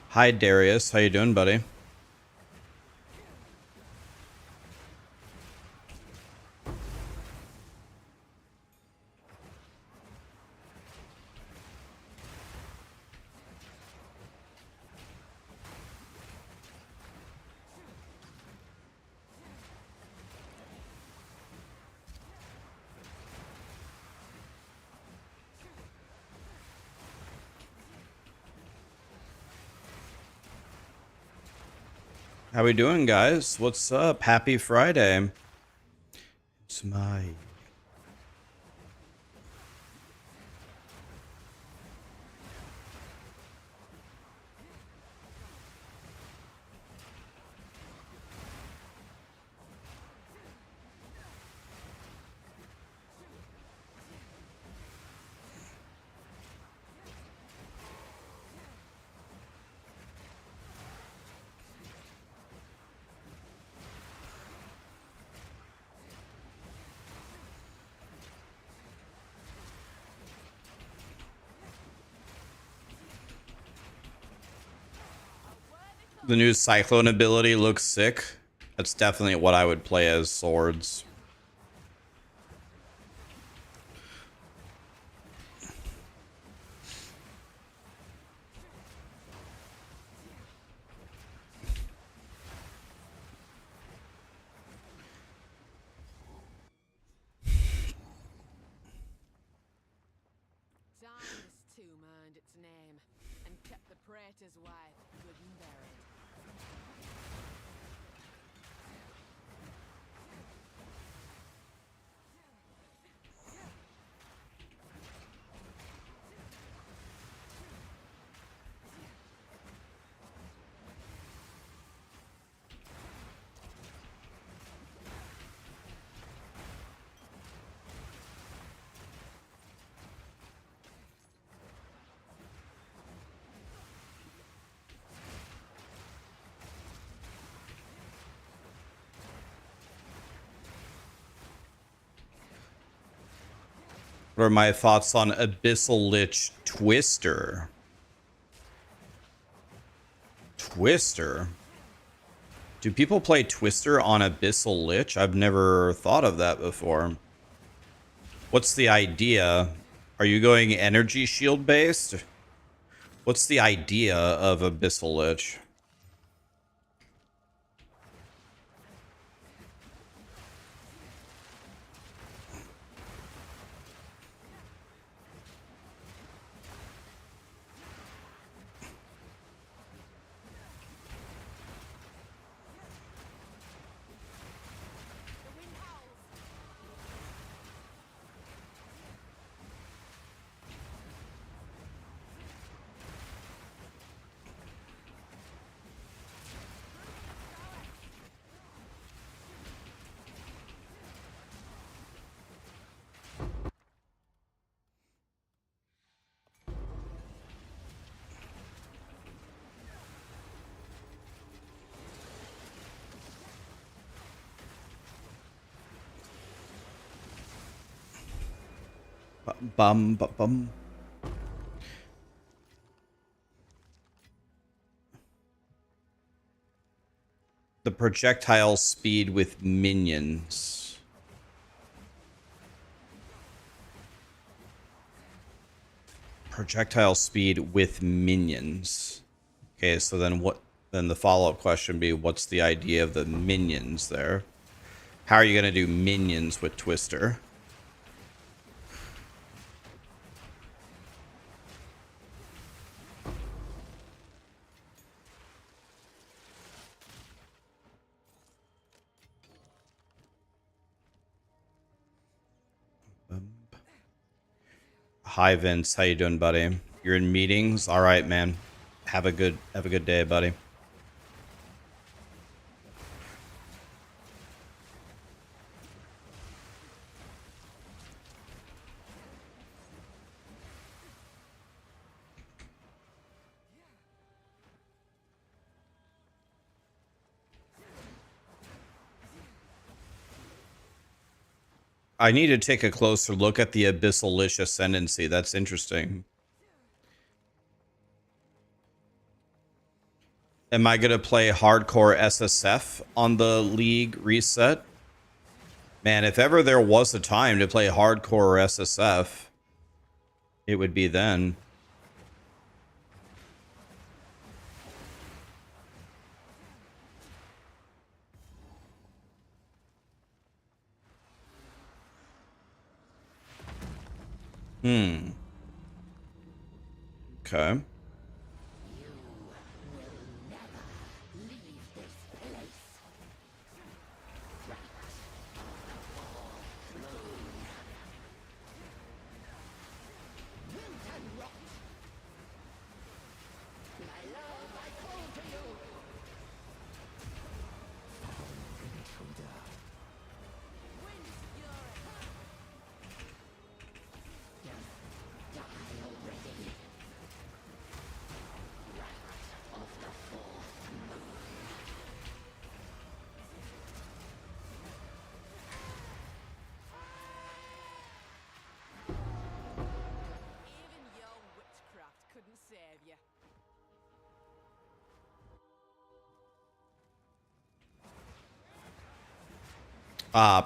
Hi Darius, how you doing, buddy? How we doing, guys? What's up? Happy Friday. It's my... The new Cyclone ability looks sick. That's definitely what I would play as swords. What are my thoughts on Abyssal Lich Twister? Twister? Do people play Twister on Abyssal Lich? I've never thought of that before. What's the idea? Are you going energy shield based? What's the idea of Abyssal Lich? Bum, bum, bum. The projectile speed with minions. Projectile speed with minions. Okay, so then what? Then the follow-up question would be, what's the idea of the minions there? How are you going to do minions with Twister? Hi Vince, how you doing, buddy? You're in meetings? All right, man. Have a good day, buddy. I need to take a closer look at the Abyssal Lich Ascendancy. That's interesting. Am I going to play hardcore SSF on the League reset? Man, if ever there was a time to play hardcore SSF, it would be then. Okay.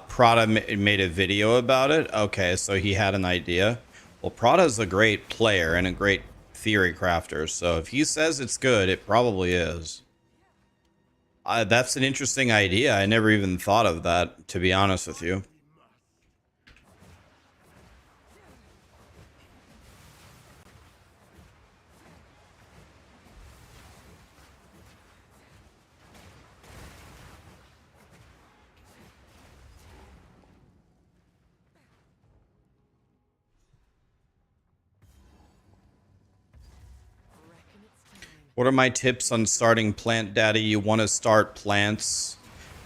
Prada made a video about it. Okay, so he had an idea. Well, Prada's a great player and a great theory crafter, so if he says it's good, it probably is. That's an interesting idea. I never even thought of that, to be honest with you. What are my tips on starting Plant Daddy? You want to start plants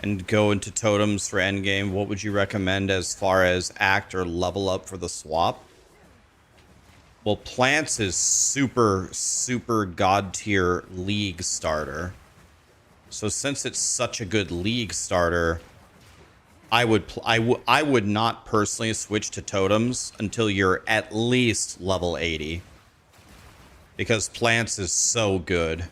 and go into totems for endgame. What would you recommend as far as act or level up for the swap? Well, plants is super, super god tier league starter. So since it's such a good league starter, I would not personally switch to totems until you're at least level 80. Because plants is so good.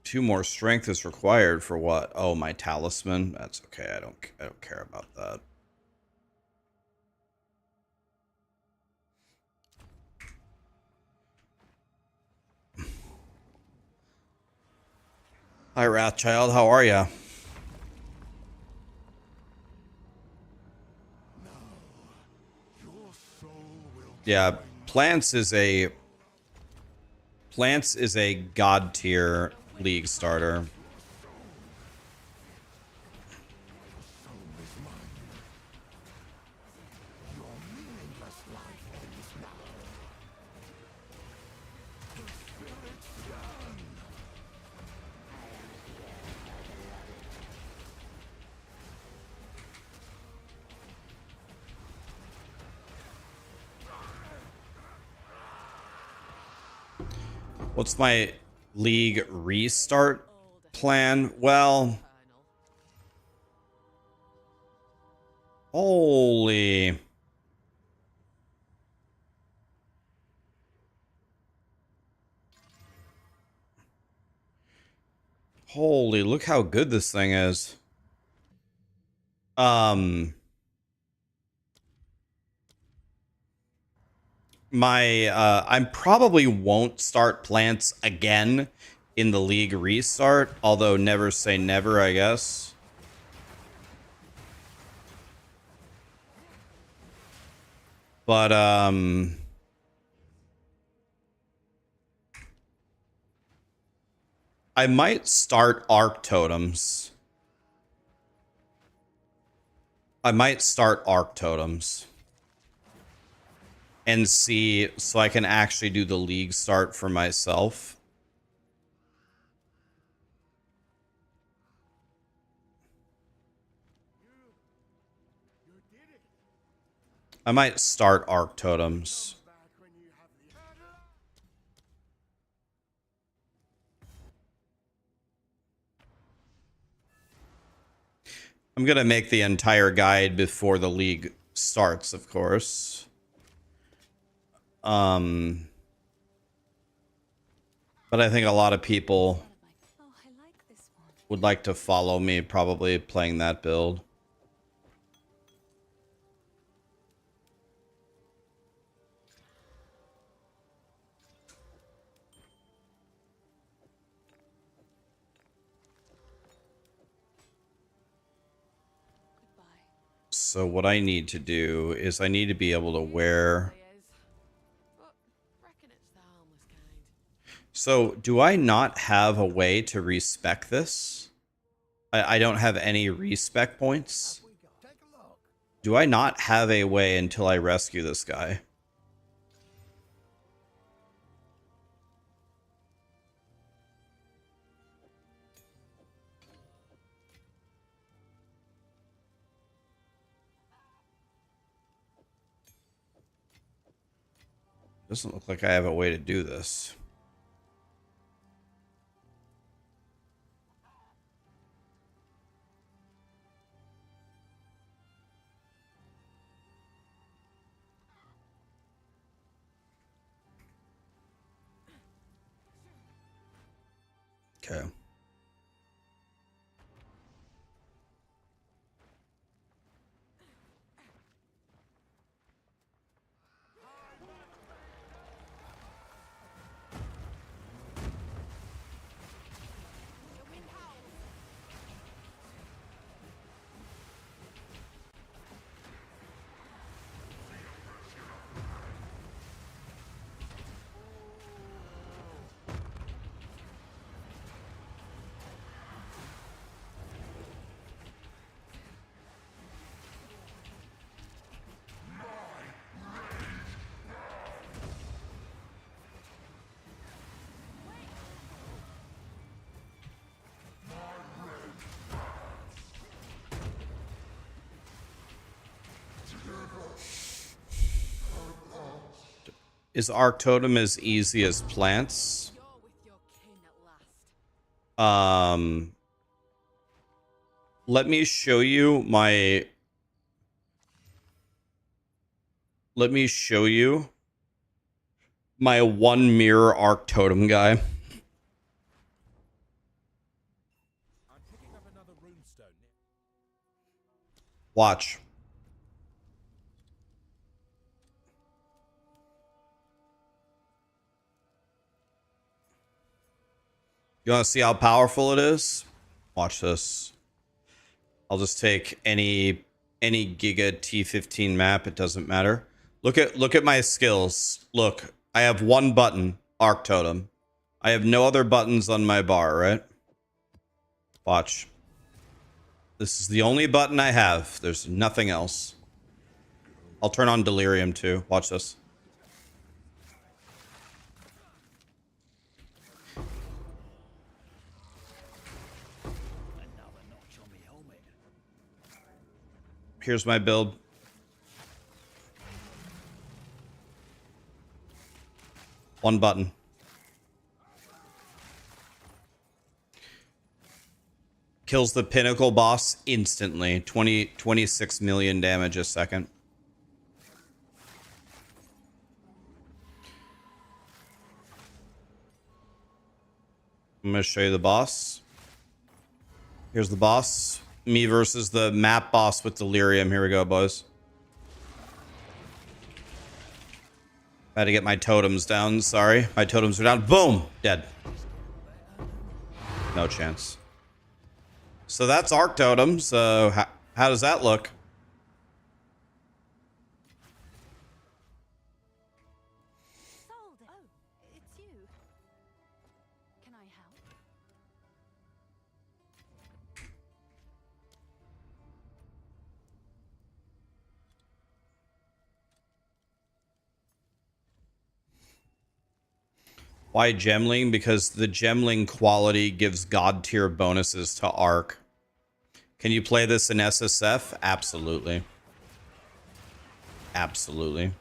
Two more strength is required for what? Oh, my talisman. That's okay. I don't care about that. Hi, Wrathchild. How are ya? Yeah, plants is a god tier league starter. What's my league restart plan? Well, holy. Holy, look how good this thing is. I probably won't start plants again in the league restart, although never say never, I guess. But I might start arc totems. And see, so I can actually do the league start for myself. I might start arc totems. I'm gonna make the entire guide before the league starts, of course. But I think a lot of people would like to follow me probably playing that build. So what I need to do is I need to be able to wear... So do I not have a way to respec this? I don't have any respec points. Do I not have a way until I rescue this guy? Doesn't look like I have a way to do this. Okay. Is Arc Totem as easy as plants? Let me show you my... Let me show you my one mirror Arc Totem guy. Watch. You want to see how powerful it is? Watch this. I'll just take any Giga T15 map. It doesn't matter. Look at my skills. Look, I have one button, Arc Totem. I have no other buttons on my bar, right? Watch. This is the only button I have. There's nothing else. I'll turn on Delirium too. Watch this. Here's my build. One button. Kills the pinnacle boss instantly. 26 million damage a second. I'm going to show you the boss. Here's the boss. Me versus the map boss with Delirium. Here we go, boys. I had to get my totems down. Sorry. My totems are down. Boom! Dead. No chance. So that's Arc Totem. So how does that look? Why gemling? Because the gemling quality gives god tier bonuses to Arc. Can you play this in SSF? Absolutely. Absolutely.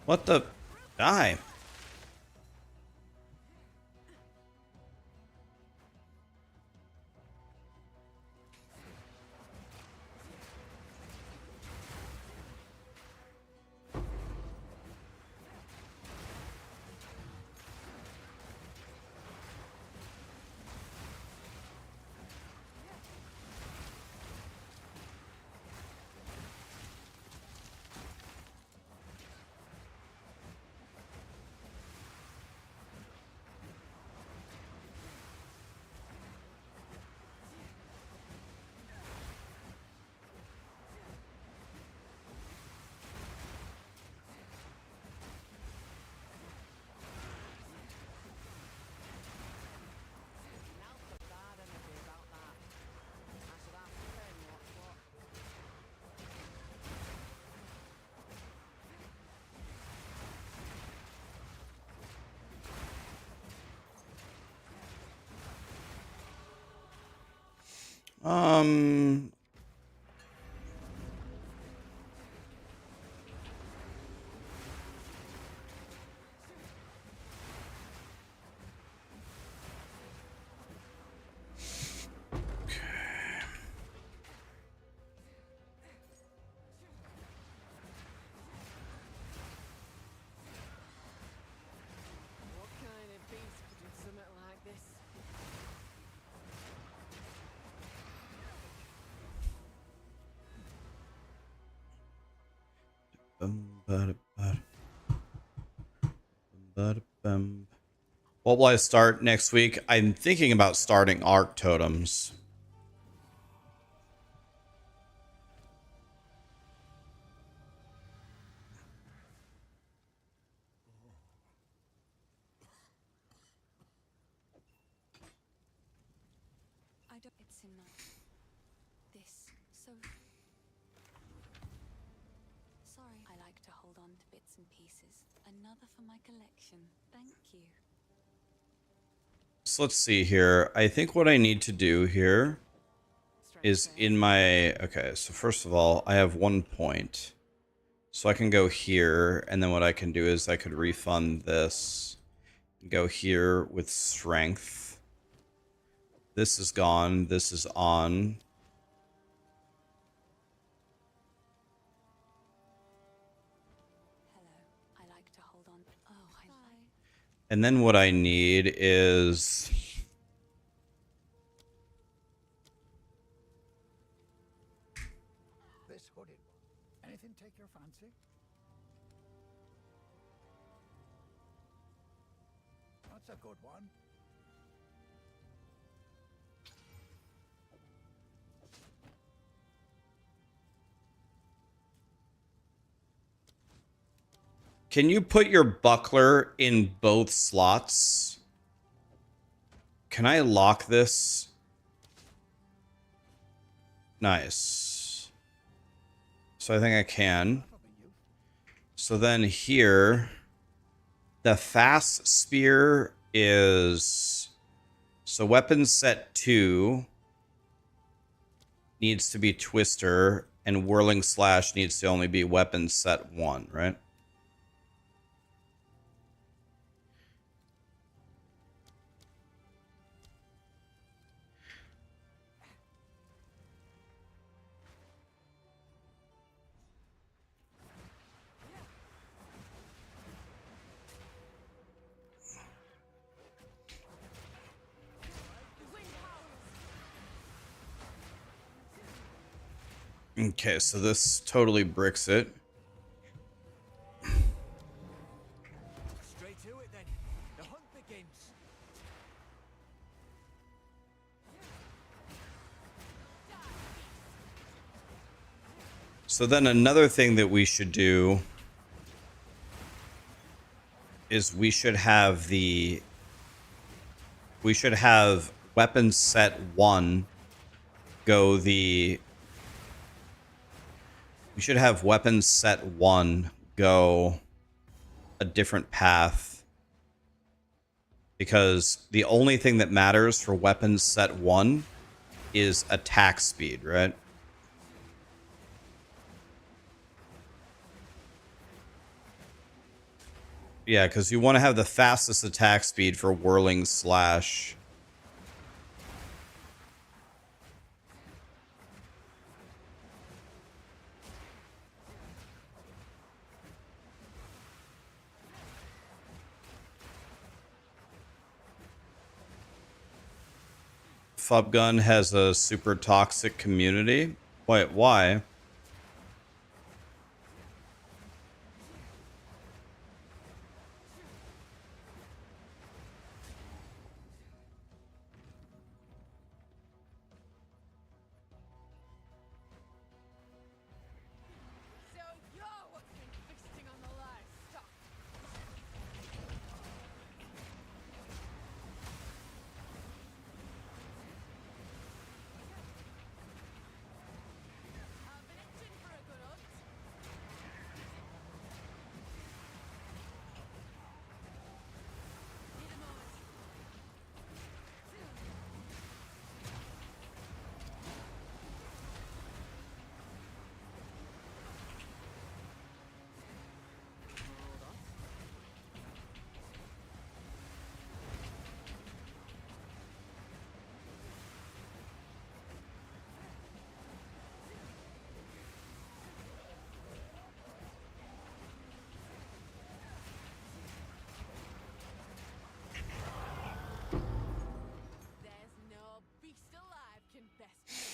What the? Die. Um, what will I start next week? I'm thinking about starting Arc Totems. It's enough. This so sorry. I like to hold on to bits and pieces. Another for my collection. Thank you. So let's see here. I think what I need to do here is in my... Okay, so first of all, I have 1 point. So I can go here, and then what I can do is I could refund this. Go here with strength. This is gone. This is on. Hello. I like to hold on. Oh, I like. And then what I need is... This hooded one. Anything take your fancy? That's a good one. Can you put your buckler in both slots? Can I lock this? Nice. So I think I can. So then here, the fast spear is... So weapon set 2 needs to be Twister, and whirling slash needs to only be weapon set 1, right? Okay, so this totally bricks it. Straight to it then. The hunt begins. So then another thing that we should do is we should have weapon set 1 go the we should have weapons set 1 go a different path, because the only thing that matters for weapons set 1 is attack speed, right? Yeah, because you want to have the fastest attack speed for Whirling Slash. Fubgun has a super toxic community. Wait, why? So you're what's been feasting on the livestock. I've been itching for a good hunt. Need a moment. There's no beast alive can best me.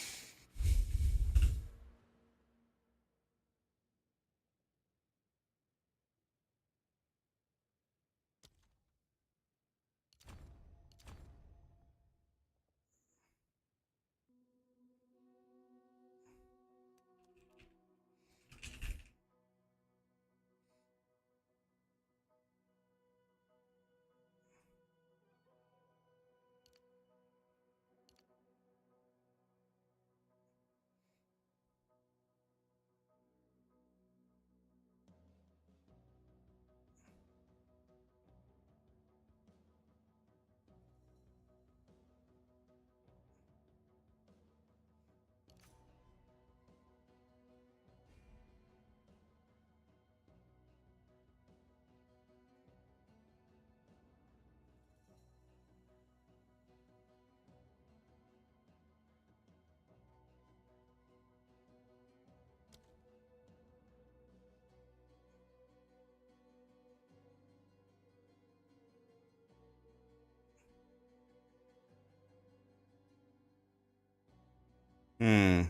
Hmm.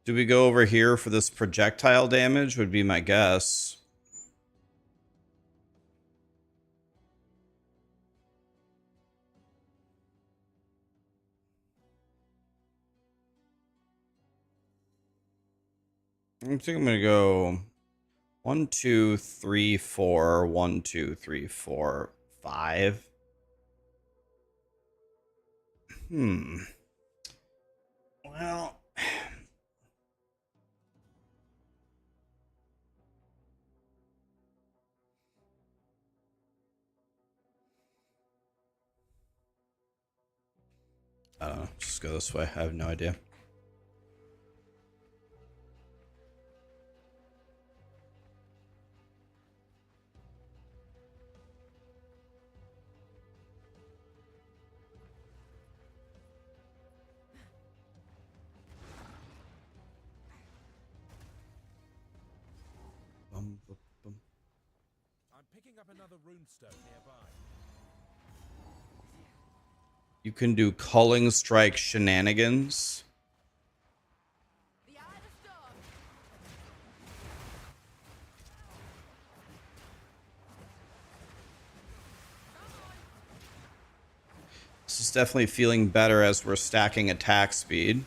Do we go over here for this projectile damage? Would be my guess. I think I'm gonna go 1, 2, 3, 4. 1, 2, 3, 4, 5. Hmm. Well, I don't know. Just go this way. I have no idea. Bum, bum, bum. I'm picking up another runestone nearby. You can do culling strike shenanigans. The eye of the storm. This is definitely feeling better as we're stacking attack speed.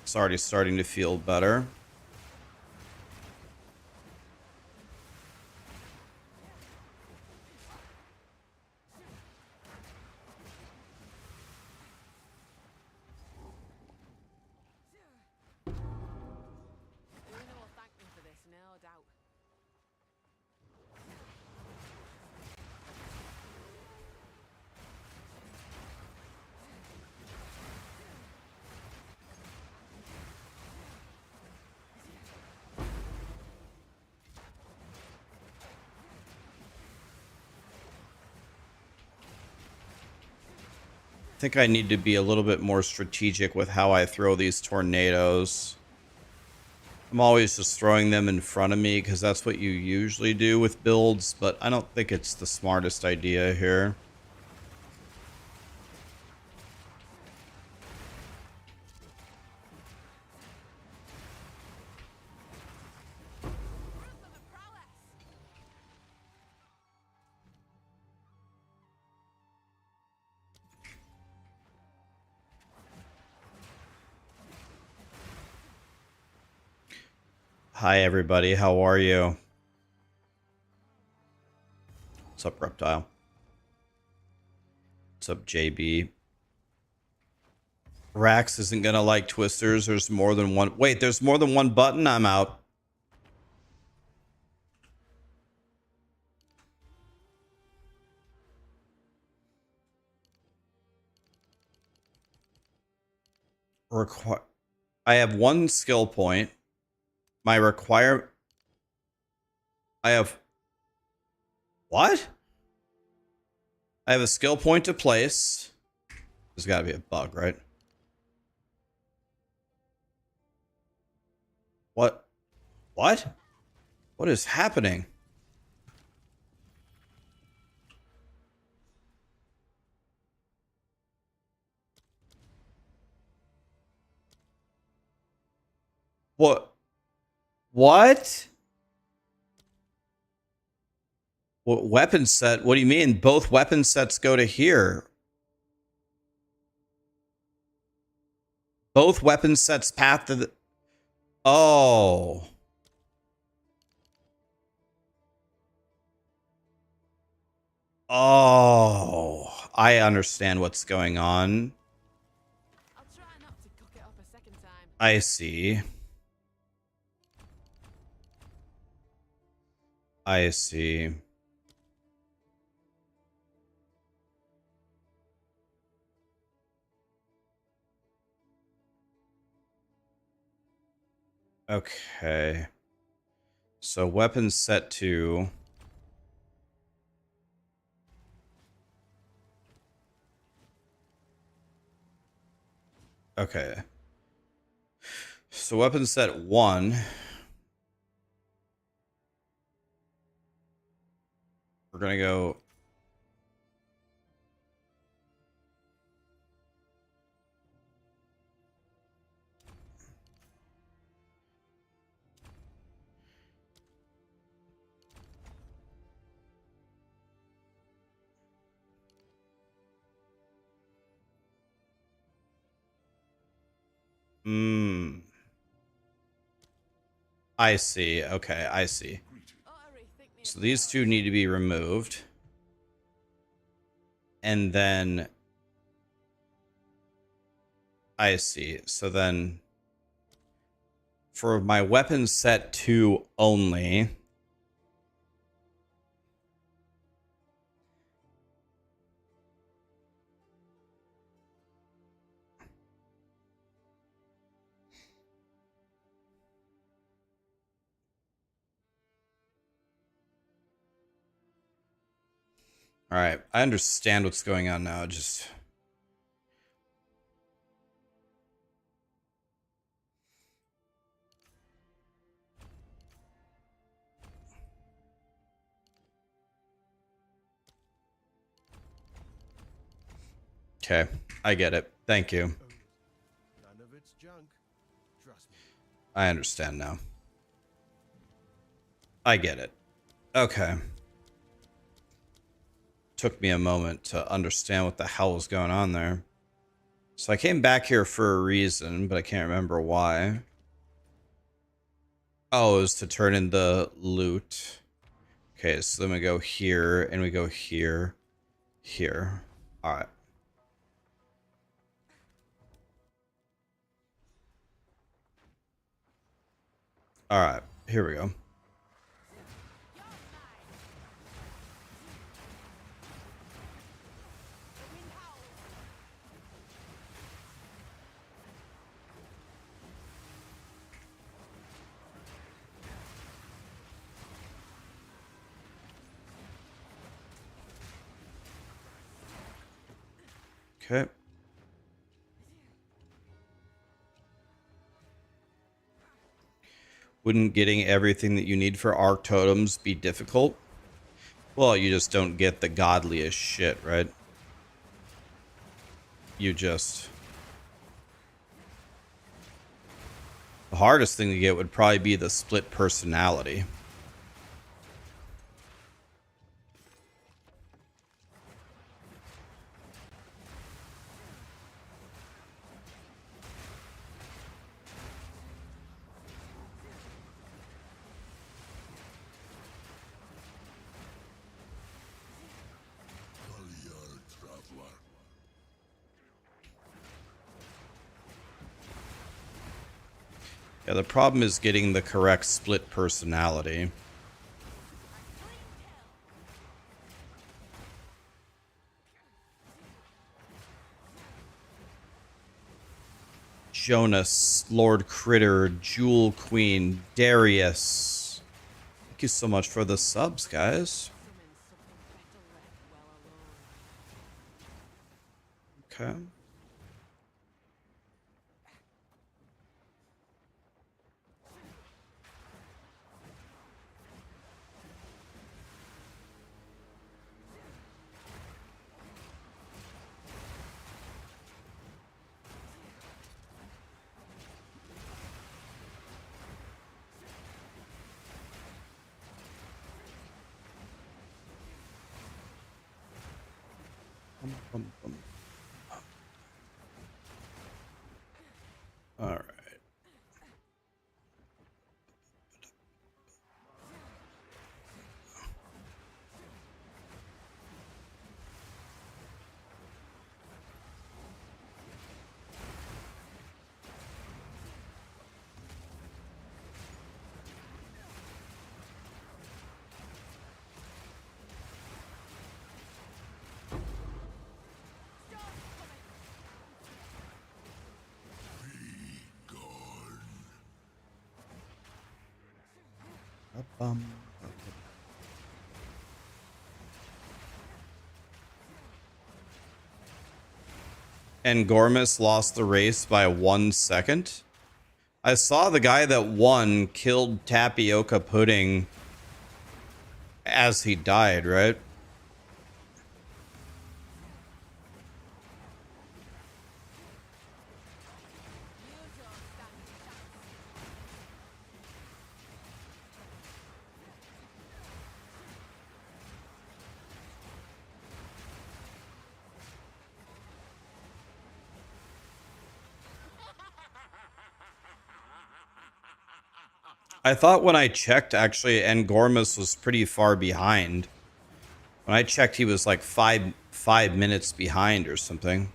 It's already starting to feel better. Luna will thank me for this, no doubt. I think I need to be a little bit more strategic with how I throw these tornadoes. I'm always just throwing them in front of me because that's what you usually do with builds, but I don't think it's the smartest idea here. Hi, everybody. How are you? What's up, Reptile? What's up, JB? Rax isn't going to like twisters. There's more than one. Wait, there's more than one button? I'm out. I have one skill point. My require... I have... What? I have a skill point to place. There's got to be a bug, right? What? What? What is happening? What? What? What weapon set? What do you mean? Both weapon sets go to here. Both weapon sets path to the... Oh. Oh. I understand what's going on. I'll try not to cook it up a second time. I see. I see. Okay. So weapons set to... Okay. So weapon set 1. We're going to go... I see. Okay, I see. So these two need to be removed. And then... I see. So then... For my weapon set 2 only... All right, I understand what's going on now. Just okay, I get it. Thank you. None of it's junk. Trust me. I understand now. I get it. Okay. took me a moment to understand what the hell was going on there. So I came back here for a reason, but I can't remember why. Oh, it was to turn in the loot. Okay, so then we go here, and we go here, here. Alright. Alright, here we go. Okay. Wouldn't getting everything that you need for arc totems be difficult? Well, you just don't get the godliest shit, right? You just... The hardest thing to get would probably be the split personality. Yeah, the problem is getting the correct split personality. Jonas, Lord Critter, Jewel Queen, Darius. Thank you so much for the subs, guys. Okay. All right. And Gormus lost the race by 1 second. I saw the guy that won killed Tapioca Pudding as he died, right? I thought when I checked, actually, Gormus was pretty far behind. When I checked, he was like five minutes behind or something.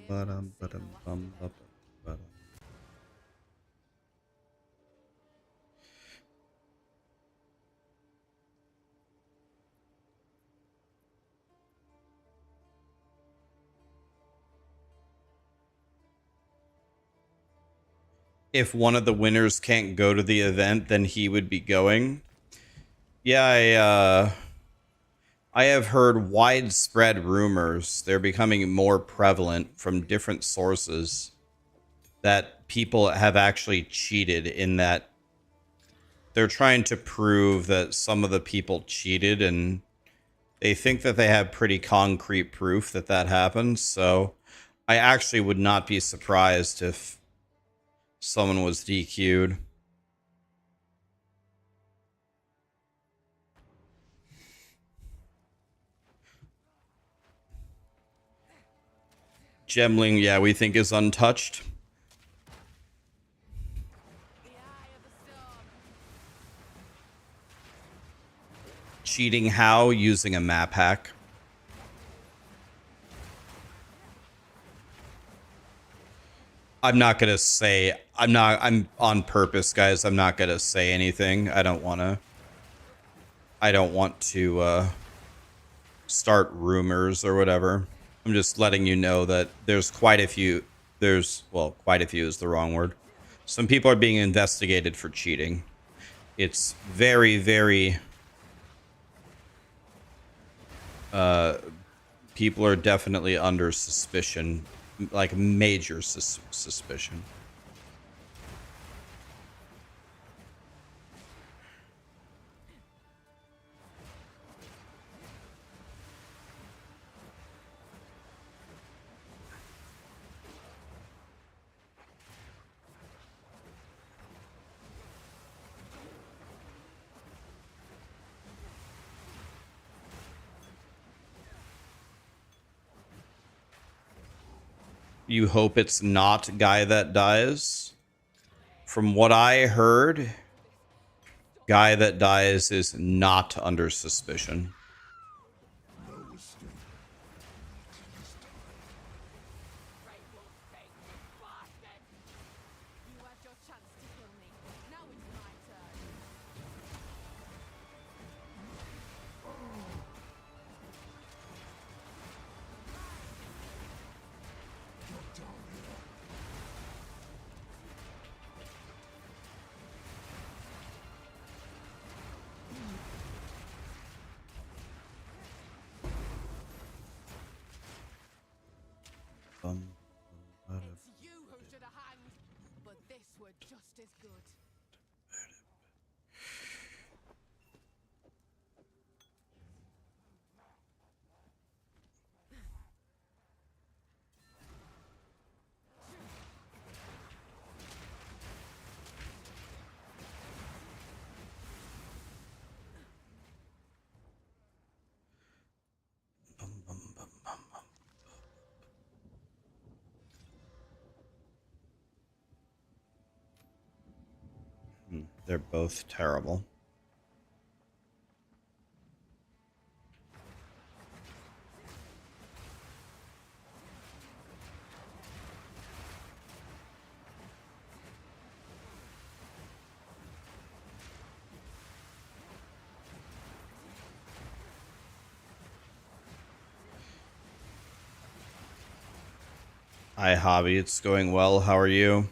Ba-dum, ba-dum, bum, ba-dum, ba-dum. If one of the winners can't go to the event, then he would be going. Yeah, I have heard widespread rumors. They're becoming more prevalent from different sources that people have actually cheated in that they're trying to prove that some of the people cheated, and they think that they have pretty concrete proof that that happened. So I actually would not be surprised if someone was DQ'd. Gemling, yeah, we think is untouched. The eye of the storm. Cheating how? Using a map hack. I'm not gonna say, I'm on purpose, guys. I'm not gonna say anything. I don't want to start rumors or whatever. I'm just letting you know that there's quite a few, well, quite a few is the wrong word. Some people are being investigated for cheating. It's very, very, people are definitely under suspicion, like major suspicion. You hope it's not Guy that dies. From what I heard, Guy that dies is not under suspicion. You had your chance to kill me. Now it's my turn. It's you who should have hanged, but this were just as good. They're both terrible. Hi, Hobby. It's going well. How are you?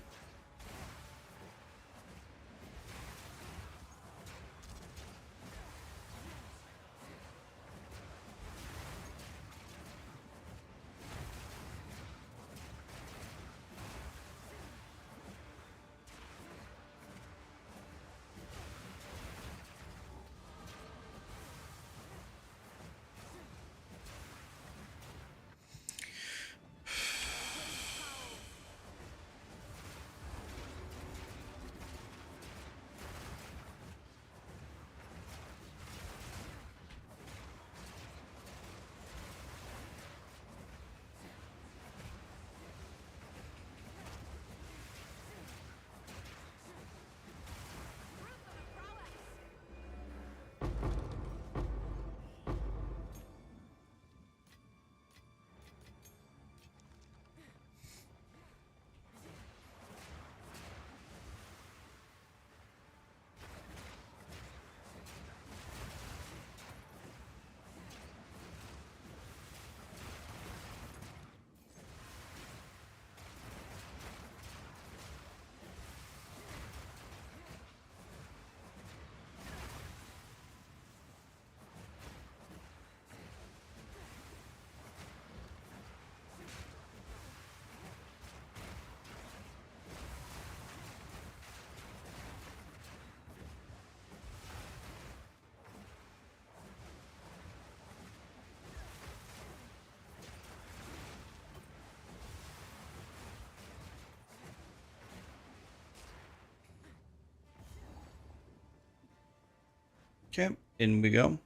Okay, in we go.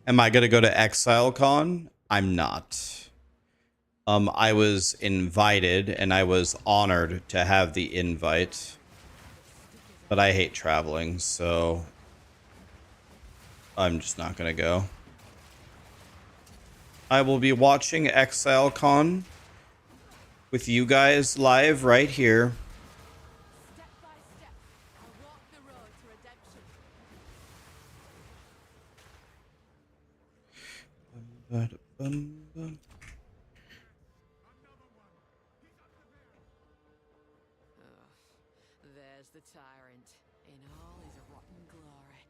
Am I gonna go to Exile Con? I'm not. I was invited and I was honored to have the invite. But I hate traveling, so I'm just not gonna go. I will be watching Exile Con with you guys live right here. Step by step, I'll walk the road to redemption. There's the tyrant in all his rotten glory.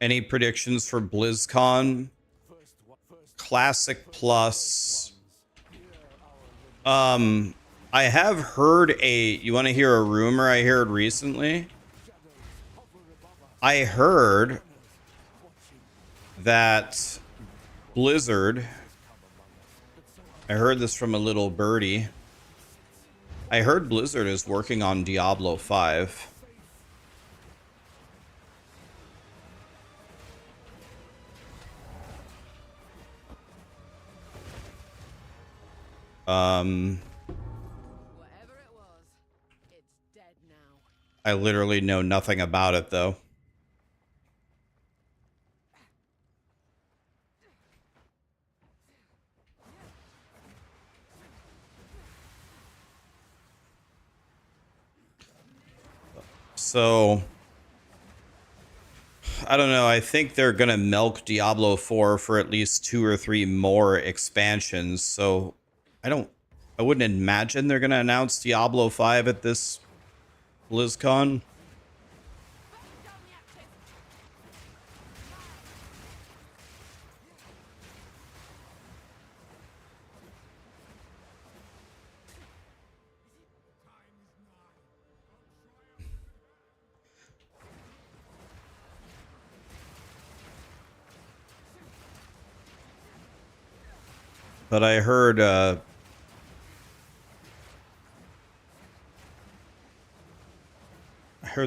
Any predictions for BlizzCon? Classic Plus. I have heard you want to hear a rumor I heard recently? I heard that Blizzard, I heard this from a little birdie. I heard Blizzard is working on Diablo 5. Whatever it was, it's dead now. I literally know nothing about it though. So I don't know. I think they're gonna milk Diablo 4 for at least 2 or 3 more expansions. So I wouldn't imagine they're gonna announce Diablo 5 at this BlizzCon. But I heard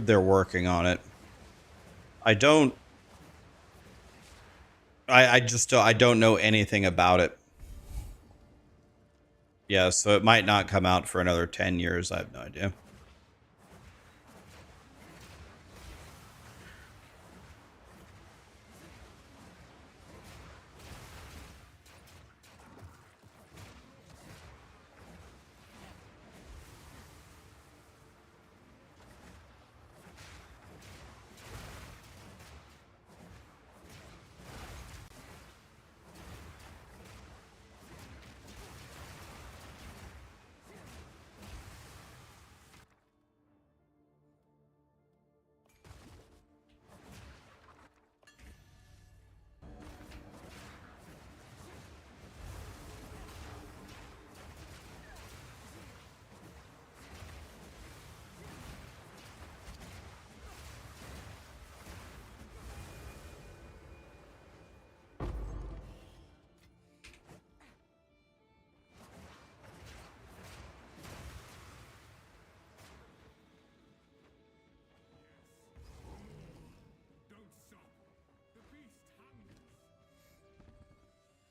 they're working on it. I don't know anything about it. Yeah, so it might not come out for another 10 years. I have no idea.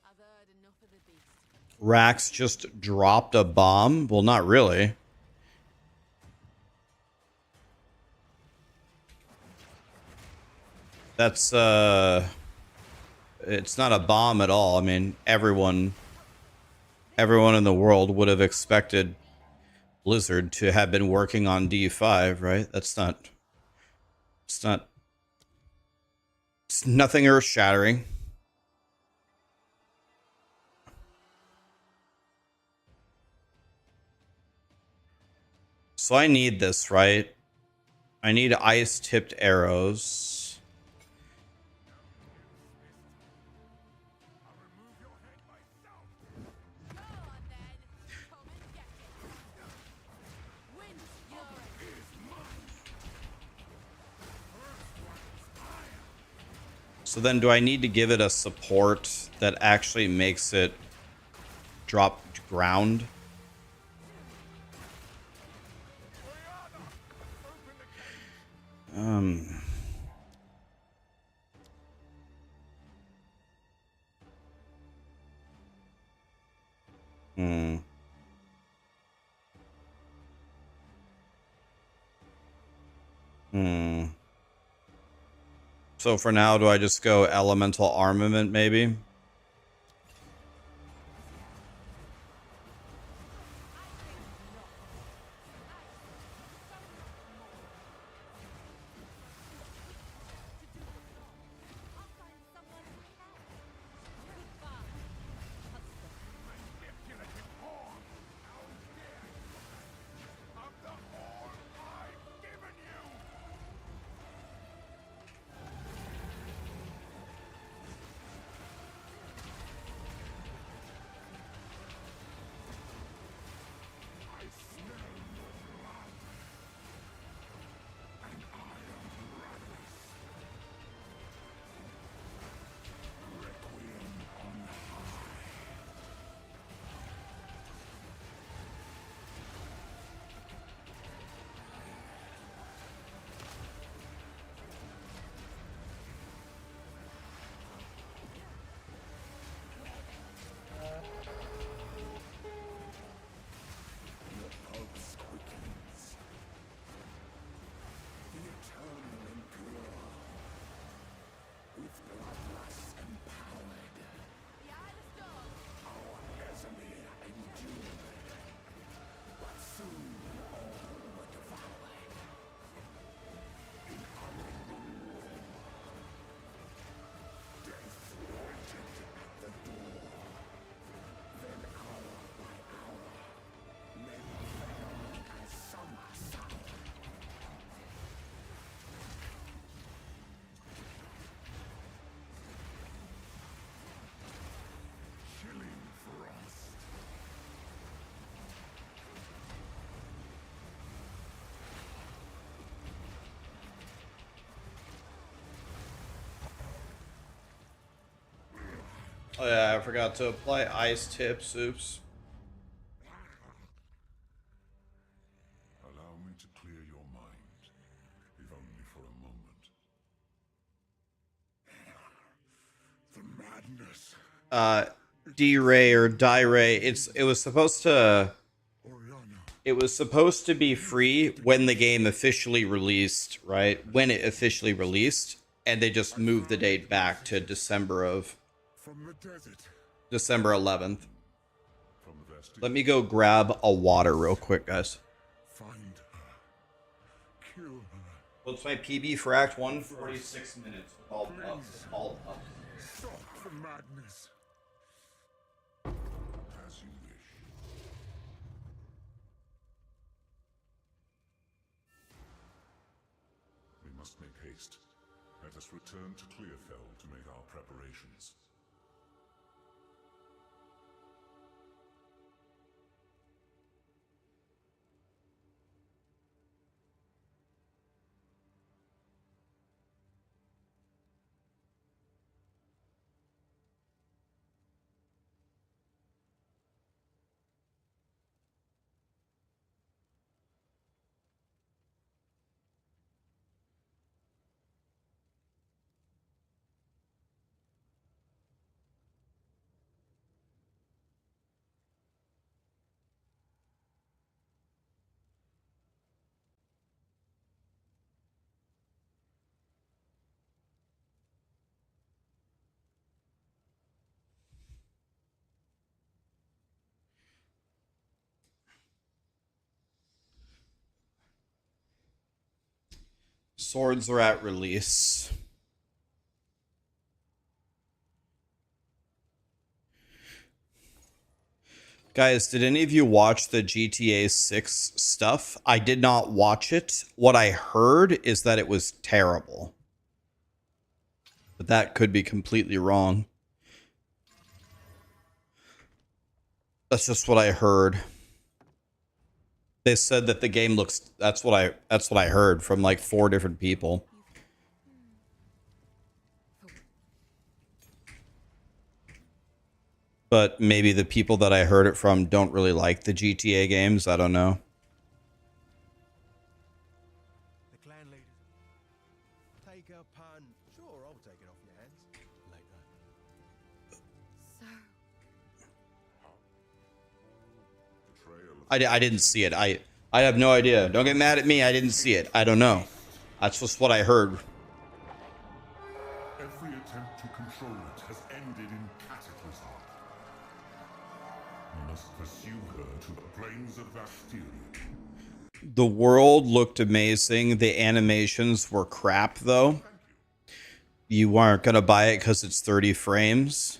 I've heard enough of the beast. Rax just dropped a bomb? Well, not really. That's it's not a bomb at all. I mean, everyone in the world would have expected Blizzard to have been working on D5, right? It's nothing earth-shattering. So I need this, right? I need ice-tipped arrows. Go on then, come and get it. Wind's fury. So then do I need to give it a support that actually makes it drop to ground? So for now, do I just go elemental armament maybe? Oh yeah, I forgot to apply ice tips. Oops. Allow me to clear your mind, if only for a moment. The madness. D-Ray or Die-Ray. It was supposed to be free when the game officially released, right? When it officially released, and they just moved the date back to December From the desert. 11th. From the vestige. Let me go grab a water real quick, guys. Find her. Kill her. What's my PB for Act 1? 46 minutes. All up. Stop the madness. As you wish. We must make haste. Let us return to Clearfell to make our preparations. Swords are at release. Guys, did any of you watch the GTA 6 stuff? I did not watch it. What I heard is that it was terrible. But that could be completely wrong. That's just what I heard. They said that the game looks that's what I heard from like 4 different people. But maybe the people that I heard it from don't really like the GTA games. I don't know. The clan leaders. Take a pun. Sure, I'll take it off your hands. Later. So, I didn't see it. I have no idea. Don't get mad at me. I didn't see it. I don't know. That's just what I heard. attempt to control it has ended in cataclysm. You must pursue her to the plains of Vasteria. The world looked amazing. The animations were crap, though. You weren't going to buy it because it's 30 frames.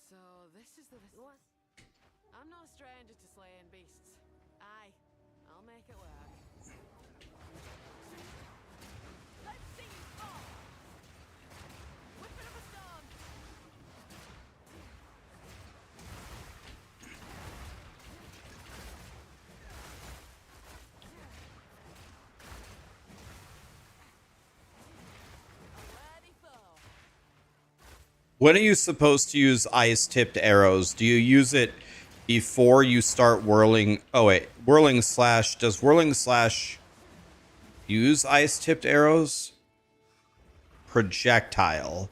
So this is the what? I'm no stranger to slaying beasts. Aye, I'll make it work. Let's see you fall! Whipping up a storm! Ready foe. When are you supposed to use ice-tipped arrows? Do you use it before you start whirling? Oh, wait. Whirling slash. Does whirling slash use ice-tipped arrows? Projectile.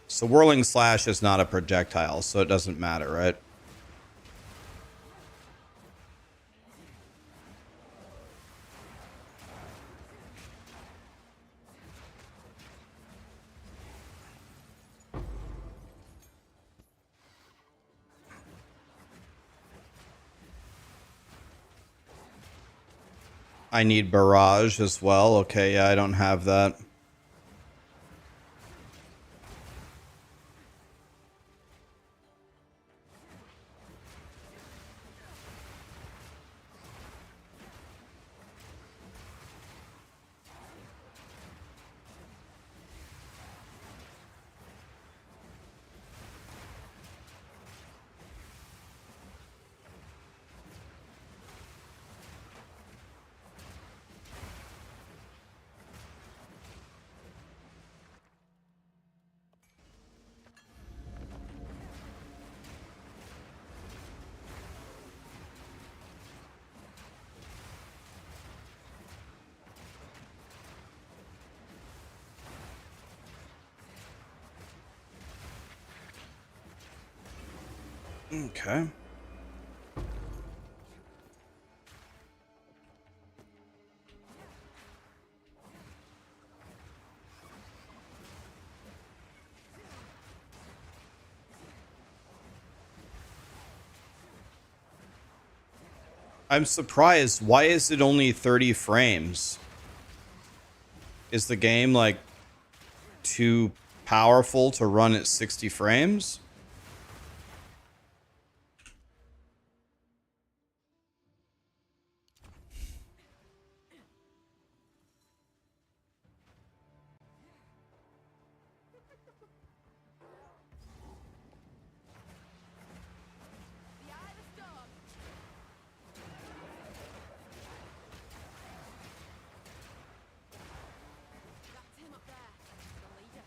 So whirling slash is not a projectile, so it doesn't matter, right? I need barrage as well. Okay, yeah, I don't have that. Okay. I'm surprised. Why is it only 30 frames? Is the game like too powerful to run at 60 frames? The eye of the storm! That's him up there. The leader.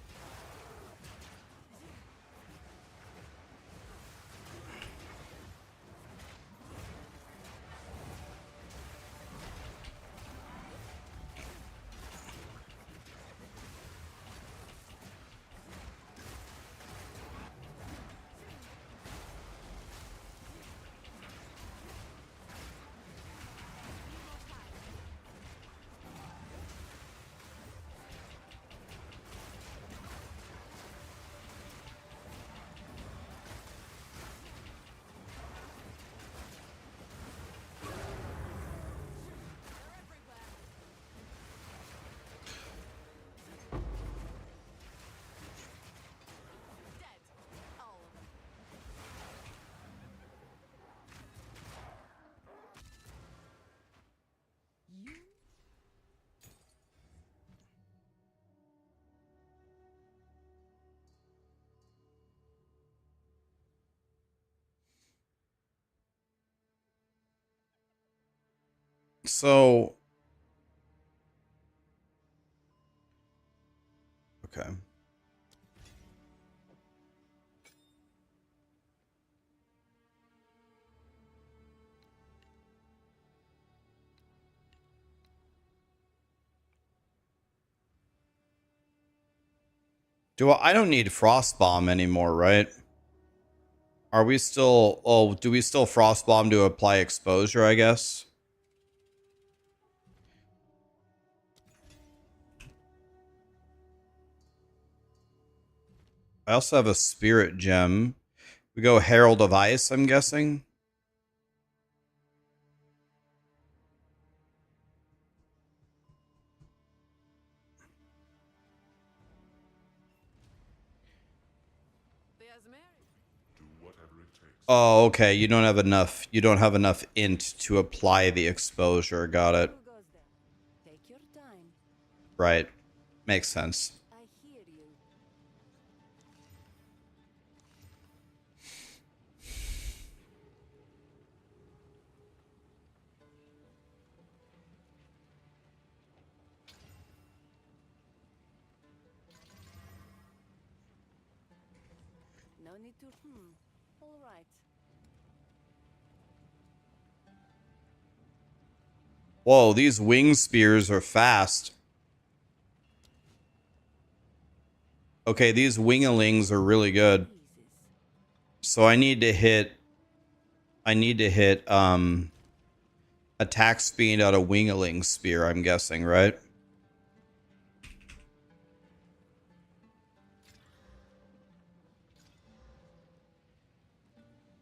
They're everywhere. Dead. All of them. You? So, okay. I don't need frost bomb anymore, right? Are we still, oh, do we still frost bomb to apply exposure, I guess? I also have a spirit gem. We go Herald of Ice, I'm guessing. There's Mary. Do whatever it takes. Oh, okay. You don't have enough. You don't have enough int to apply the exposure. Got it. Who goes there? Take your time. Right. Makes sense. I hear you. No need to. All right. Whoa, these wing spears are fast. Okay, these wingalings are really good. So I need to hit attack speed out of wingaling spear, I'm guessing, right?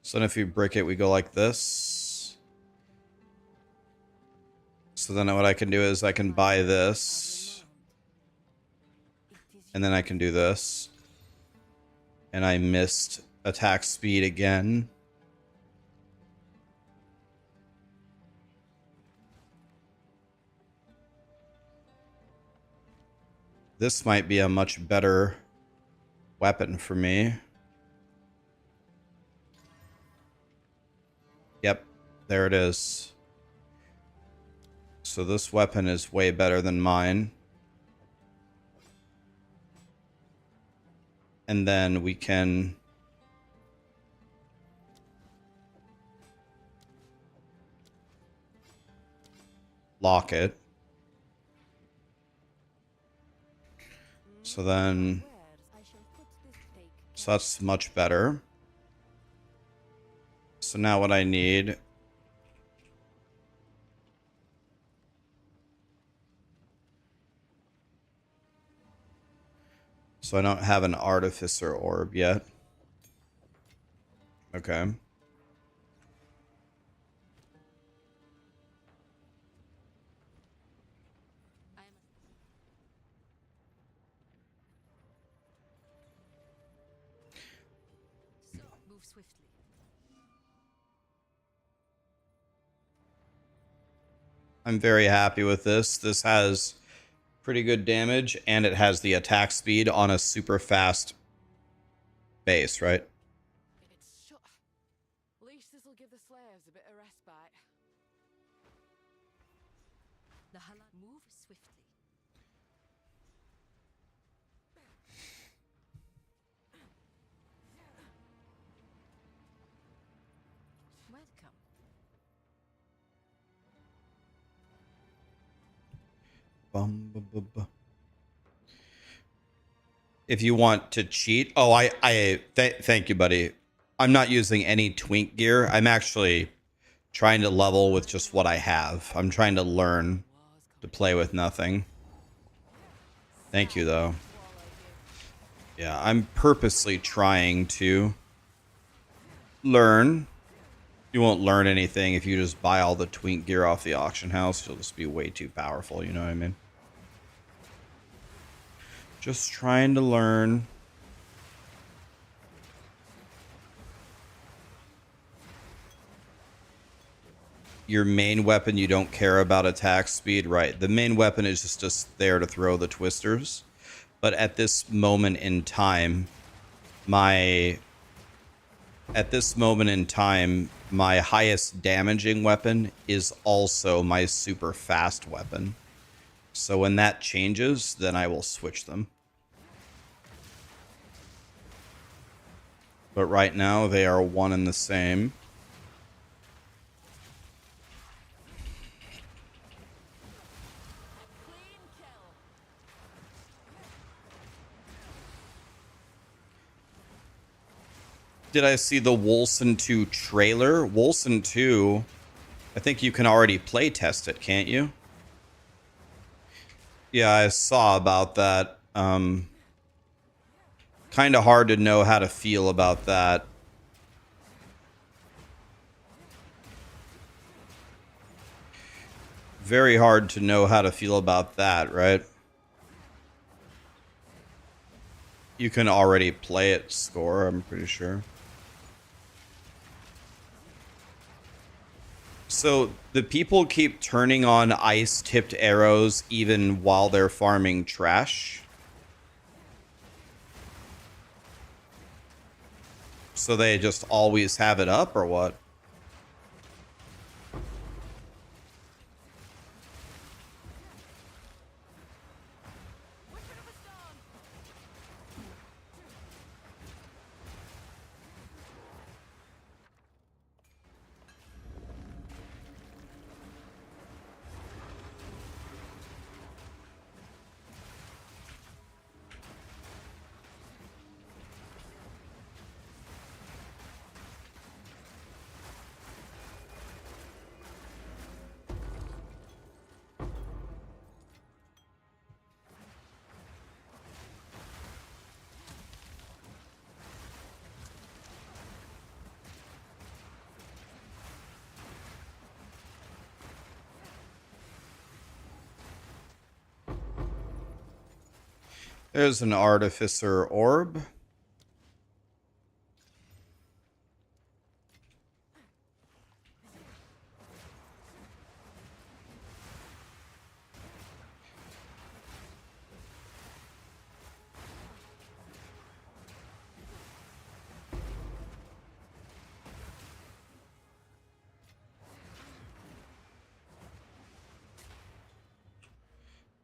So then if you break it, we go like this. So then what I can do is I can buy this. And then I can do this. And I missed attack speed again. This might be a much better weapon for me. Yep, there it is. So this weapon is way better than mine. And then we can lock it. So then, so that's much better. So now what I need, so I don't have an artificer orb yet. Okay. Move swiftly. I'm very happy with this. This has pretty good damage, and it has the attack speed on a super fast base, right? It's shut. At least this'll give the slaves a bit of respite. The Hala move swiftly. Welcome. If you want to cheat, oh, thank you, buddy. I'm not using any twink gear. I'm actually trying to level with just what I have. I'm trying to learn to play with nothing. Thank you, though. Yeah, I'm purposely trying to learn. You won't learn anything if you just buy all the twink gear off the auction house. You'll just be way too powerful, you know what I mean? Just trying to learn. Your main weapon, you don't care about attack speed, right? The main weapon is just there to throw the twisters. But at this moment in time, my highest damaging weapon is also my super fast weapon. So when that changes, then I will switch them. But right now, they are one and the same. Clean kill. Did I see the Wolcen 2 trailer? Wolcen 2, I think you can already play test it, can't you? Yeah, I saw about that. Kind of hard to know how to feel about that. Very hard to know how to feel about that, right? You can already play it score, I'm pretty sure. So the people keep turning on ice-tipped arrows even while they're farming trash. So they just always have it up, or what? There's an artificer orb.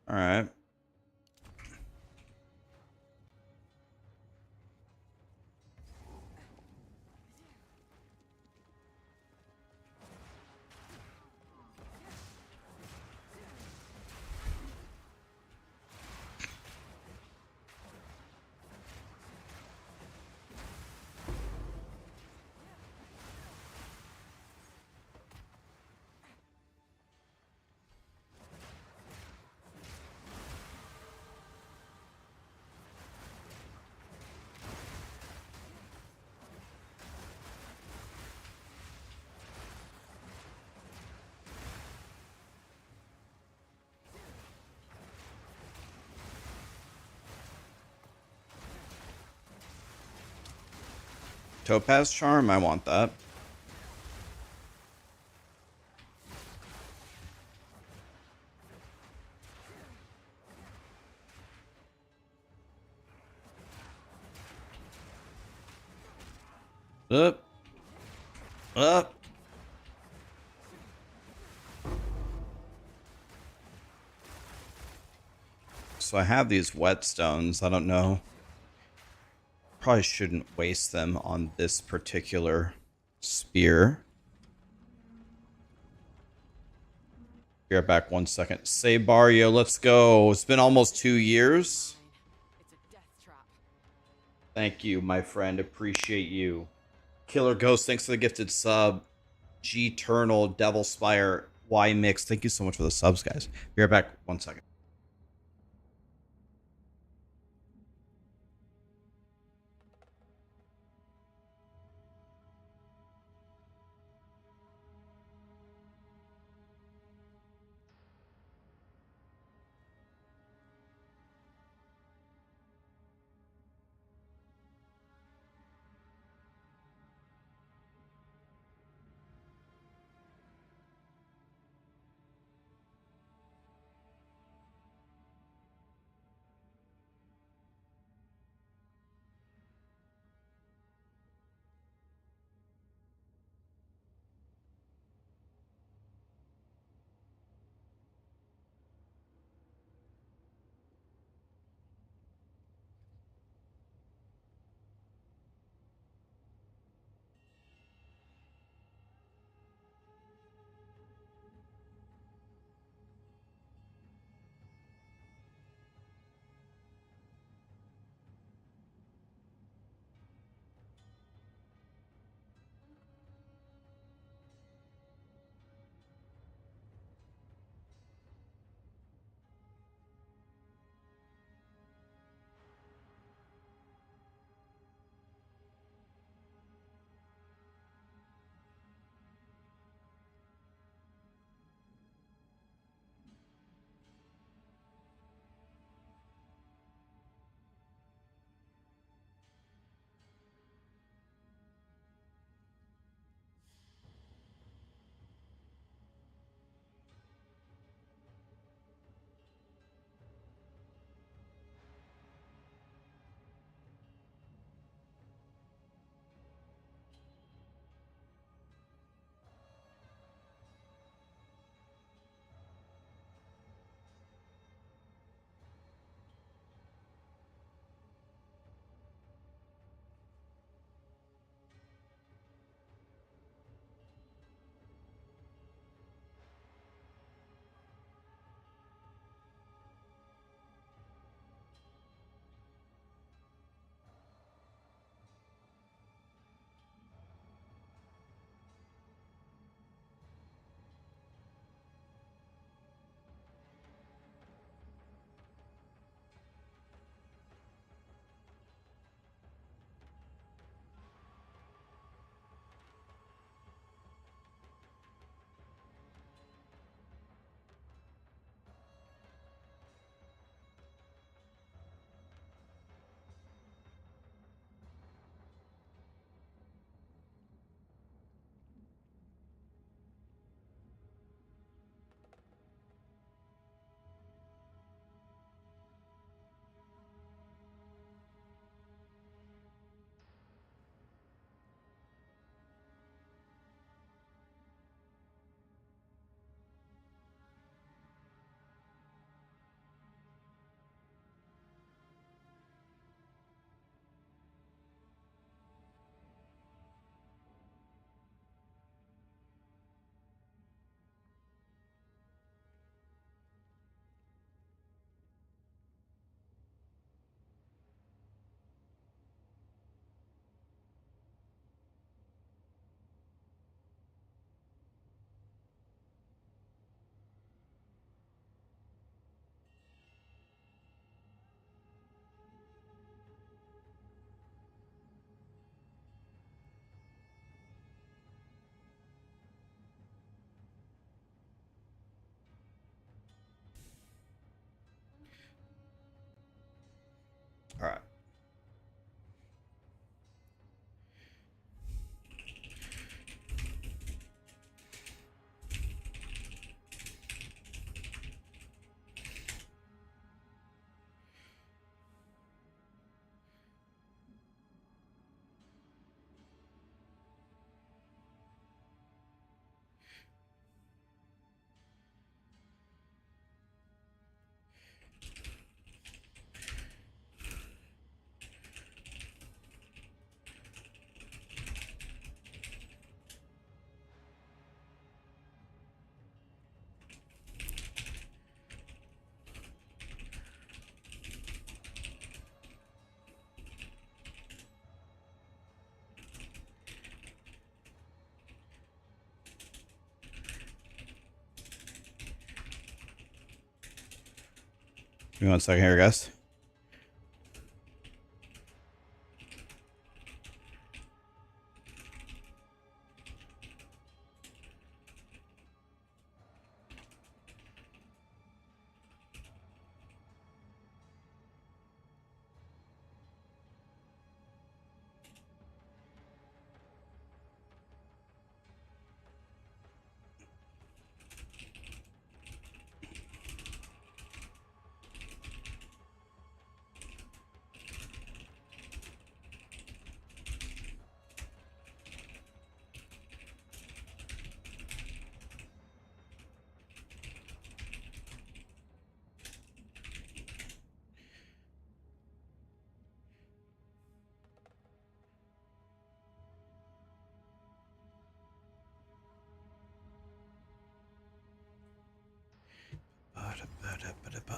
All right. Topaz Charm, I want that. Up. Up. So I have these whetstones. I don't know. Probably shouldn't waste them on this particular spear. Be right back 1 second. Say Barrio, let's go. It's been almost 2 years. It's a death trap. Thank you, my friend. Appreciate you. Killer Ghost, thanks for the gifted sub. G-Ternal, Devil Spire, Y-Mix. Thank you so much for the subs, guys. Be right back 1 second. All right. Give me 1 second here, guys. The eye of the storm.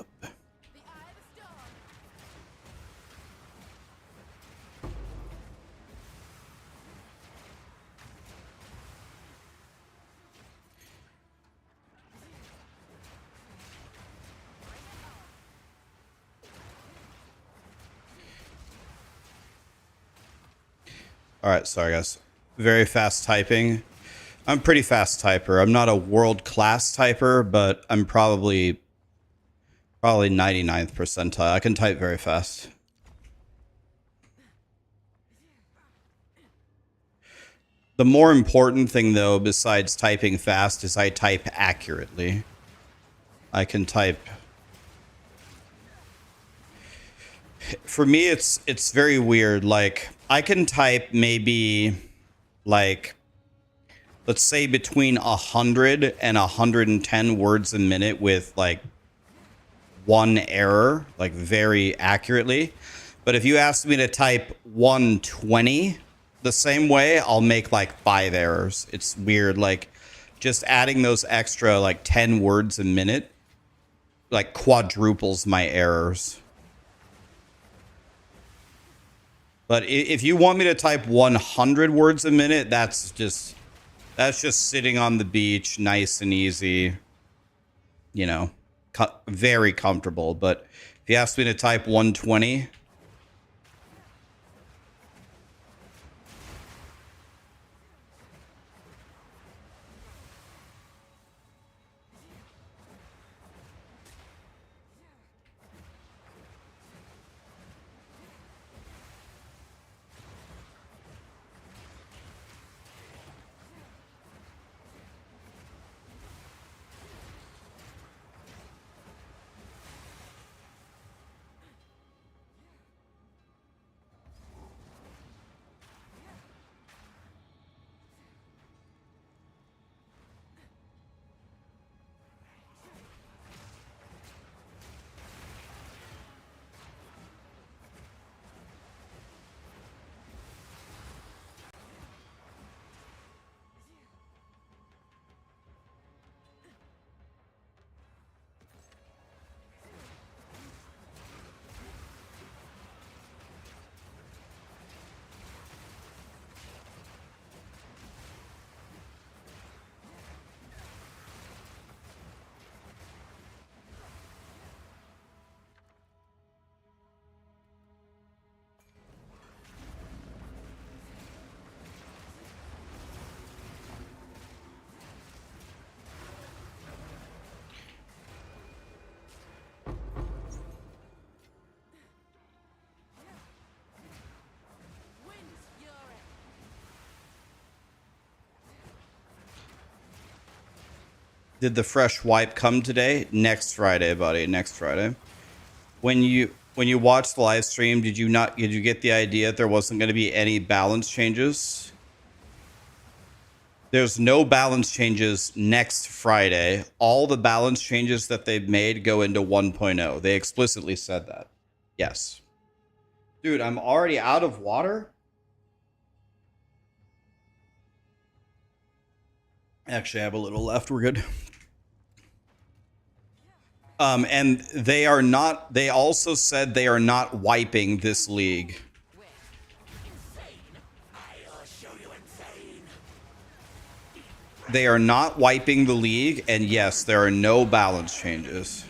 All right, sorry guys. Very fast typing. I'm pretty fast typer. I'm not a world-class typer, but I'm probably 99th percentile. I can type very fast. The more important thing though, besides typing fast, is I type accurately. I can type. For me, it's very weird. Like, I can type maybe like, let's say between 100 and 110 words a minute with like one error, like very accurately. But if you ask me to type 120 the same way, I'll make like 5 errors. It's weird. Like, just adding those extra like 10 words a minute like quadruples my errors. But if you want me to type 100 words a minute, that's just sitting on the beach, nice and easy, you know, very comfortable. But if you ask me to type 120, Did the fresh wipe come today? Next Friday, buddy. Next Friday. When you watched the live stream, did you get the idea that there wasn't going to be any balance changes? There's no balance changes next Friday. All the balance changes that they've made go into 1.0. They explicitly said that. Yes. Dude, I'm already out of water? Actually, I have a little left. We're good. And they also said they are not wiping this league. They are not wiping the league, and yes, there are no balance changes.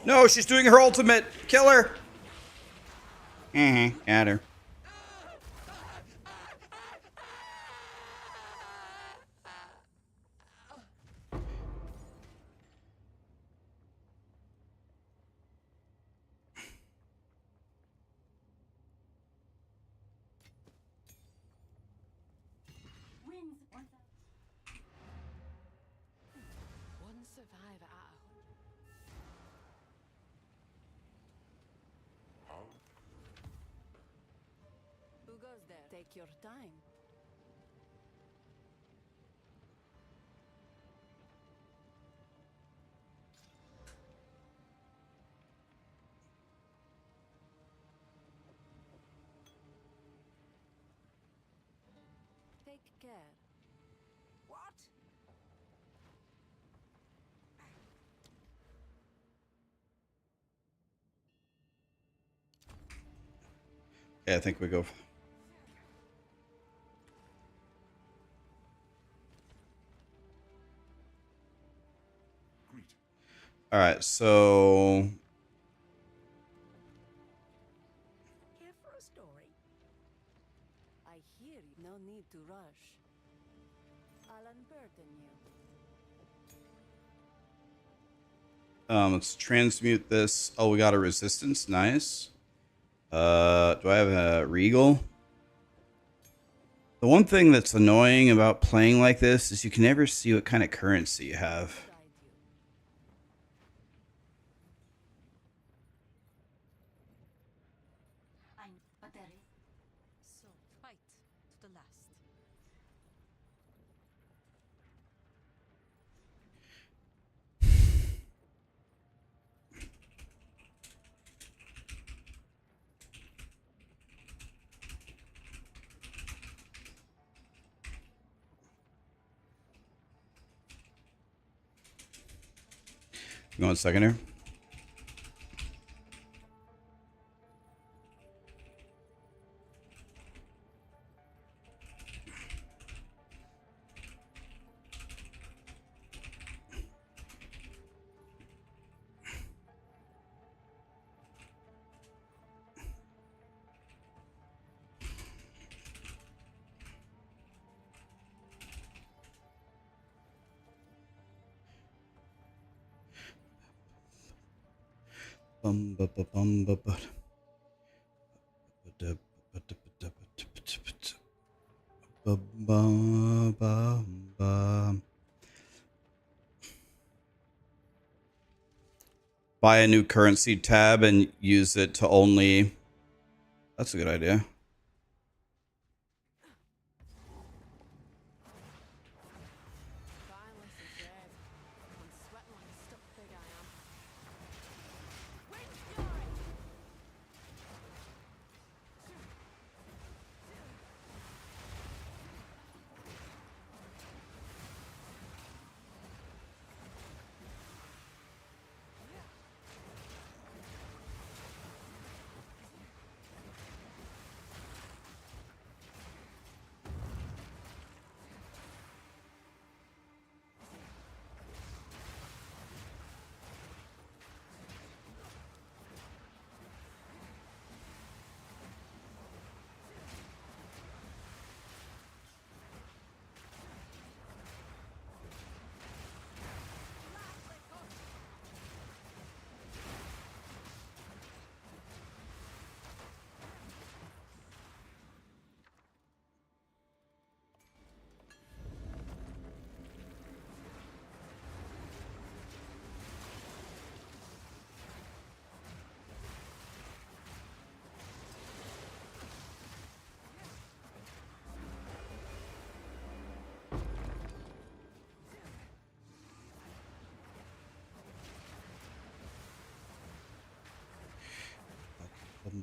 No, she's doing her ultimate. Kill her. Got her. One survivor out of 100. How? Who goes there? Take your time. Take care. What? Yeah, I think we go. Greet. All right, so Care for a story? I hear you. No need to rush. I'll unburden you. let's transmute this. Oh, we got a resistance. Nice. Do I have a regal? The one thing that's annoying about playing like this is you can never see what kind of currency you have. Guide you. But there is. So fight to the last. Give me 1 second here. Bum, bu, bu, bum, bu, bu. Bu, bu, bu. Buy a new currency tab and use it to only. That's a good idea. Finally some shade. I'm sweating like a stuck pig, I am. Wind fury!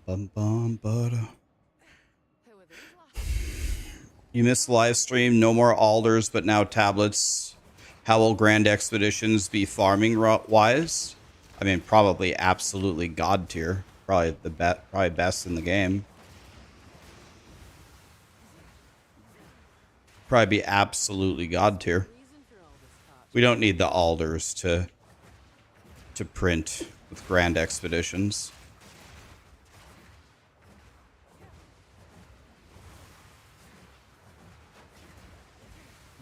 Bum, bum, butter. Who are these lasses? You missed the live stream. No more alders, but now tablets. How will Grand Expeditions be farming wise? I mean, probably absolutely god tier. Probably the probably best in the game. Probably be absolutely god tier. Reason for all this talk. We don't need the alders to print with Grand Expeditions.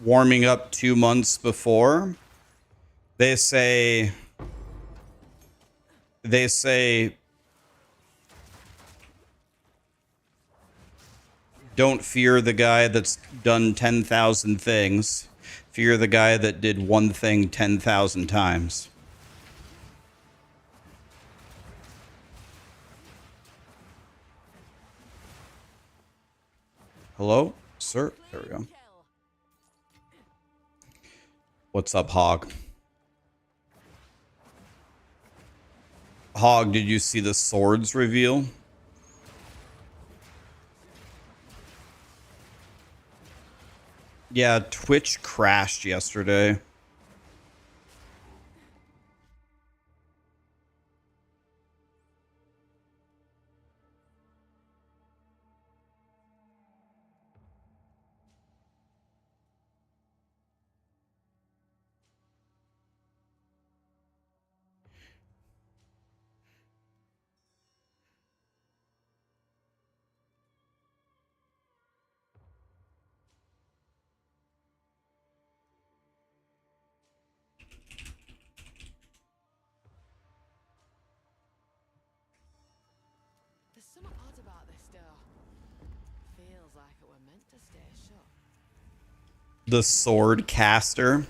Warming up 2 months before. They say don't fear the guy that's done 10,000 things. Fear the guy that did one thing 10,000 times. Hello, sir? There we go. Kill. What's up, Hog? Hog, did you see the swords reveal? Yeah, Twitch crashed yesterday. There's something odd about this door. Feels like it were meant to stay shut. The sword caster.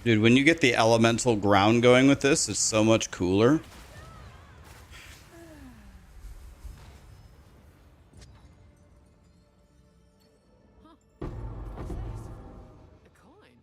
Dude, when you get the elemental ground going with this, it's so much cooler. What's this? A coin?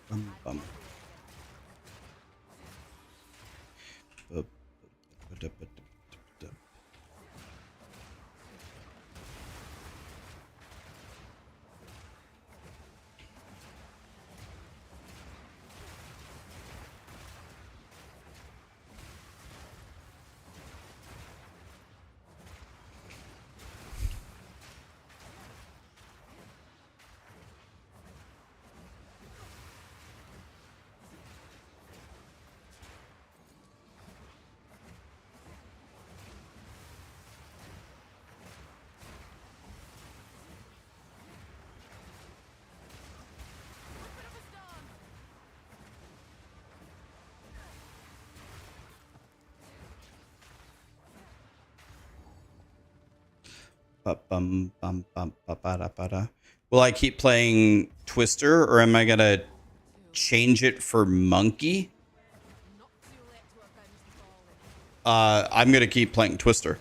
Bum, bum. Will I keep playing Twister, or am I gonna change it for Monkey? I'm gonna keep playing Twister.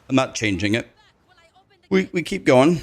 I'm not changing it. We keep going.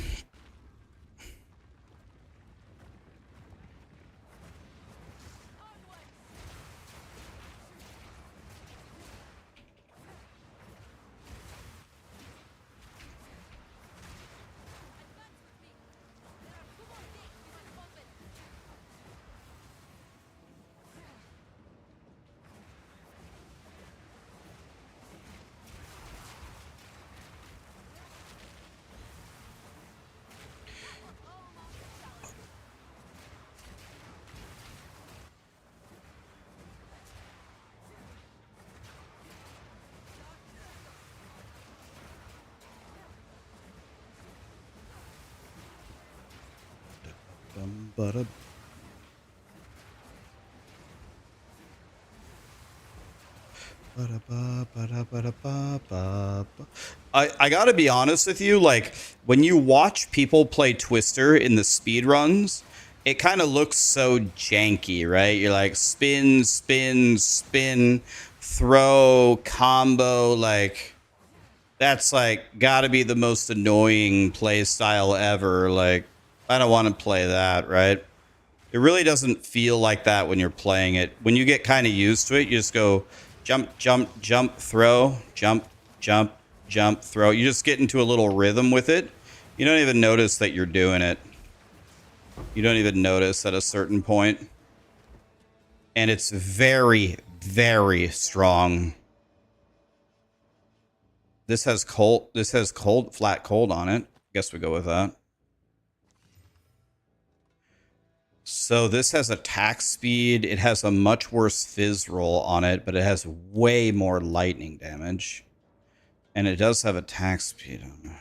I gotta be honest with you, like when you watch people play Twister in the speed runs, it kind of looks so janky, right? You're like spin, spin, spin, throw, combo, like that's like gotta be the most annoying play style ever. Like I don't want to play that, right? It really doesn't feel like that when you're playing it. When you get kind of used to it, you just go jump, jump, jump, throw, jump, jump, jump, throw. You just get into a little rhythm with it. You don't even notice that you're doing it. You don't even notice at a certain point. And it's very, very strong. This has cold, flat cold on it. Guess we go with that. So this has attack speed. It has a much worse fizz roll on it, but it has way more lightning damage. And it does have attack speed on it.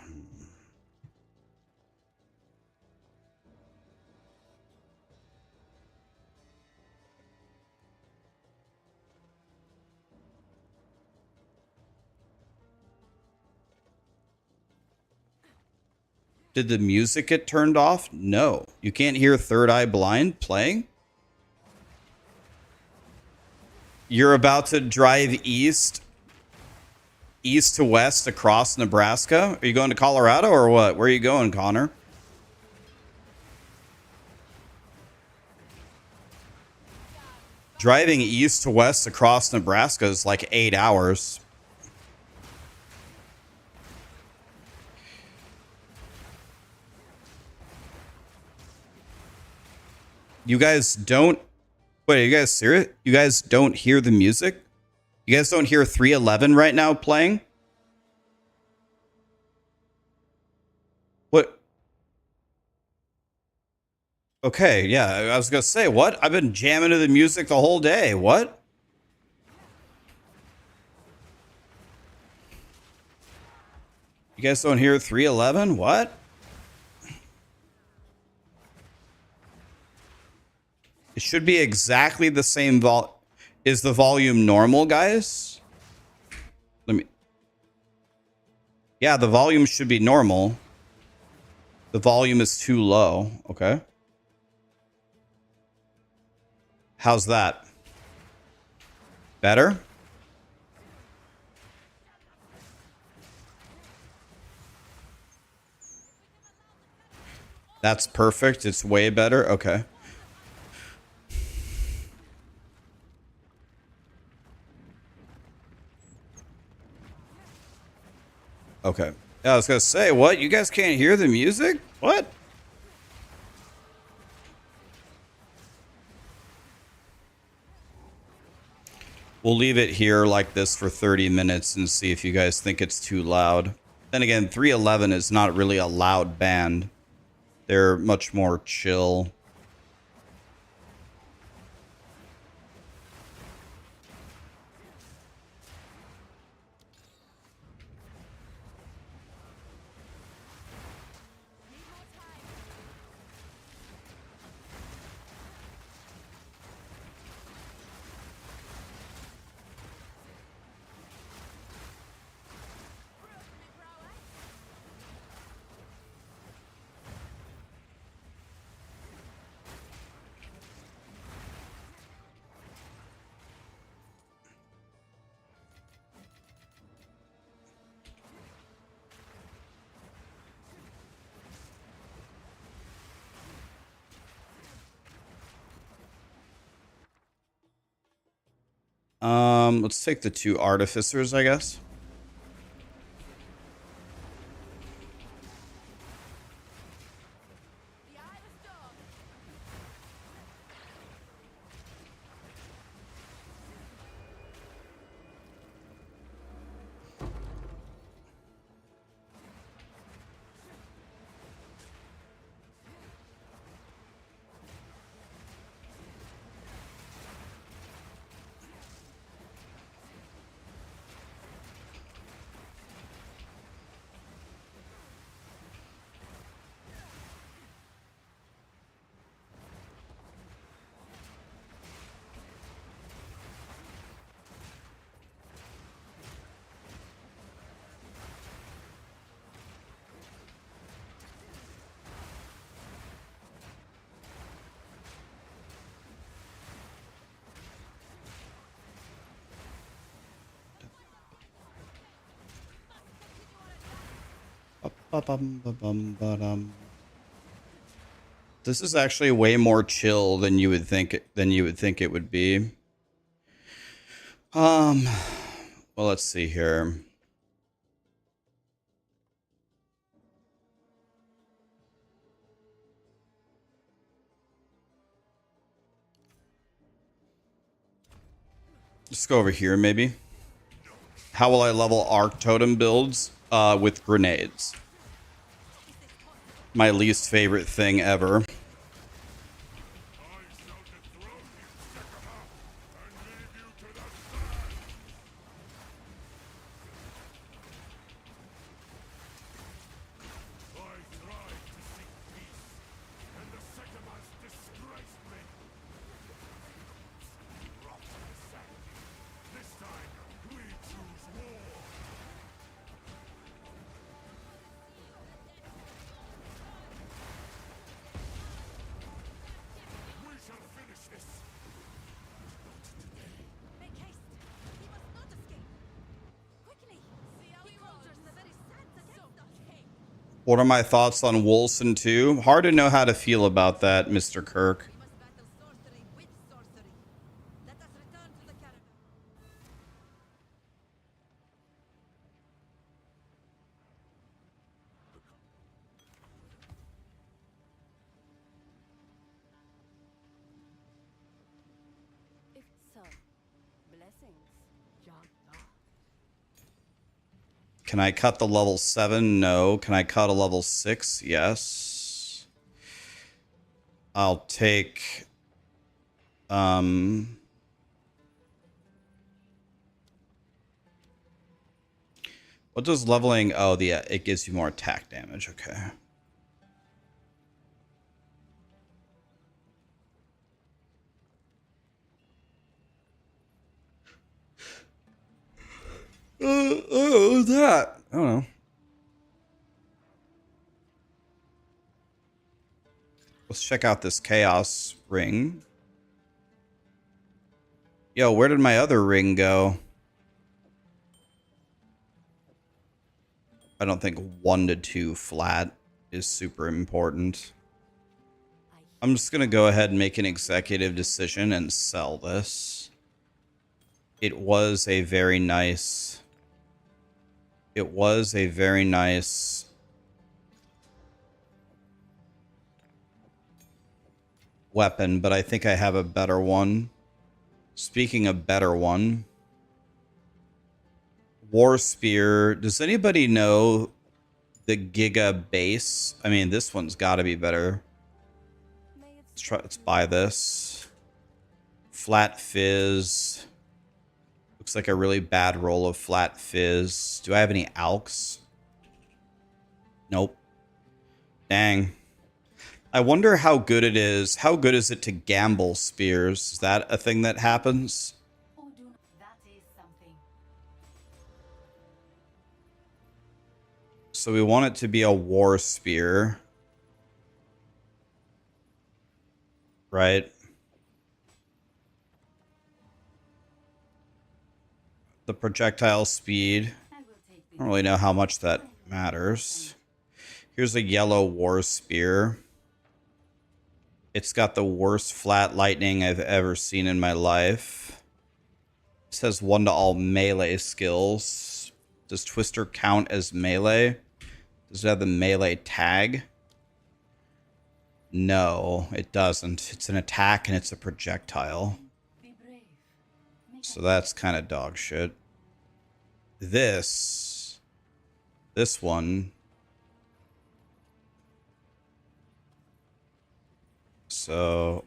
Did the music get turned off? No. You can't hear Third Eye Blind playing? You're about to drive east to west across Nebraska? Are you going to Colorado or what? Where are you going, Connor? Driving east to west across Nebraska is like 8 hours. You guys don't... Wait, are you guys serious? You guys don't hear the music? You guys don't hear 311 right now playing? What? Okay, yeah, I was gonna say, what? I've been jamming to the music the whole day. What? You guys don't hear 311? What? It should be exactly the same Is the volume normal, guys? Yeah, the volume should be normal. The volume is too low. Okay. How's that? Better? That's perfect. It's way better. Okay. Okay. Yeah, I was gonna say, what? You guys can't hear the music? What? We'll leave it here like this for 30 minutes and see if you guys think it's too loud. Then again, 311 is not really a loud band. They're much more chill. Let's take the 2 artificers, I guess. Ba-bum-ba-bum-ba-dum. This is actually way more chill than you would think it would be. Well, let's see here. Let's go over here, maybe. How will I level Arc Totem builds? With grenades. My least favorite thing ever. Make haste! He must not escape! Quickly! See how he alters the very sands against the king! What are my thoughts on Wolson 2? Hard to know how to feel about that, Mr. Kirk. We must battle sorcery with sorcery. Let us return to the caravan. If so, blessings. Can I cut the level 7? No. Can I cut a level 6? Yes. I'll take... What does leveling... Oh, it gives you more attack damage. Okay. What was that? I don't know. Let's check out this chaos ring. Yo, where did my other ring go? I don't think 1 to 2 flat is super important. I'm just going to go ahead and make an executive decision and sell this. It was a very nice... It was a very nice... weapon, but I think I have a better one. Speaking of better one... War Spear. Does anybody know the Giga base? I mean, this one's got to be better. Let's buy this. Flat Fizz. Looks like a really bad roll of Flat Fizz. Do I have any Alks? Nope. Dang. I wonder how good it is. How good is it to gamble spears? Is that a thing that happens? So we want it to be a war spear. Right? The projectile speed. I don't really know how much that matters. Here's a yellow war spear. It's got the worst flat lightning I've ever seen in my life. It says 1 to all melee skills. Does Twister count as melee? Does it have the melee tag? No, it doesn't. It's an attack and it's a projectile. So that's kind of dog shit. This one. So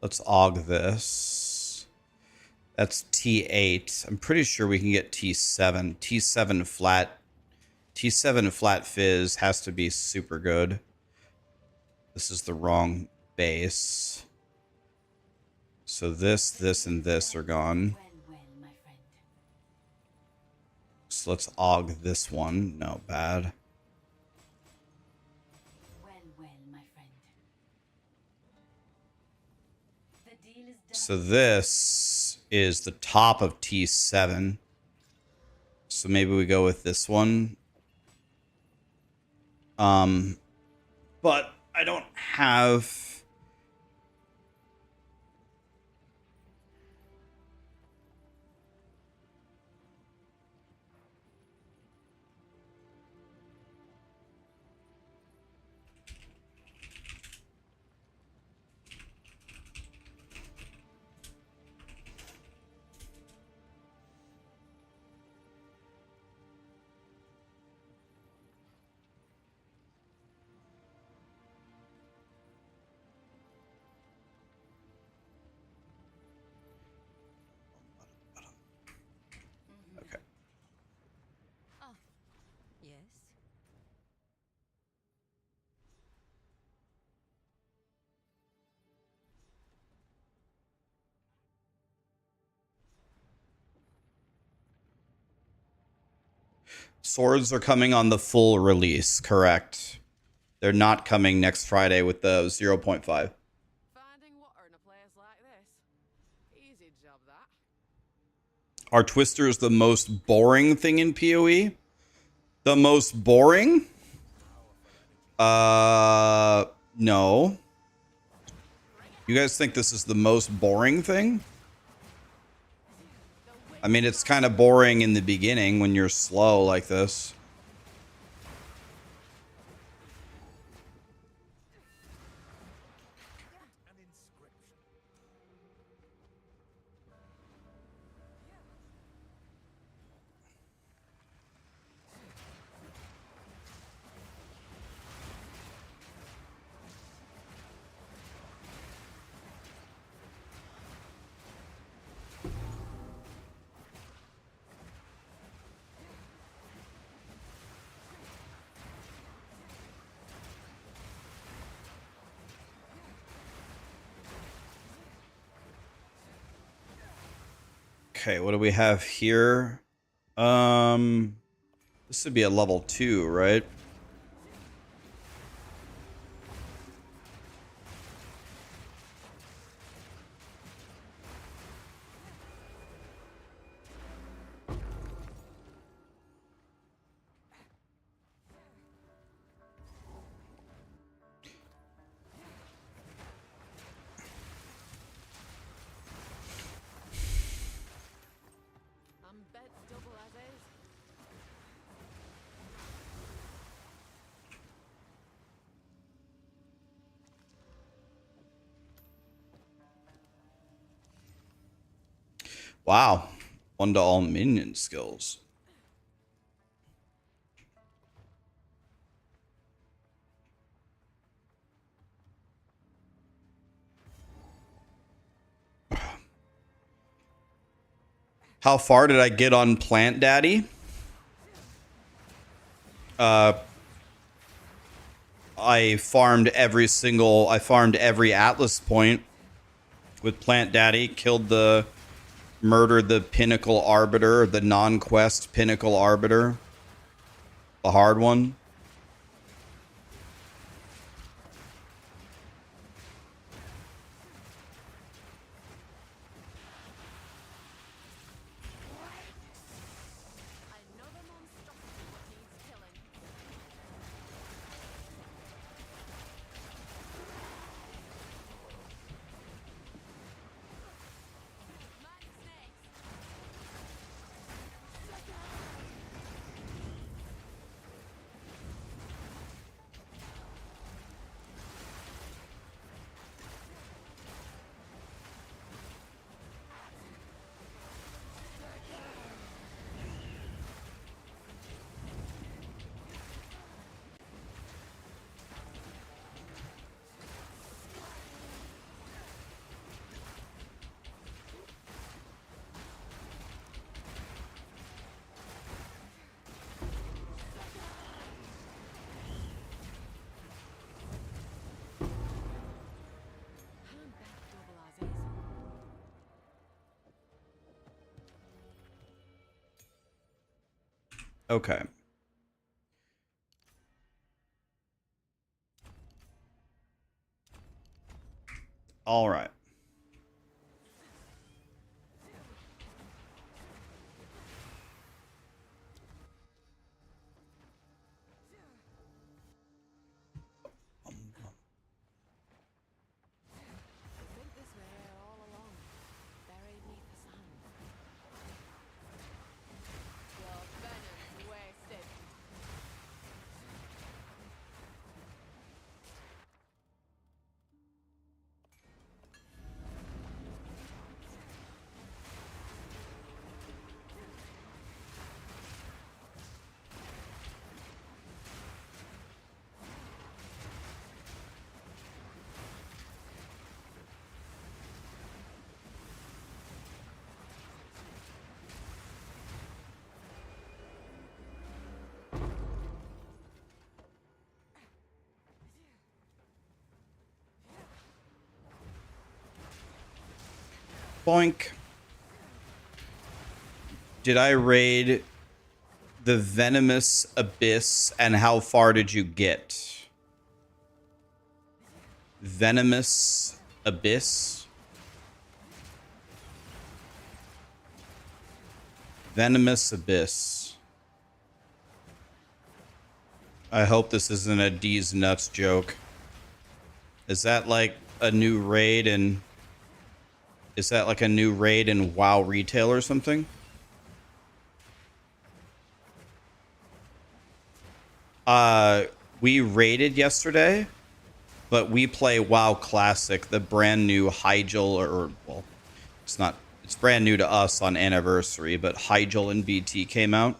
let's aug this. That's T8. I'm pretty sure we can get T7. T7 flat. T7 flat fizz has to be super good. This is the wrong base. So this, and this are gone. So let's aug this one. No, bad. So this is the top of T7. So maybe we go with this one. But I don't have... Okay. Yes. Swords are coming on the full release, correct? They're not coming next Friday with the 0.5. Finding water in a place like this. Easy job, that. Are twisters the most boring thing in PoE? The most boring? No. You guys think this is the most boring thing? I mean, it's kind of boring in the beginning when you're slow like this. Okay, what do we have here? This would be a level 2, right? I'm bet double as is. Wow. 1 to all minion skills. How far did I get on Plant Daddy? I farmed every Atlas point with Plant Daddy, murdered the Pinnacle Arbiter, the non-quest Pinnacle Arbiter. The hard one. Another monstrosity needs killing. Okay. All right. Think this way here all along, buried neath the sand. Your venom's wasted. Boink. Did I raid the Venomous Abyss, and how far did you get? Venomous Abyss? Venomous Abyss. I hope this isn't a D's nuts joke. Is that like a new raid in... Is that like a new raid in WoW Retail or something? We raided yesterday, but we play WoW Classic, the brand new Hyjal, or well, it's brand new to us on Anniversary, but Hyjal and BT came out.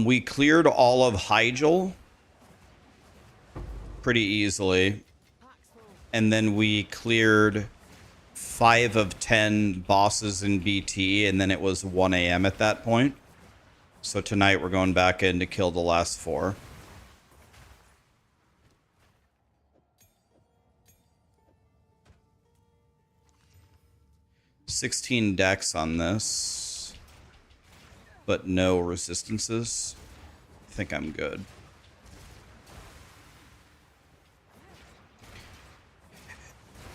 We cleared all of Hyjal pretty easily. And then we cleared 5 of 10 bosses in BT, and then it was 1 a.m. at that point. So tonight we're going back in to kill the last 4. $16 dex on this, but no resistances. I think I'm good.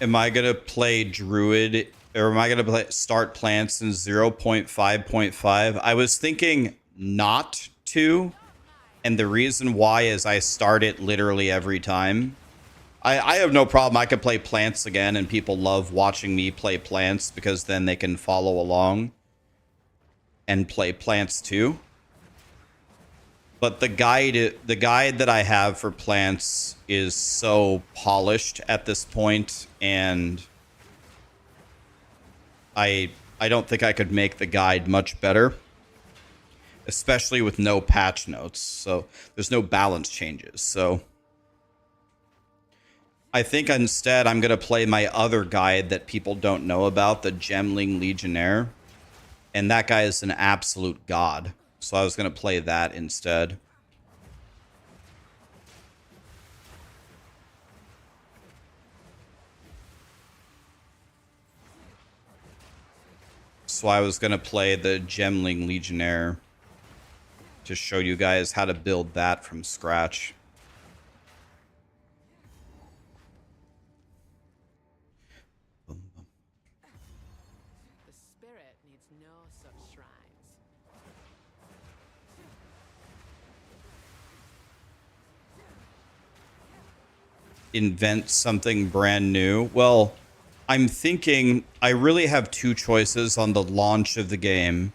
Am I gonna play Druid, or am I gonna start plants in 0.5.5? I was thinking not to, and the reason why is I start it literally every time. I have no problem. I could play plants again, and people love watching me play plants because then they can follow along and play plants too. But the guide that I have for plants is so polished at this point, and I don't think I could make the guide much better, especially with no patch notes. So there's no balance changes. So I think instead I'm going to play my other guide that people don't know about, the Gemling Legionnaire. And that guy is an absolute god. So I was going to play that instead. So I was going to play the Gemling Legionnaire to show you guys how to build that from scratch. The spirit needs no such shrines. Invent something brand new. Well, I'm thinking I really have 2 choices on the launch of the game.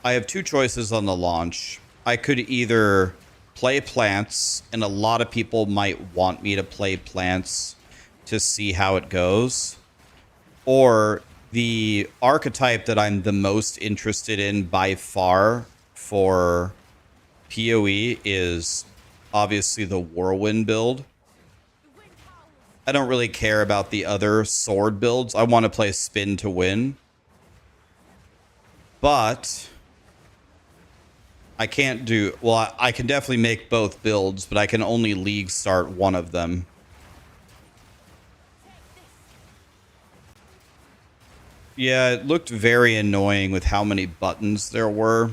I have 2 choices on the launch. I could either play plants, and a lot of people might want me to play plants to see how it goes. Or the archetype that I'm the most interested in by far for PoE is obviously the Whirlwind build. I don't really care about the other sword builds. I want to play spin to win. But I can't do... Well, I can definitely make both builds, but I can only league start one of them. Yeah, it looked very annoying with how many buttons there were.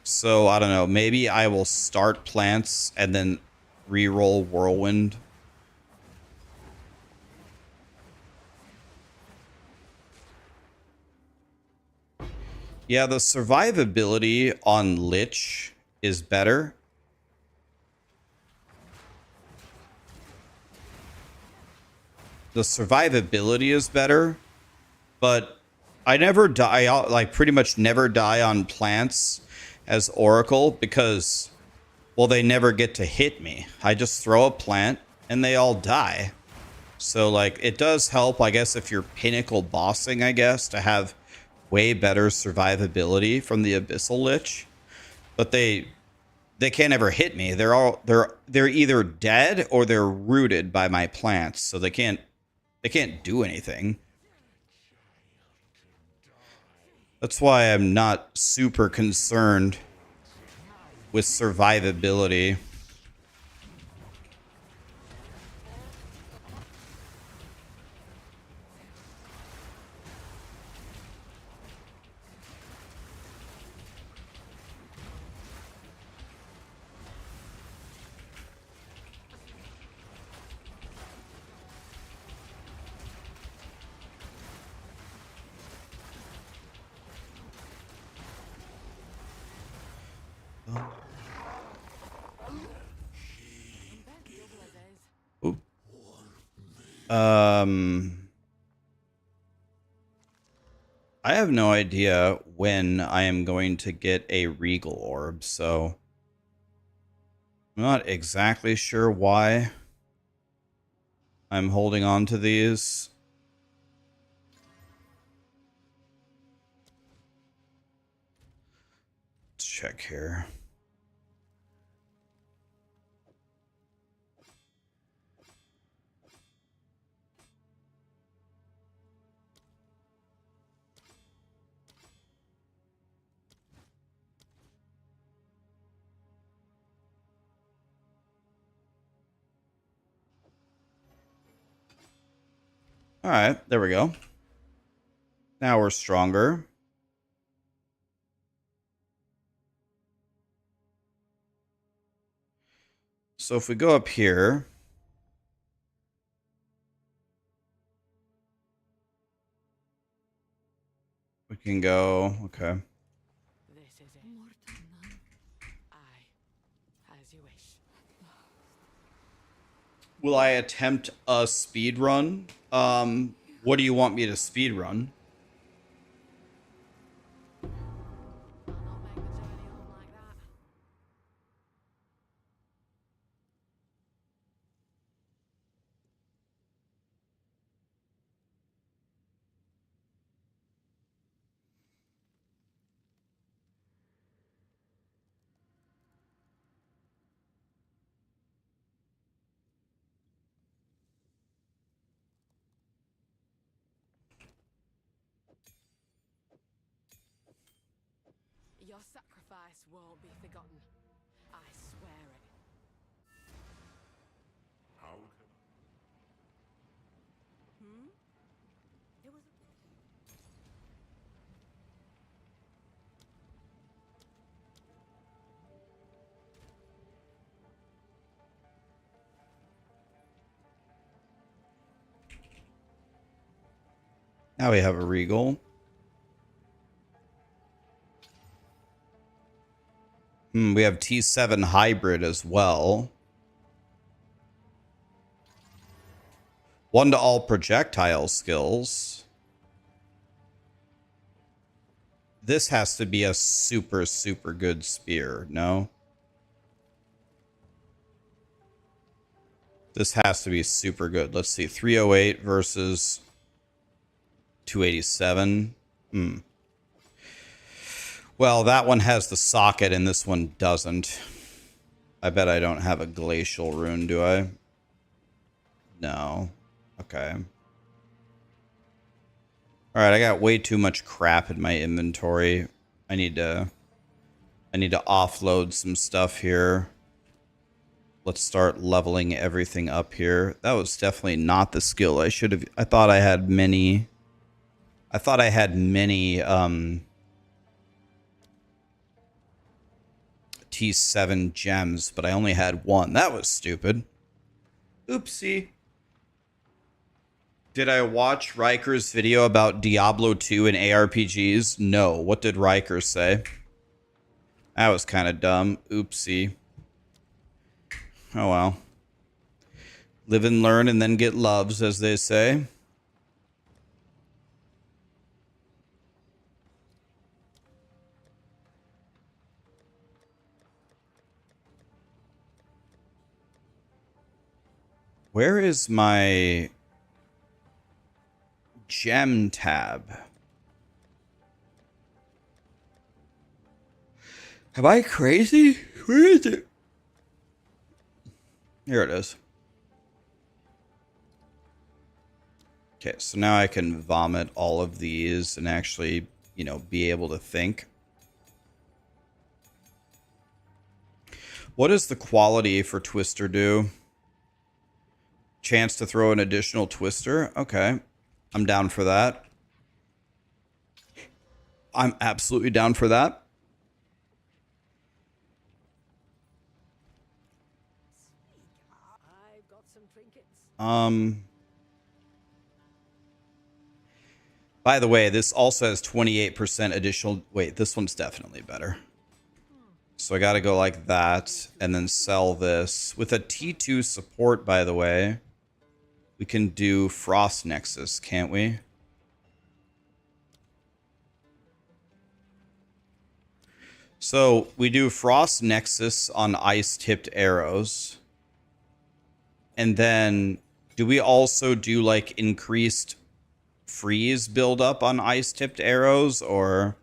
So, I don't know. Maybe I will start plants and then reroll whirlwind. Yeah, the survivability on Lich is better. The survivability is better, but I never die, like pretty much never die on plants as Oracle because, well, they never get to hit me. I just throw a plant and they all die. So, like, it does help, I guess, if you're pinnacle bossing, I guess, to have way better survivability from the Abyssal Lich. But they can't ever hit me. They're either dead or they're rooted by my plants, so they can't do anything. That's why I'm not super concerned with survivability. Oop. I have no idea when I am going to get a Regal Orb, so I'm not exactly sure why I'm holding on to these. Let's check here. All right, there we go. Now we're stronger. So if we go up here, we can go, okay. This is it. Aye. As you wish. Will I attempt a speed run? What do you want me to speed run? I'll not make the journey home like that. Your sacrifice won't be forgotten. I swear it. How It was Now we have a Regal. We have T7 Hybrid as well. 1 to all projectile skills. This has to be a super, super good spear, no? This has to be super good. Let's see, 308 versus 287. Well, that one has the socket and this one doesn't. I bet I don't have a glacial rune, do I? No. Okay. Alright, I got way too much crap in my inventory. I need to offload some stuff here. Let's start leveling everything up here. That was definitely not the skill I should have. I thought I had many T7 gems, but I only had one. That was stupid. Oopsie. Did I watch Riker's video about Diablo 2 and ARPGs? No. What did Riker say? That was kind of dumb. Oopsie. Oh well. Live and learn and then get loves, as they say. Where is my gem tab? Am I crazy? Where is it? Here it is. Okay, so now I can vomit all of these and actually, you know, be able to think. What does the quality for Twister do? Chance to throw an additional Twister? Okay. I'm down for that. I'm absolutely down for that. I've got some trinkets. By the way, this also has 28% additional. Wait, this one's definitely better. So I got to go like that and then sell this. With a T2 support, by the way, we can do Frost Nexus, can't we? So we do Frost Nexus on ice-tipped arrows. And then do we also do like increased freeze buildup on ice-tipped arrows, or...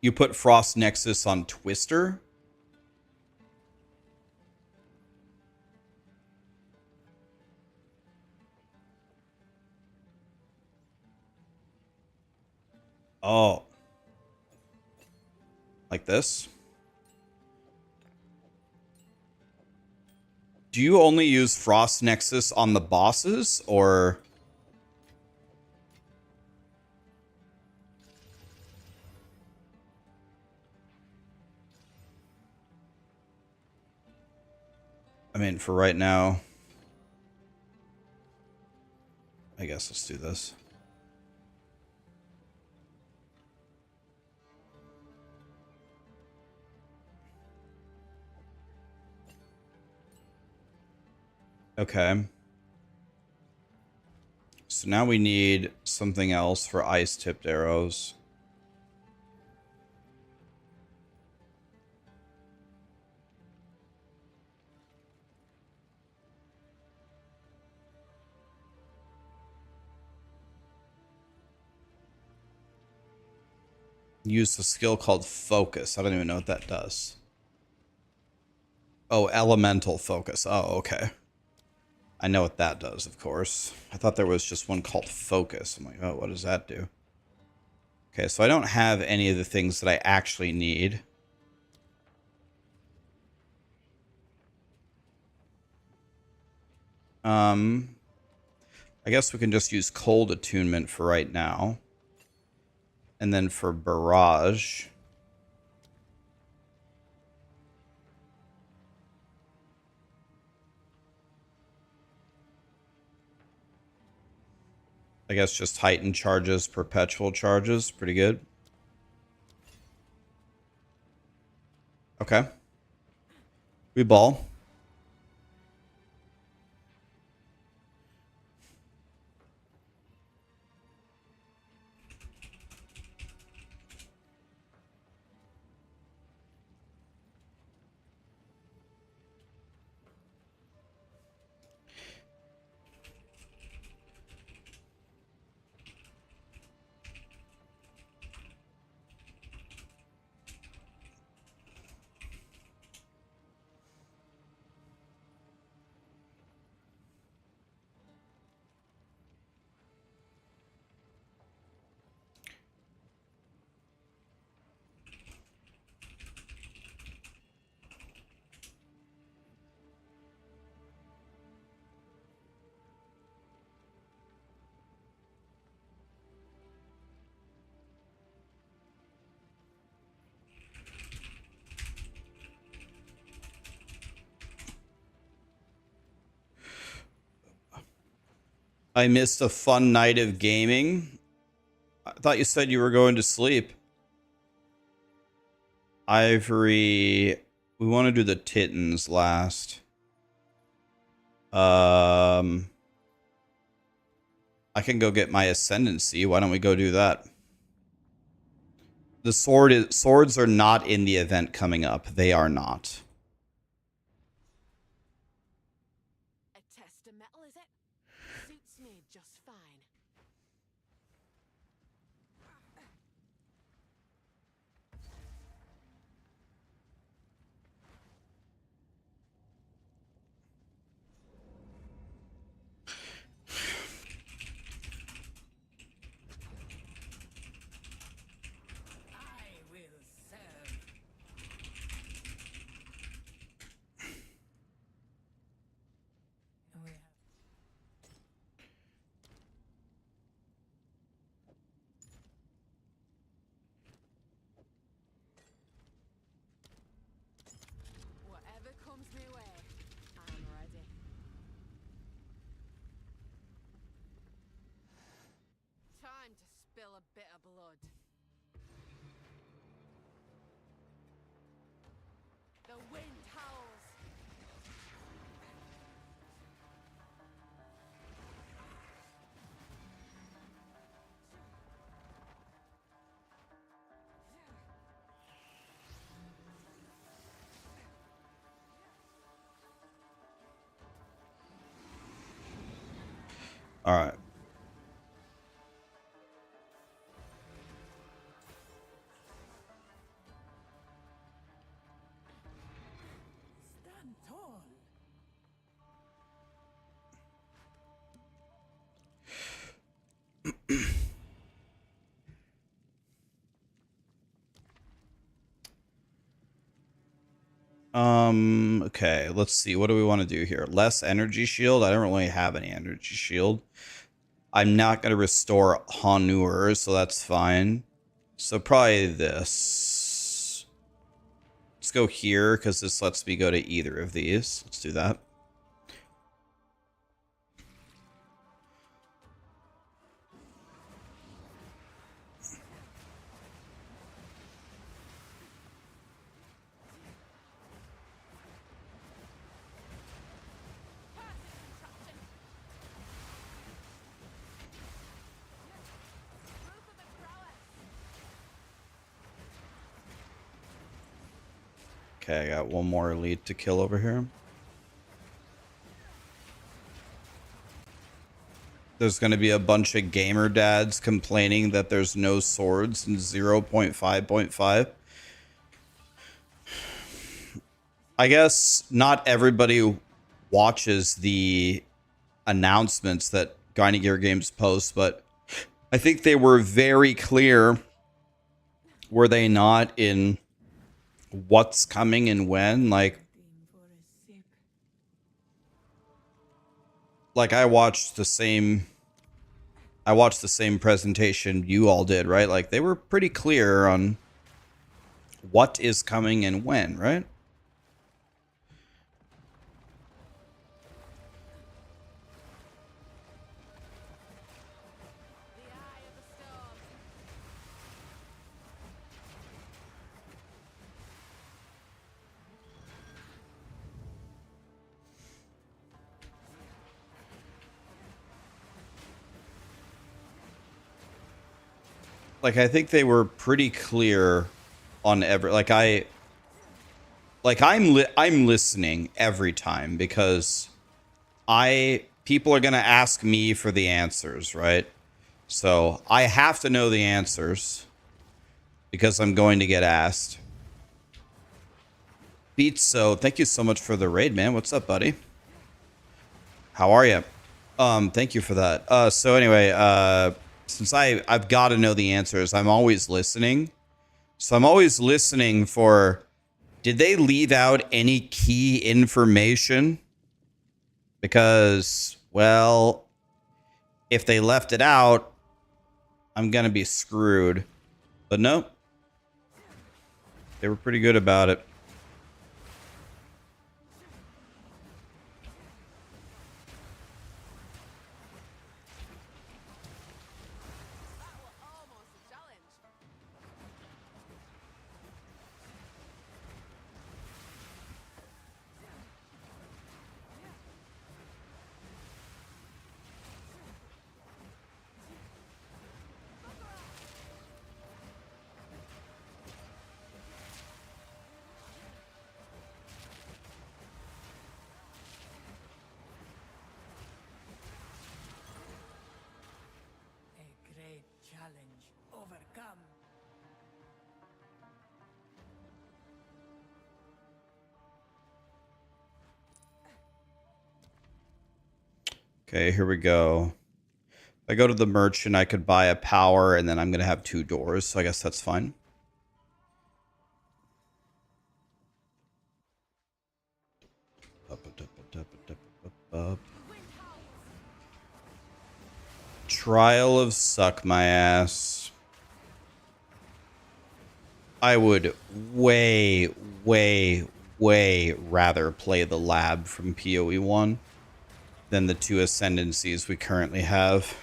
You put Frost Nexus on Twister? Oh. Like this? Do you only use Frost Nexus on the bosses, or... I mean, for right now... I guess let's do this. Okay. So now we need something else for ice-tipped arrows. Use a skill called Focus. I don't even know what that does. Oh, Elemental Focus. Oh, okay. I know what that does, of course. I thought there was just one called Focus. I'm like, oh, what does that do? Okay, so I don't have any of the things that I actually need. I guess we can just use Cold Attunement for right now. And then for Barrage... I guess just heightened charges, perpetual charges. Pretty good. Okay. We ball. I missed a fun night of gaming. I thought you said you were going to sleep. Ivory. We want to do the Titans last. I can go get my Ascendancy. Why don't we go do that? The swords are not in the event coming up. They are not. A test of metal, is it? Suits me just fine. I will serve. We have Whatever comes my way, I'm ready. Time to spill a bit of blood. The wind howls. All right. stand tall. Okay, let's see. What do we want to do here? Less energy shield? I don't really have any energy shield. I'm not going to restore Honor, so that's fine. So probably this. Let's go here, because this lets me go to either of these. Let's do that. Okay, I got one more elite to kill over here. There's going to be a bunch of gamer dads complaining that there's no swords in 0.5.5. I guess not everybody watches the announcements that Gyne Gear Games posts, but I think they were very clear, were they not, in what's coming and when? Like I watched the same presentation you all did, right? Like they were pretty clear on what is coming and when, right? The eye of the storm. Like I think they were pretty clear on every I'm listening every time because people are going to ask me for the answers, right? So I have to know the answers because I'm going to get asked. Beats, so thank you so much for the raid, man. What's up, buddy? How are you? Thank you for that. So anyway, since I've got to know the answers, I'm always listening. So I'm always listening for, did they leave out any key information? Because, well, if they left it out, I'm going to be screwed. But no, they were pretty good about it. challenge overcome. Okay, here we go. If I go to the merchant, I could buy a power, and then I'm going to have 2 doors, so I guess that's fine. Trial of Suck My Ass. I would way, way, way rather play the lab from PoE 1 than the 2 ascendancies we currently have.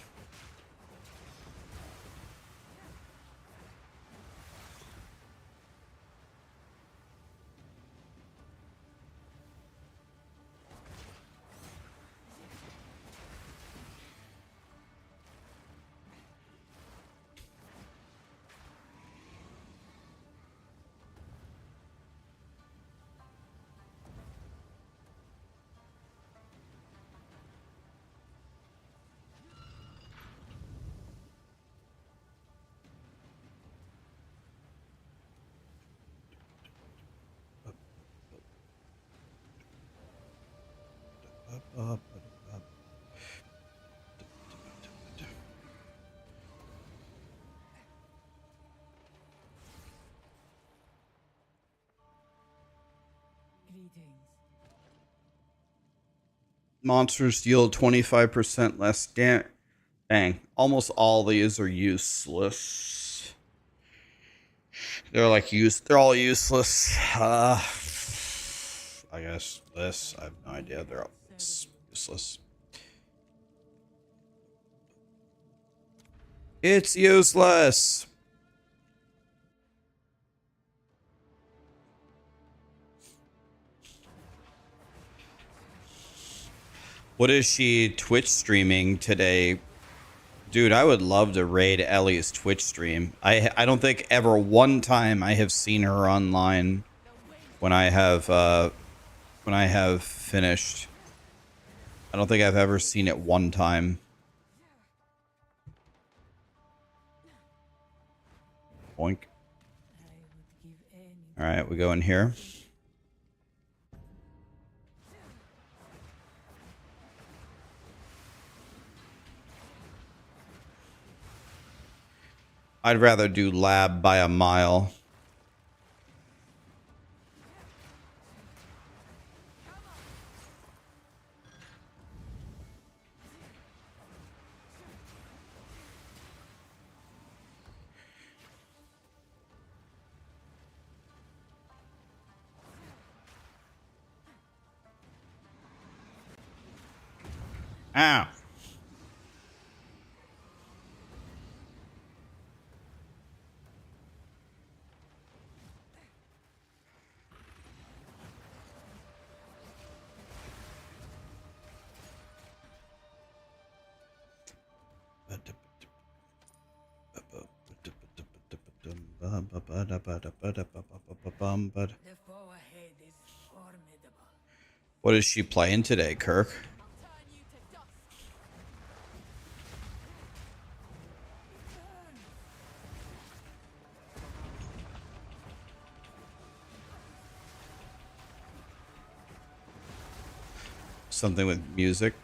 Greetings. Monsters deal 25% less damage. Dang, almost all these are useless. They're all useless. I guess this, I have no idea. They're all useless. It's useless. What is she Twitch streaming today? Dude, I would love to raid Ellie's Twitch stream. I don't think ever one time I have seen her online when I have finished. I don't think I've ever seen it one time. Boink. All right, we go in here. I'd rather do lab by a mile. Ow. The foe ahead is formidable. What is she playing today, Kirk? I'll turn you to dust. Something with music.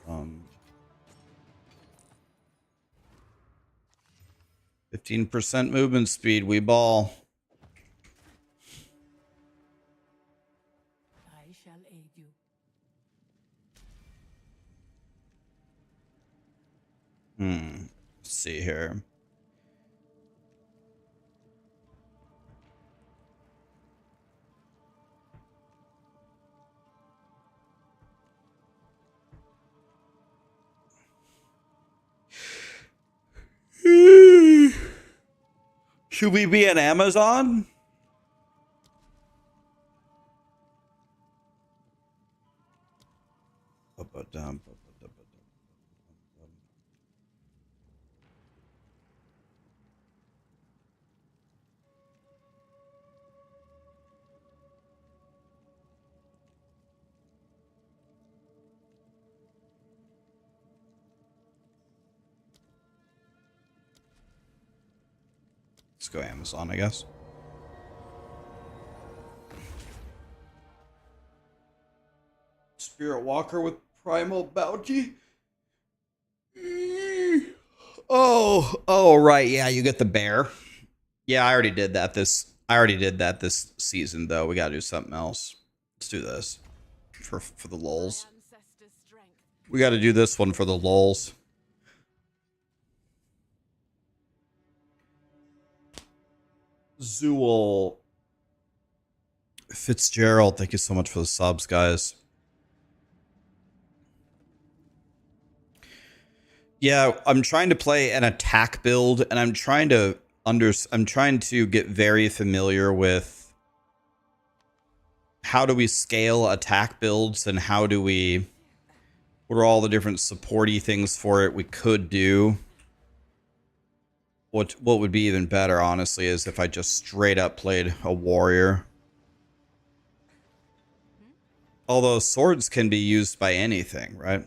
Um, 15% movement speed, we ball. I shall aid you. Let's see here. Should we be at Amazon? Let's go Amazon, I guess. Spirit Walker with Primal Bounty. Oh, right. Yeah, you get the bear. Yeah, I already did that this season though. We gotta do something else. Let's do this. For the lulz. Ancestor's strength. We gotta do this one for the lulz. Zool Fitzgerald, thank you so much for the subs, guys. Yeah, I'm trying to play an attack build, and I'm trying to get very familiar with how do we scale attack builds and what are all the different supporty things for it we could do. What would be even better, honestly, is if I just straight up played a warrior. Although swords can be used by anything, right?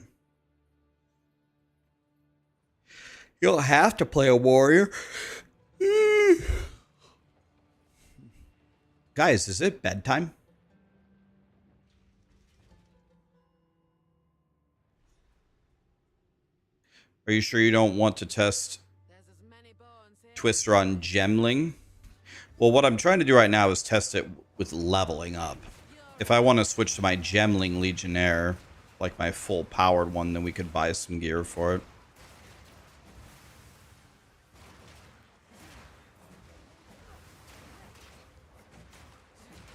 You don't have to play a warrior. Guys, is it bedtime? Are you sure you don't want to test There's as many bones here. Twister on Gemling? Well, what I'm trying to do right now is test it with leveling up. If I want to switch to my Gemling Legionnaire, like my full powered one, then we could buy some gear for it.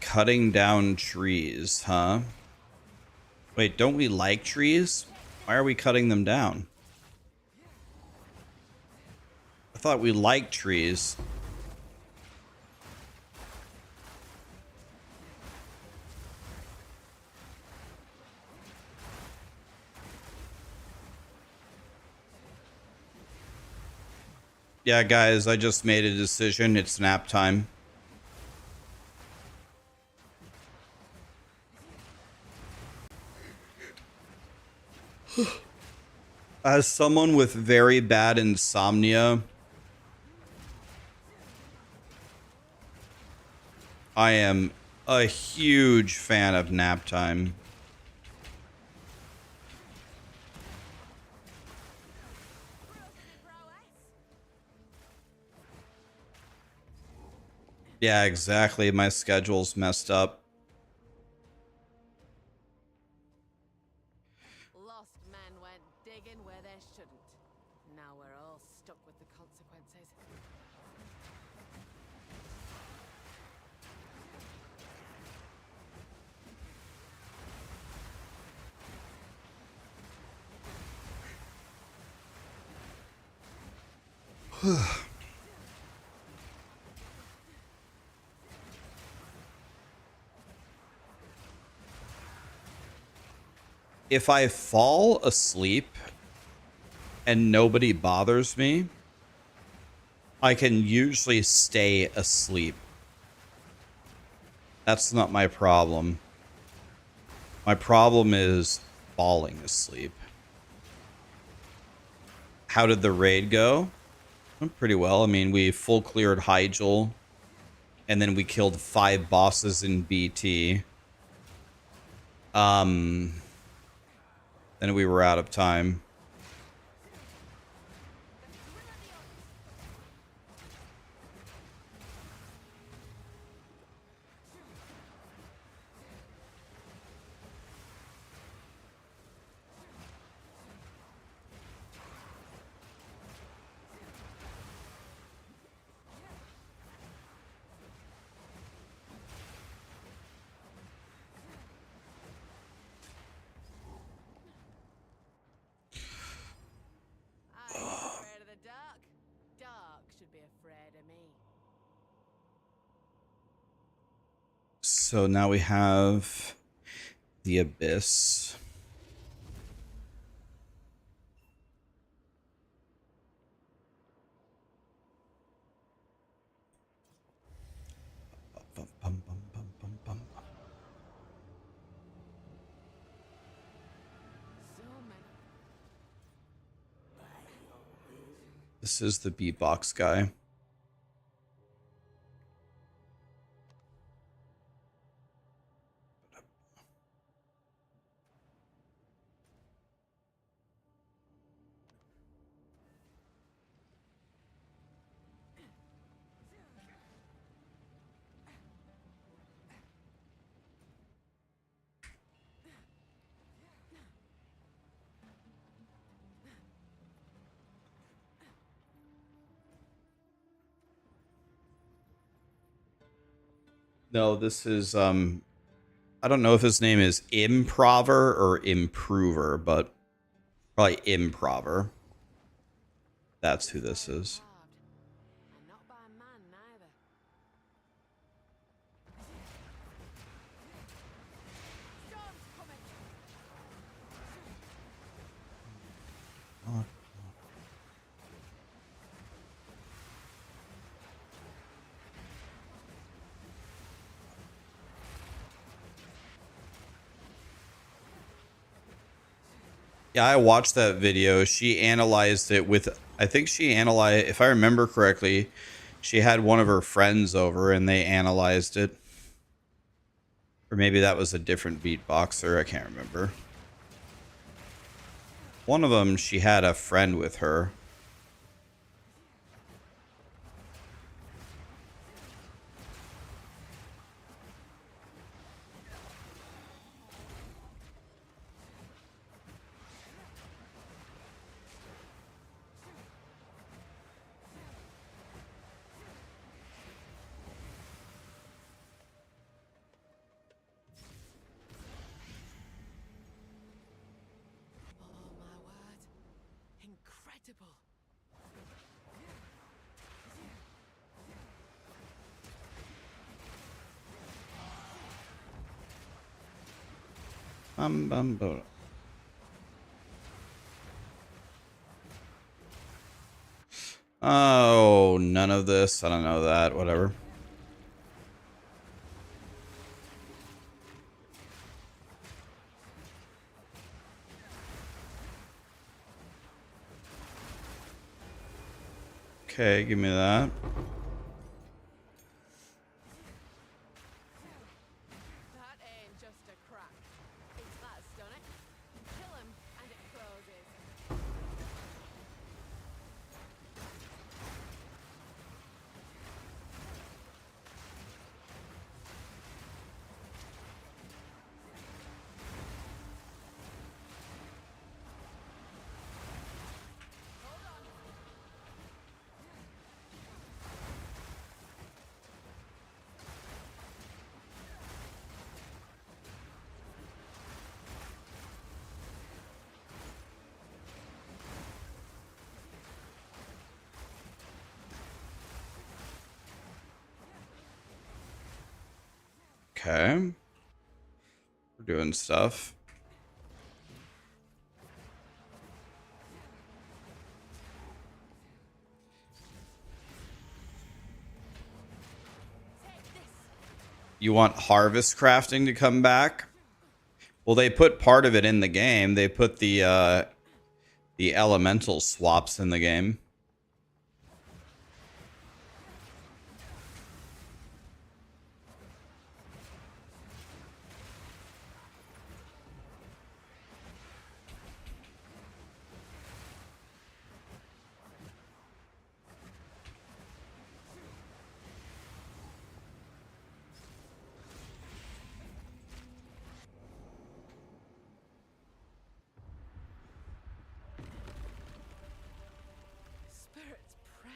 Cutting down trees, huh? Wait, don't we like trees? Why are we cutting them down? I thought we liked trees. Yeah, guys, I just made a decision. It's nap time. As someone with very bad insomnia, I am a huge fan of nap time. Yeah, exactly. My schedule's messed up. Lost men went digging where they shouldn't. Now we're all stuck with the consequences. If I fall asleep and nobody bothers me, I can usually stay asleep. That's not my problem. My problem is falling asleep. How did the raid go? Pretty well. I mean, we full cleared Hyjal, and then we killed 5 bosses in BT. Then we were out of time. I'm afraid of the dark. Dark should be afraid of me. So now we have the Abyss. Bum, bum, bum, bum, bum, bum. So many. This is the beatbox guy. No, this is I don't know if his name is Improver or Improver, but probably Improver. That's who this is. And not by man neither. Storm's coming. Yeah, I watched that video. She analyzed it with, I think she analyzed, if I remember correctly, she had one of her friends over and they analyzed it. Or maybe that was a different beatboxer. I can't remember. One of them, she had a friend with her. Oh my word. Incredible. Bo- Oh, none of this. I don't know that. Whatever. Okay, give me that. That ain't just a crack. It's that's done it. Kill him and it closes. Okay. We're doing stuff. You want harvest crafting to come back? Well, they put part of it in the game. They put the elemental swaps in the game. Spirit's breath.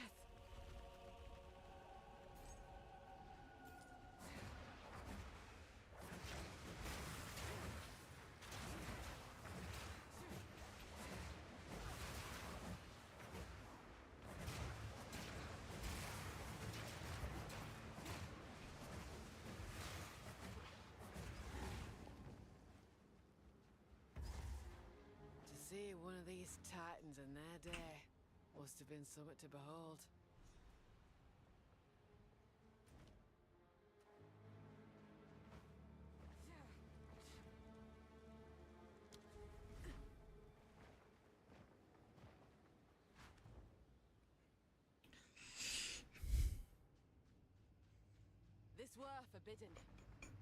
To see one of these titans in their day must have been something to behold. This were forbidden.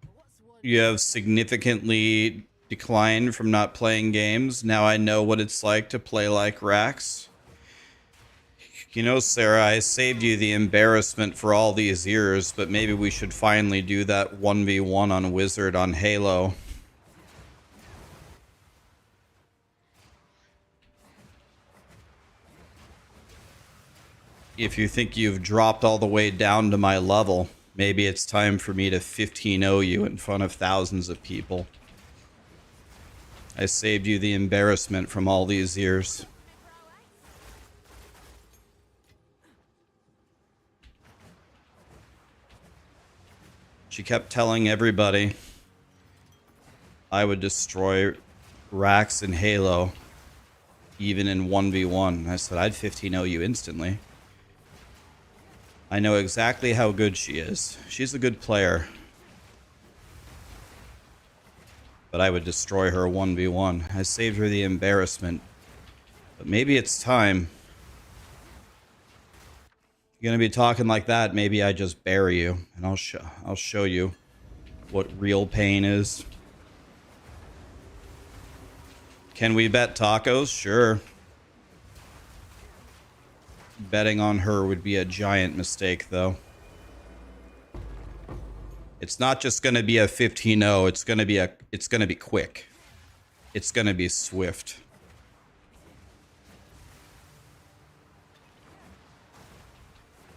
But what's one You have significantly declined from not playing games. Now I know what it's like to play like Rax. You know, Sarah, I saved you the embarrassment for all these years, but maybe we should finally do that 1v1 on Wizard on Halo. If you think you've dropped all the way down to my level, Maybe it's time for me to 15-0 you in front of thousands of people. I saved you the embarrassment from all these years. She kept telling everybody I would destroy Rax and Halo, even in 1v1. I said, I'd 15-0 you instantly. I know exactly how good she is. She's a good player. But I would destroy her 1v1. I saved her the embarrassment. But maybe it's time. You're gonna be talking like that, maybe I just bury you. And I'll show you what real pain is. Can we bet tacos? Sure. Betting on her would be a giant mistake, though. It's not just going to be a 15-0. It's going to be quick. It's going to be swift.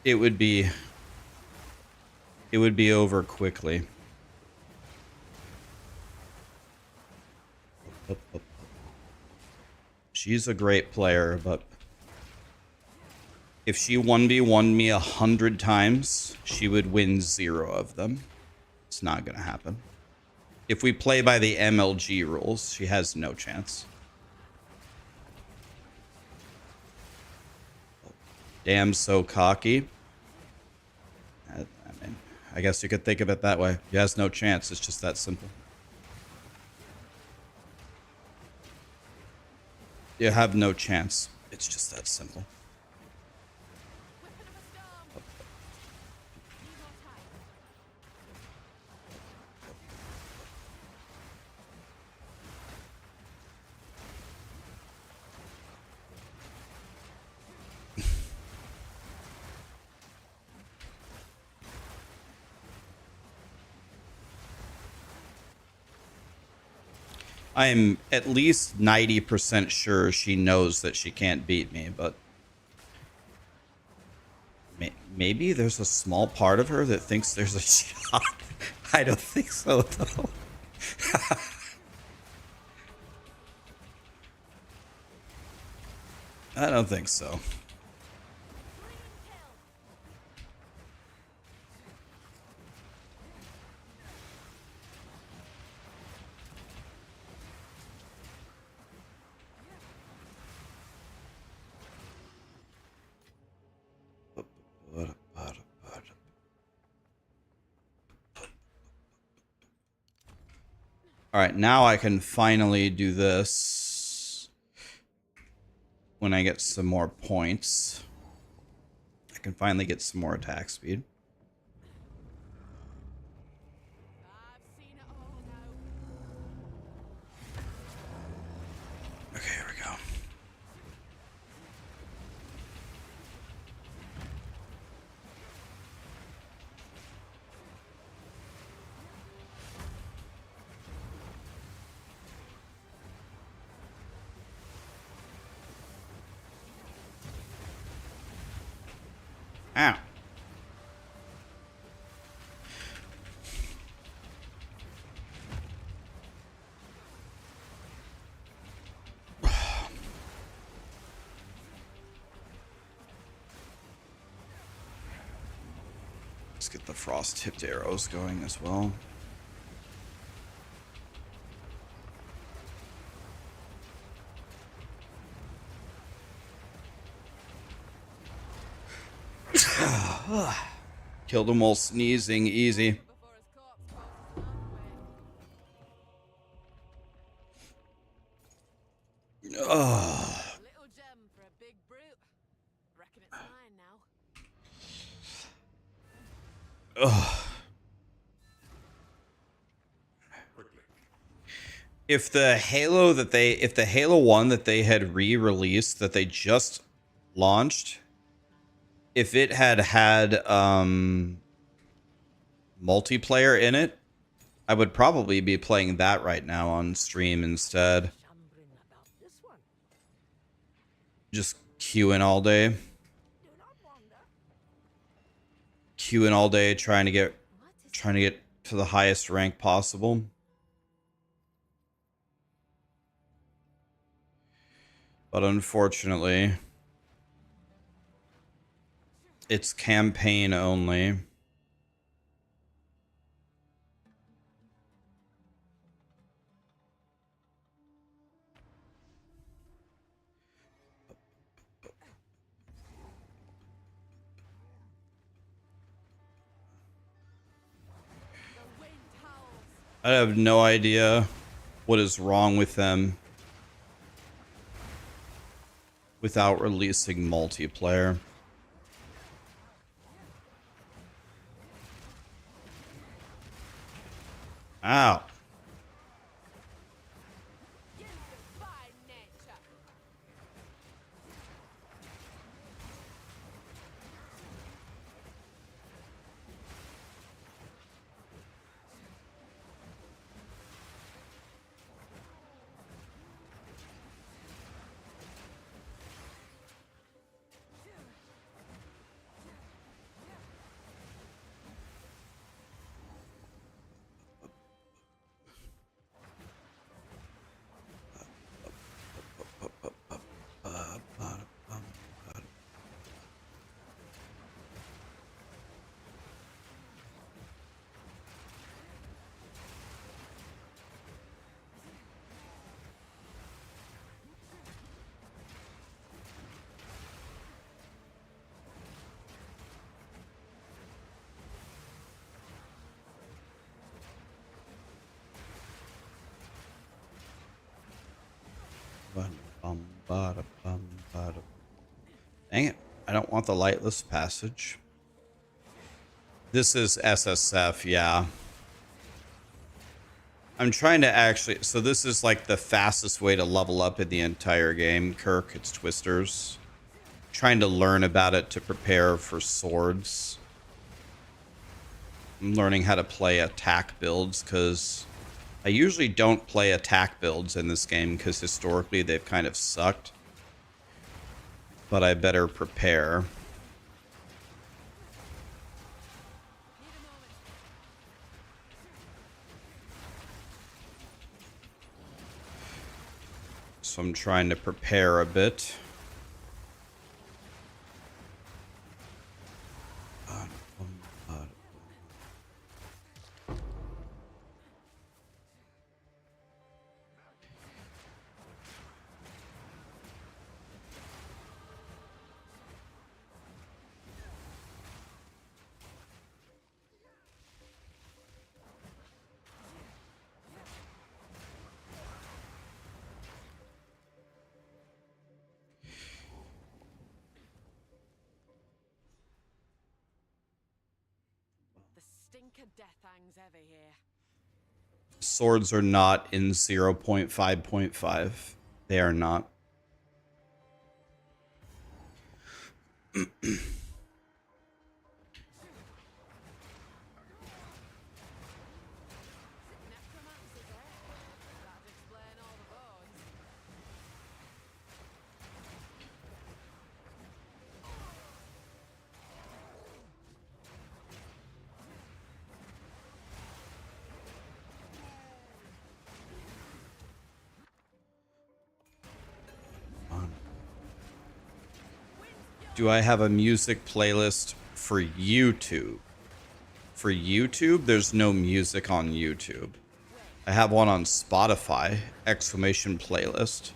It would be over quickly. She's a great player, but if she 1v1'd me 100 times, she would win 0 of them. It's not gonna happen. If we play by the MLG rules, she has no chance. Damn, so cocky. I mean, I guess you could think of it that way. She has no chance. It's just that simple. You have no chance. It's just that simple. I am at least 90% sure she knows that she can't beat me, but maybe there's a small part of her that thinks there's a shot. I don't think so, though. I don't think so. All right, now I can finally do this when I get some more points. I can finally get some more attack speed. I've seen it all now. Okay, here we go. Ow. Let's get the frost-tipped arrows going as well. Killed him while sneezing, easy. Before his corpse falls to the Ugh. little gem for a big brute. Reckon it's mine now. Ugh. If the Halo 1 that they had re-released, that they just launched, if it had multiplayer in it, I would probably be playing that right now on stream instead. Shambling about this one. Just queuing all day. Do not wander. queuing all day trying to get to the highest rank possible. But unfortunately, it's campaign only. I have no idea what is wrong with them without releasing multiplayer. Ow. Dang it. I don't want the lightless passage. This is SSF, yeah. I'm trying to actually... So this is like the fastest way to level up in the entire game, Kirk. It's Twisters. Trying to learn about it to prepare for swords. I'm learning how to play attack builds because I usually don't play attack builds in this game because historically they've kind of sucked. But I better prepare. So I'm trying to prepare a bit. Death hangs heavy here. Swords are not in 0.5.5. They are not. Do I have a music playlist for YouTube? For YouTube, there's no music on YouTube. I have one on Spotify, exclamation playlist.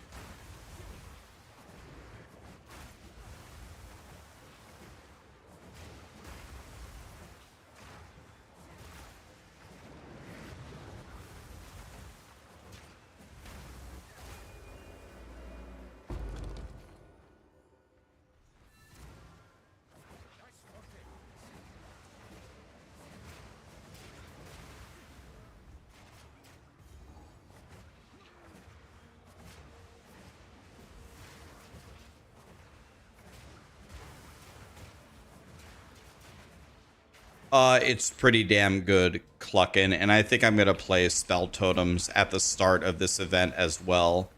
It's pretty damn good clucking, and I think I'm gonna play spell totems at the start of this event as well.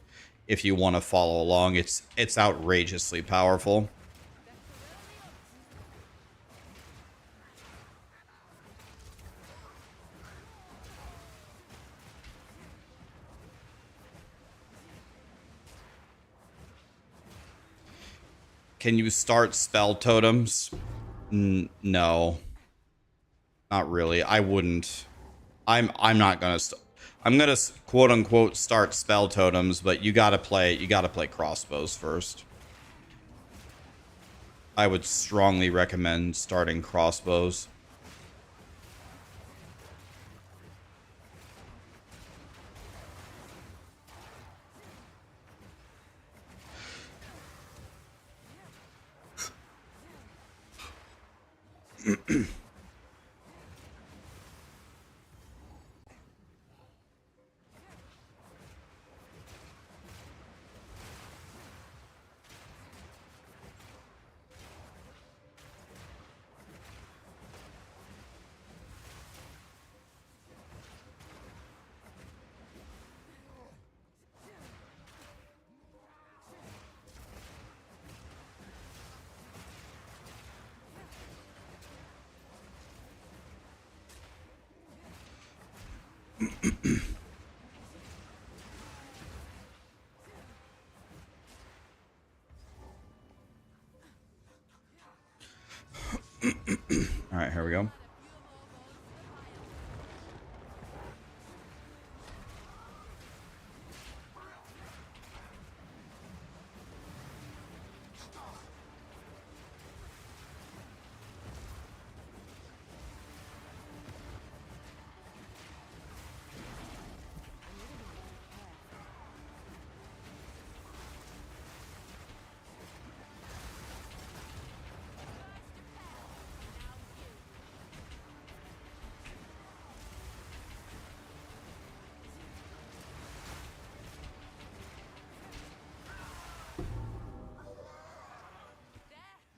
If you want to follow along, it's outrageously powerful. Can you start spell totems? No, not really. I wouldn't. I'm not gonna. I'm gonna quote unquote start spell totems, but you gotta play crossbows first. I would strongly recommend starting crossbows. All right, here we go.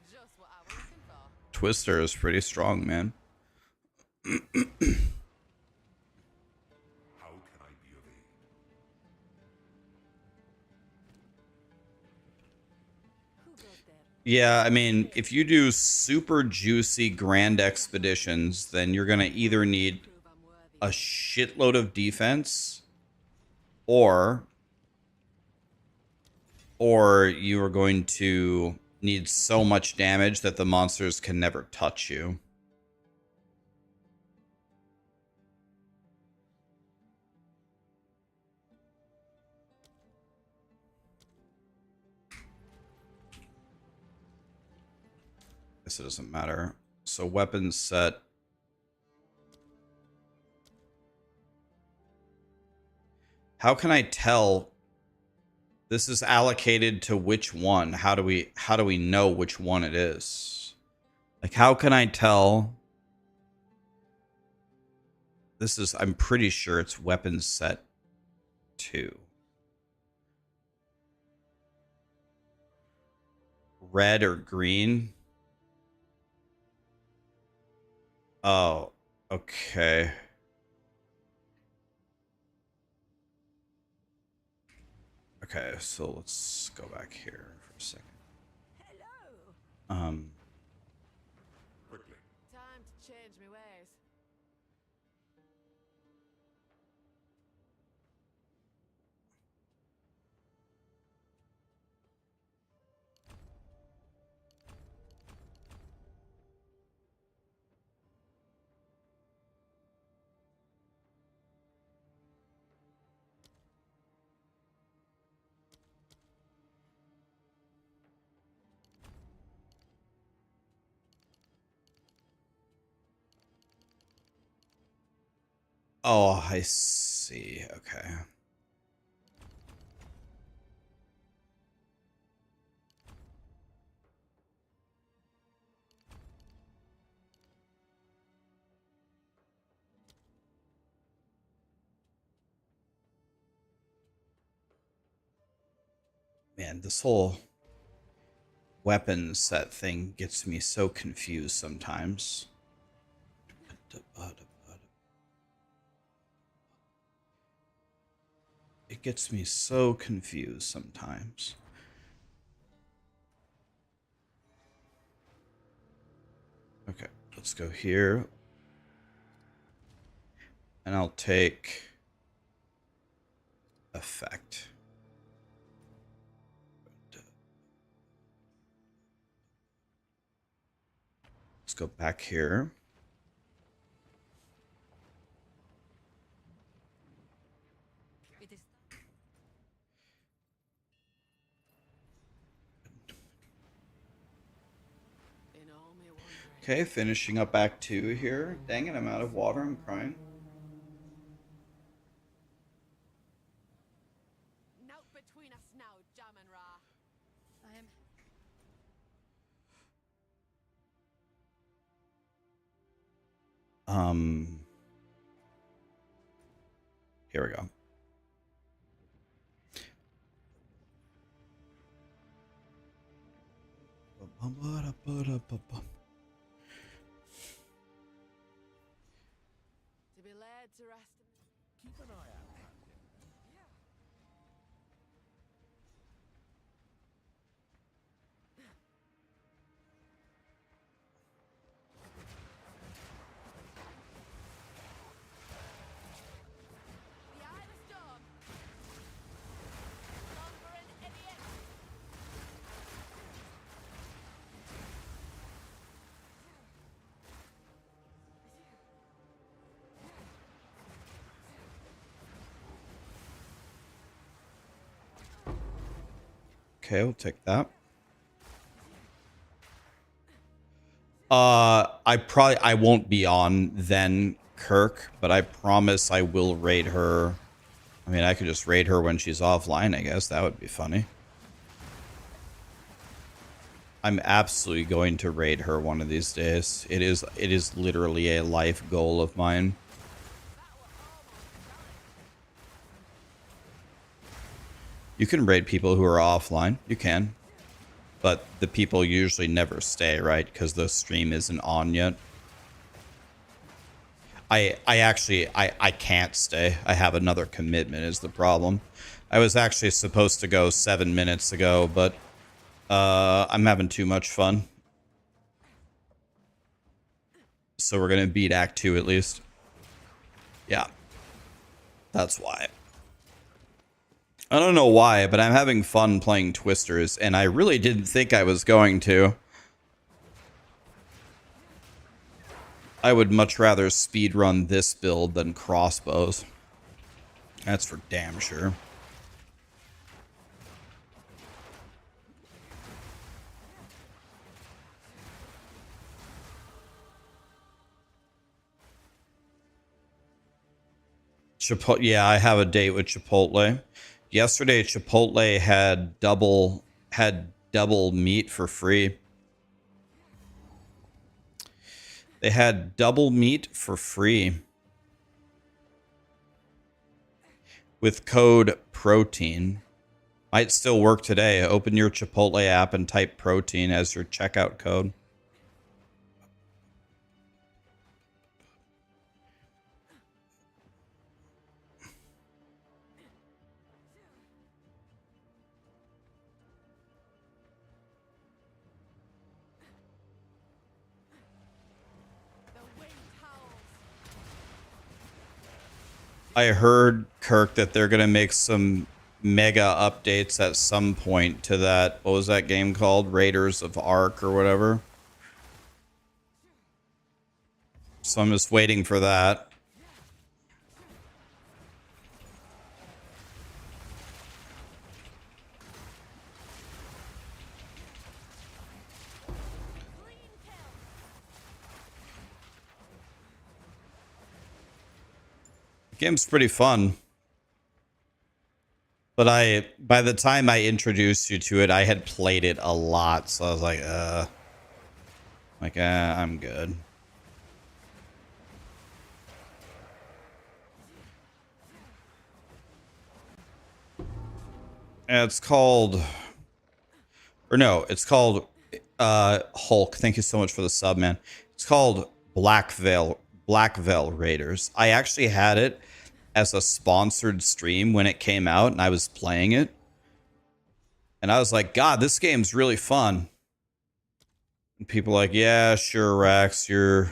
Just what I was looking for. Twister is pretty strong, man. How can I be of aid? Who goes there? Yeah, I mean, if you do super juicy grand expeditions, then you're gonna either need Prove I'm worthy. a shitload of defense, or you are going to need so much damage that the monsters can never touch you. Guess it doesn't matter. So weapons set. How can I tell this is allocated to which one? How do we know which one it is? Like, how can I tell? This is, I'm pretty sure it's weapons set 2. Red or green? Oh, okay. Okay, so let's go back here for a second. Hello. Quickly. Time to change my ways. Oh, I see. Okay. Man, this whole weapon set thing gets me so confused sometimes. It gets me so confused sometimes. Okay, let's go here. And I'll take effect. go back here. It is In all me wondering. Okay, finishing up Act 2 here. Dang it, I'm out of water. I'm crying. Nout between us now, Jam and Ra. I am Here we go. To be led to rest in Keep an eye out. the eye of the storm. Lumbering idiot. Okay, we'll take that. I won't be on then, Kirk, but I promise I will raid her. I mean, I could just raid her when she's offline, I guess. That would be funny. I'm absolutely going to raid her one of these days. It is literally a life goal of mine. You can raid people who are offline. You can. But the people usually never stay, right? Because the stream isn't on yet. I can't stay. I have another commitment is the problem. I was actually supposed to go 7 minutes ago, but I'm having too much fun. So we're going to beat Act 2 at least. Yeah. That's why. I don't know why, but I'm having fun playing Twisters, and I really didn't think I was going to. I would much rather speedrun this build than crossbows. That's for damn sure. Chipotle, yeah, I have a date with Chipotle. Yesterday, Chipotle had double meat for free. They had double meat for free with code protein. Might still work today. Open your Chipotle app and type protein as your checkout code. The wind howls. I heard, Kirk, that they're going to make some mega updates at some point to that. What was that game called? Raiders of Ark or whatever. So I'm just waiting for that. The game's pretty fun. But by the time I introduced you to it, I had played it a lot. So I was like, I'm good. And it's called, or no, it's called Hulk. Thank you so much for the sub, man. It's called Black Veil Raiders. I actually had it as a sponsored stream when it came out, and I was playing it. And I was like, God, this game's really fun. And people are like, yeah, sure, Rax, you're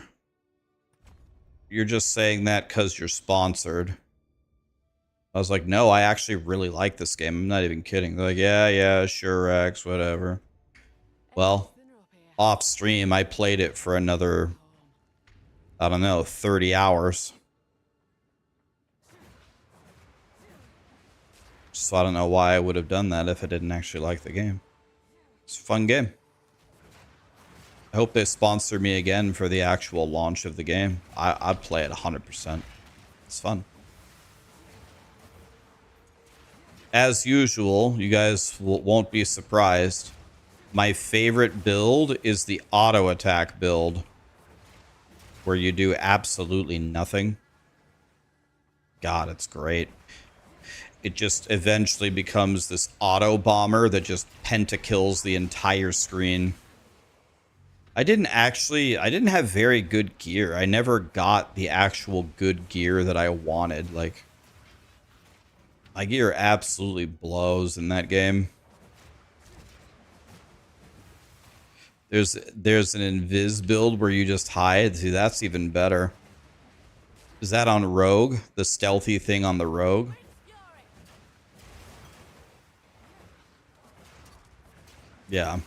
just saying that because you're sponsored. I was like, no, I actually really like this game. I'm not even kidding. They're like, yeah, sure, Rax, whatever. Well, Thinner up here. off stream, I played it for another, I don't know, 30 hours. So I don't know why I would have done that if I didn't actually like the game. It's a fun game. I hope they sponsor me again for the actual launch of the game. I'd play it 100%. It's fun. As usual, you guys won't be surprised. My favorite build is the auto attack build, where you do absolutely nothing. God, it's great. It just eventually becomes this auto bomber that just pentakills the entire screen. I didn't have very good gear. I never got the actual good gear that I wanted. Like, my gear absolutely blows in that game. There's an invis build where you just hide. See, that's even better. Is that on Rogue? The stealthy thing on the Rogue? Yeah.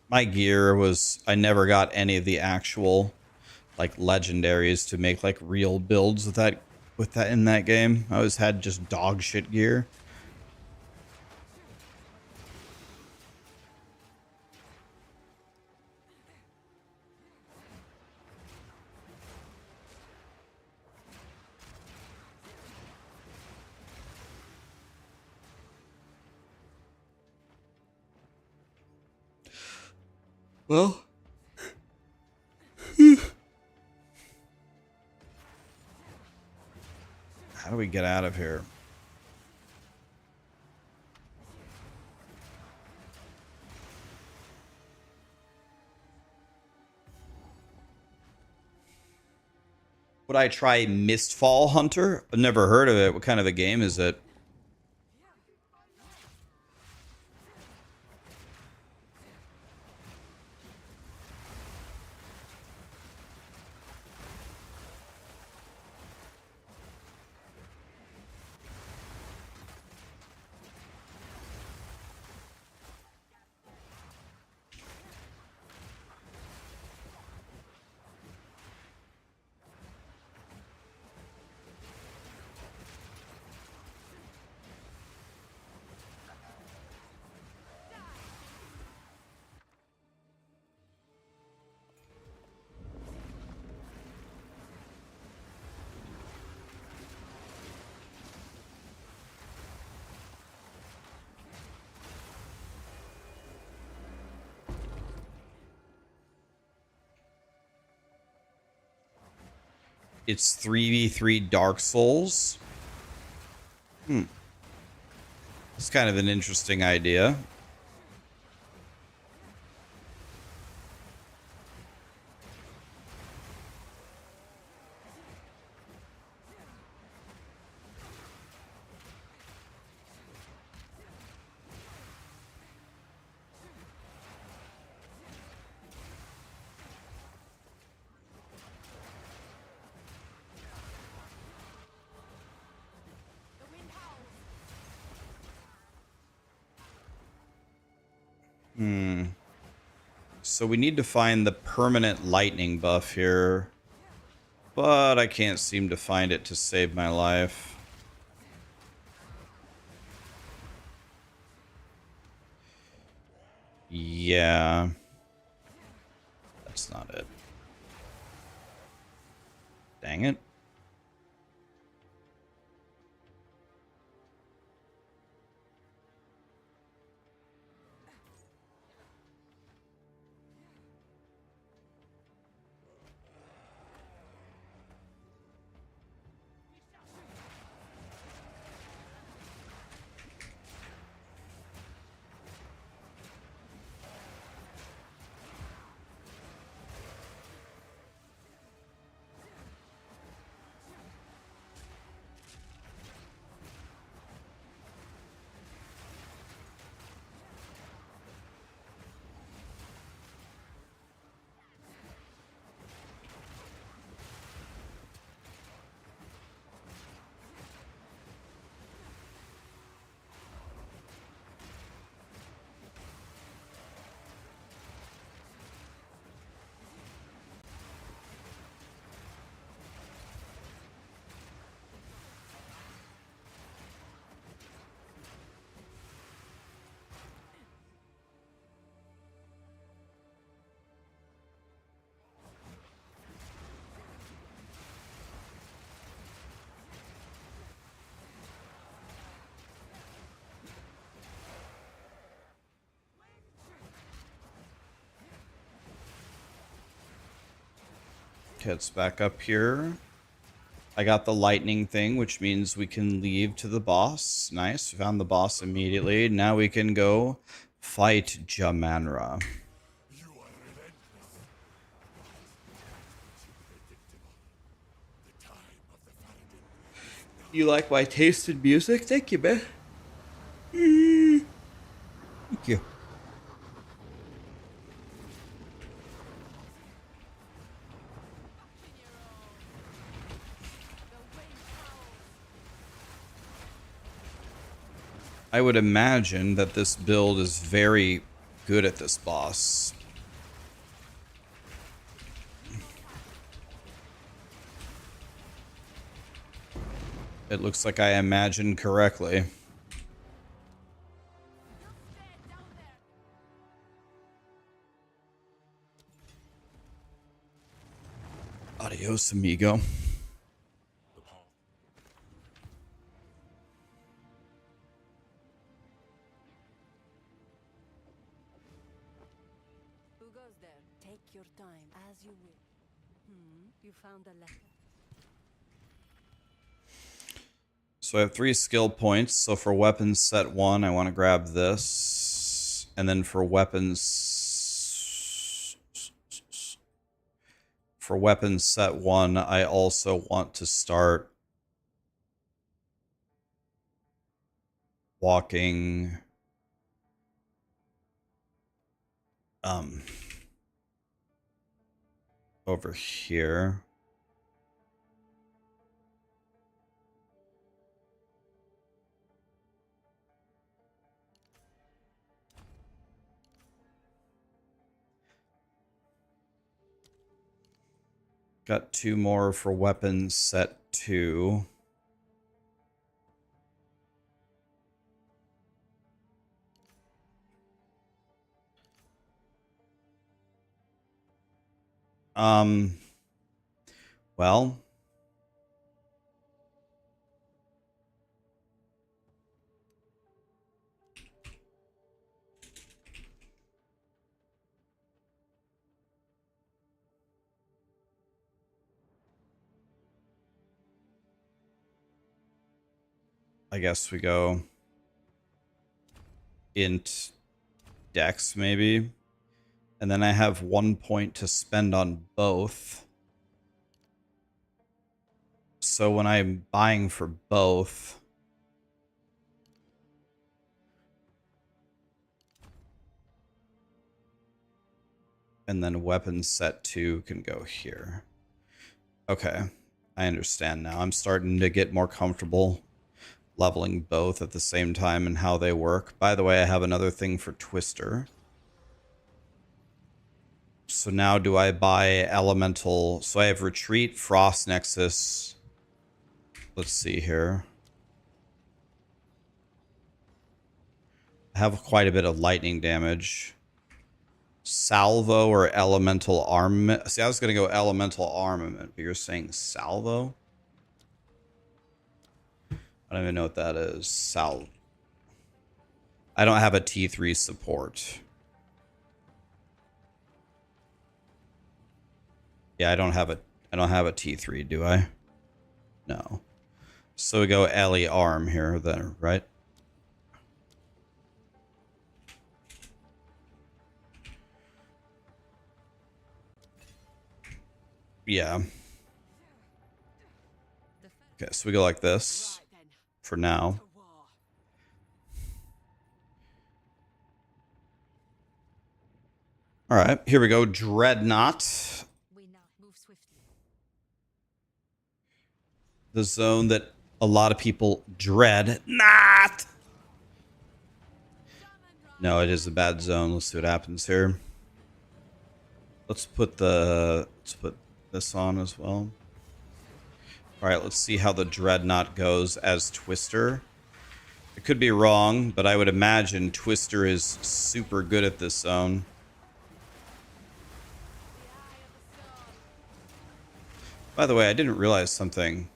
My gear was, I never got any of the actual like legendaries to make like real builds with that in that game. I always had just dog shit gear. Well, how do we get out of here? Would I try Mistfall Hunter? I've never heard of it. What kind of a game is it? It's 3v3 Dark Souls. It's kind of an interesting idea. So we need to find the permanent lightning buff here. But I can't seem to find it to save my life. Yeah. That's not it. Dang it. Okay, it's back up here. I got the lightning thing, which means we can leave to the boss. Nice. We found the boss immediately. Now we can go fight Jamanra. You like my taste in music? Thank you, man. Thank you. I would imagine that this build is very good at this boss. It looks like I imagined correctly. Adios, amigo. Who goes there? Take your time, as you will. You found a letter. So I have 3 skill points. So for weapons set 1, I want to grab this. And then for weapons set 1, I also want to start walking over here. Got 2 more for weapons set 2. Well, I guess we go int dex maybe. And then I have 1 point to spend on both. So when I'm buying for both, and then weapons set 2 can go here. Okay, I understand now. I'm starting to get more comfortable leveling both at the same time and how they work. By the way, I have another thing for Twister. So now do I buy elemental? So I have retreat, frost nexus. Let's see here. I have quite a bit of lightning damage. Salvo or elemental armament. See, I was going to go elemental armament, but you're saying salvo? I don't even know what that is. I don't have a T3 support. Yeah, I don't have a T3, do I? No. So we go Ellie arm here then, right? Yeah. Okay, so we go like this for now. All right, here we go. Dreadnought. We now move swiftly. The zone that a lot of people dread. Not. No, it is a bad zone. Let's see what happens here. Let's put this on as well. All right, let's see how the Dreadnought goes as Twister. I could be wrong, but I would imagine Twister is super good at this zone. By the way, I didn't realize something.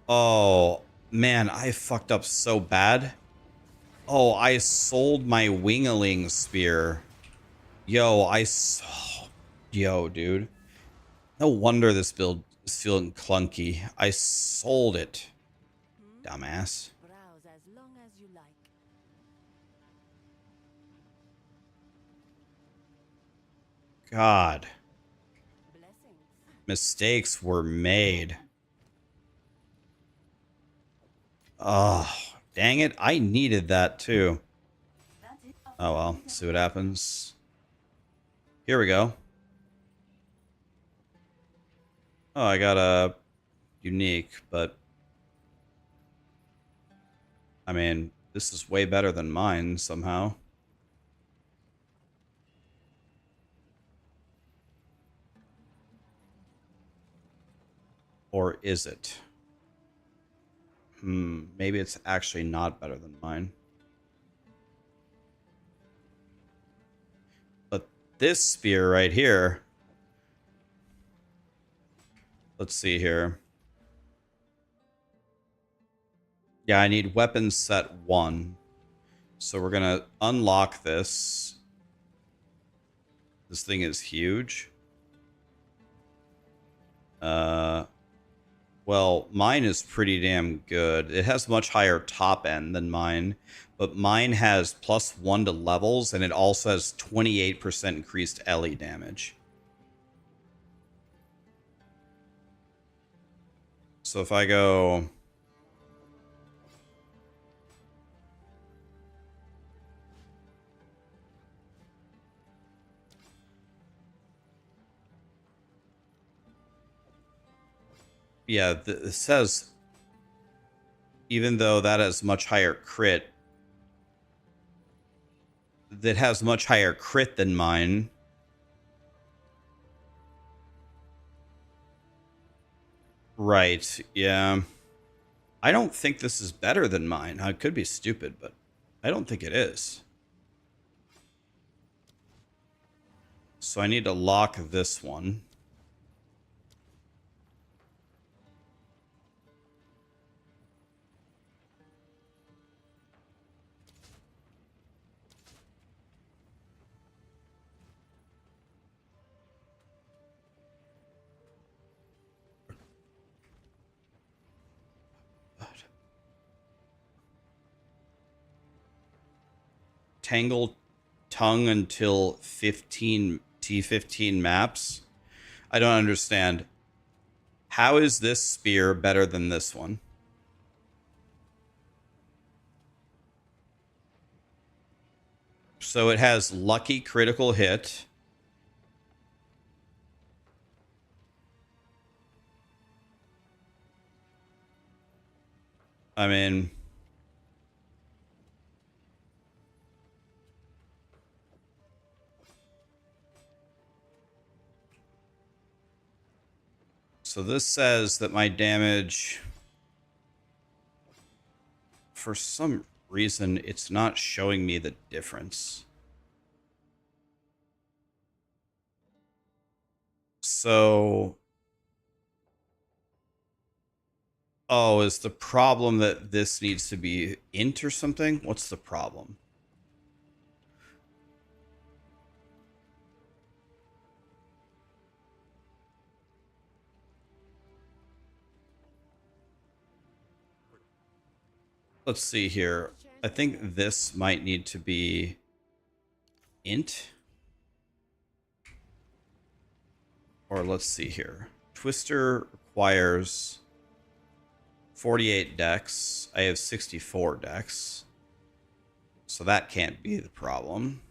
Oh, man, I fucked up so bad. Oh, I sold my Wingaling Spear. Yo, Yo, dude. No wonder this build is feeling clunky. I sold it, dumbass. Browse as long as you like. God. Blessings. Mistakes were made. Oh, dang it. I needed that too. Oh well, see what happens. Here we go. Oh, I got a unique, but I mean, this is way better than mine somehow. Or is it? Maybe it's actually not better than mine. But this spear right here, let's see here. Yeah, I need weapon set 1. So we're going to unlock this. This thing is huge. Well, mine is pretty damn good. It has much higher top end than mine, but mine has +1 to levels, and it also has 28% increased LE damage. So if I go... Yeah, it says, even though that has much higher crit, that has much higher crit than mine. Right, yeah. I don't think this is better than mine. I could be stupid, but I don't think it is. So I need to lock this one. Tangle tongue until 15 T15 maps. I don't understand. How is this spear better than this one? So it has lucky critical hit. I mean, so this says that my damage, for some reason, it's not showing me the difference. So, oh, is the problem that this needs to be int or something? What's the problem? Let's see here. I think this might need to be int. Or let's see here. Twister requires 48 dex. I have 64 dex. So that can't be the problem.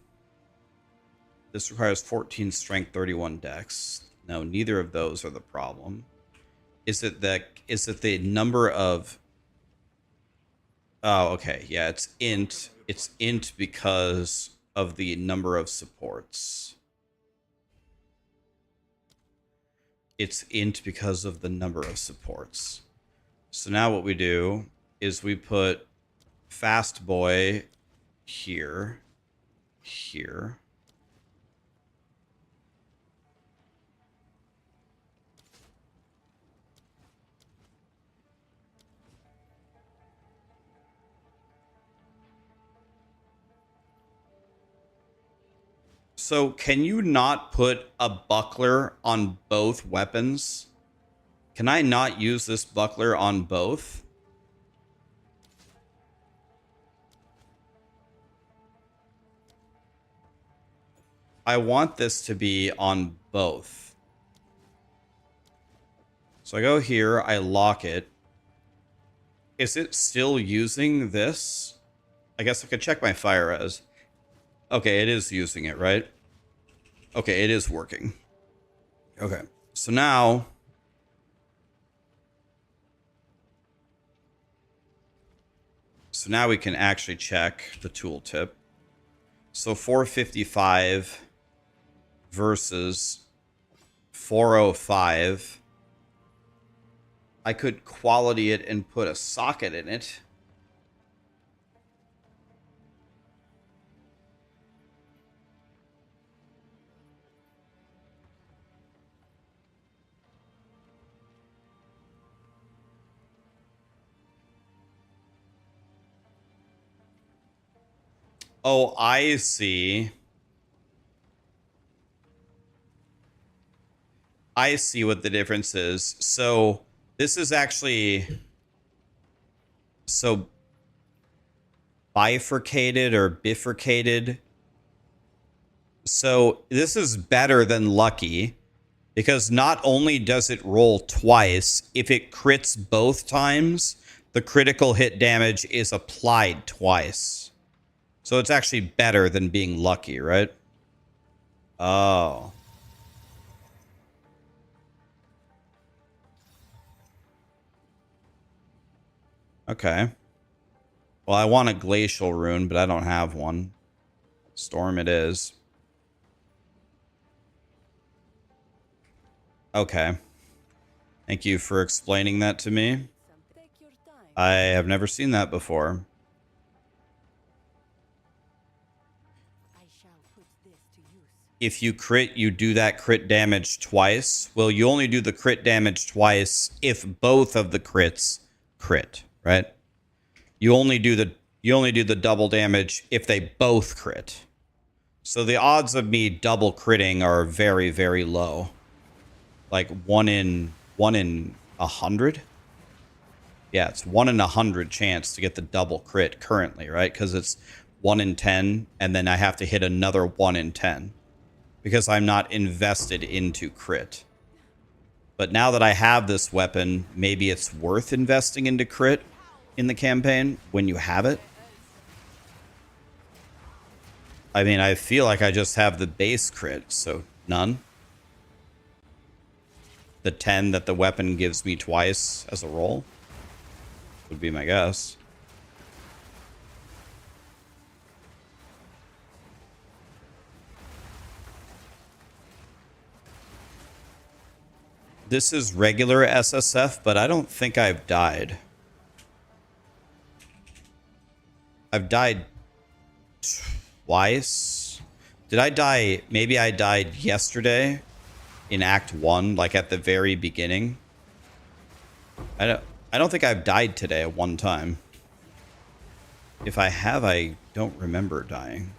This requires 14 strength, 31 dex. No, neither of those are the problem. Is it the number of... Oh, okay. Yeah, it's int. It's int because of the number of supports. It's int because of the number of supports. So now what we do is we put Fast Boy here, here. So can you not put a buckler on both weapons? Can I not use this buckler on both? I want this to be on both. So I go here, I lock it. Is it still using this? I guess I could check my fire res. Okay, it is using it, right? Okay, it is working. Okay, so now... So now we can actually check the tooltip. So 455 versus 405. I could quality it and put a socket in it. Oh, I see. I see what the difference is. So this is actually so bifurcated or bifurcated. So this is better than lucky because not only does it roll twice, if it crits both times, the critical hit damage is applied twice. So it's actually better than being lucky, right? Oh. Okay. Well, I want a glacial rune, but I don't have one. Storm it is. Okay. Thank you for explaining that to me. Take your time. I have never seen that before. I shall put this to use. If you crit, you do that crit damage twice. Well, you only do the crit damage twice if both of the crits crit, right? You only do the double damage if they both crit. So the odds of me double critting are very, very low. Like 1 in 100. Yeah, it's 1 in 100 chance to get the double crit currently, right? Because it's 1 in 10, and then I have to hit another 1 in 10 because I'm not invested into crit. But now that I have this weapon, maybe it's worth investing into crit in the campaign when you have it. I mean, I feel like I just have the base crit, so none. The 10 that the weapon gives me twice as a roll would be my guess. This is regular SSF, but I don't think I've died. I've died twice. Did I die? Maybe I died yesterday in Act 1, like at the very beginning. I don't think I've died today at one time. If I have, I don't remember dying.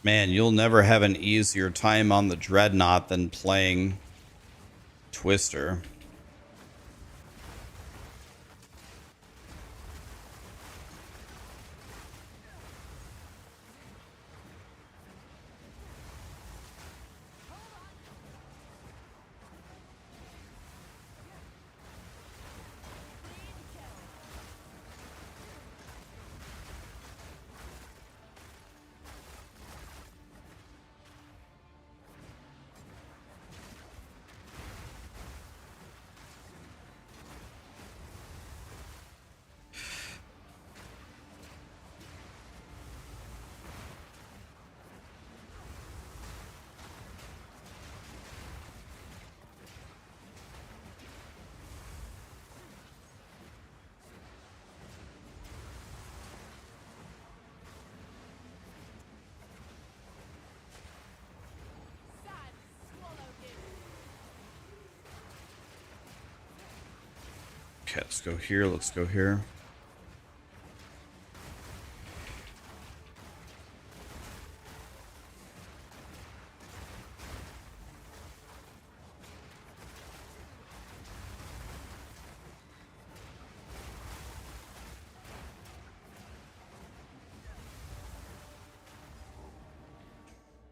Man, you'll never have an easier time on the Dreadnought than playing Twister. Okay, let's go here. Let's go here.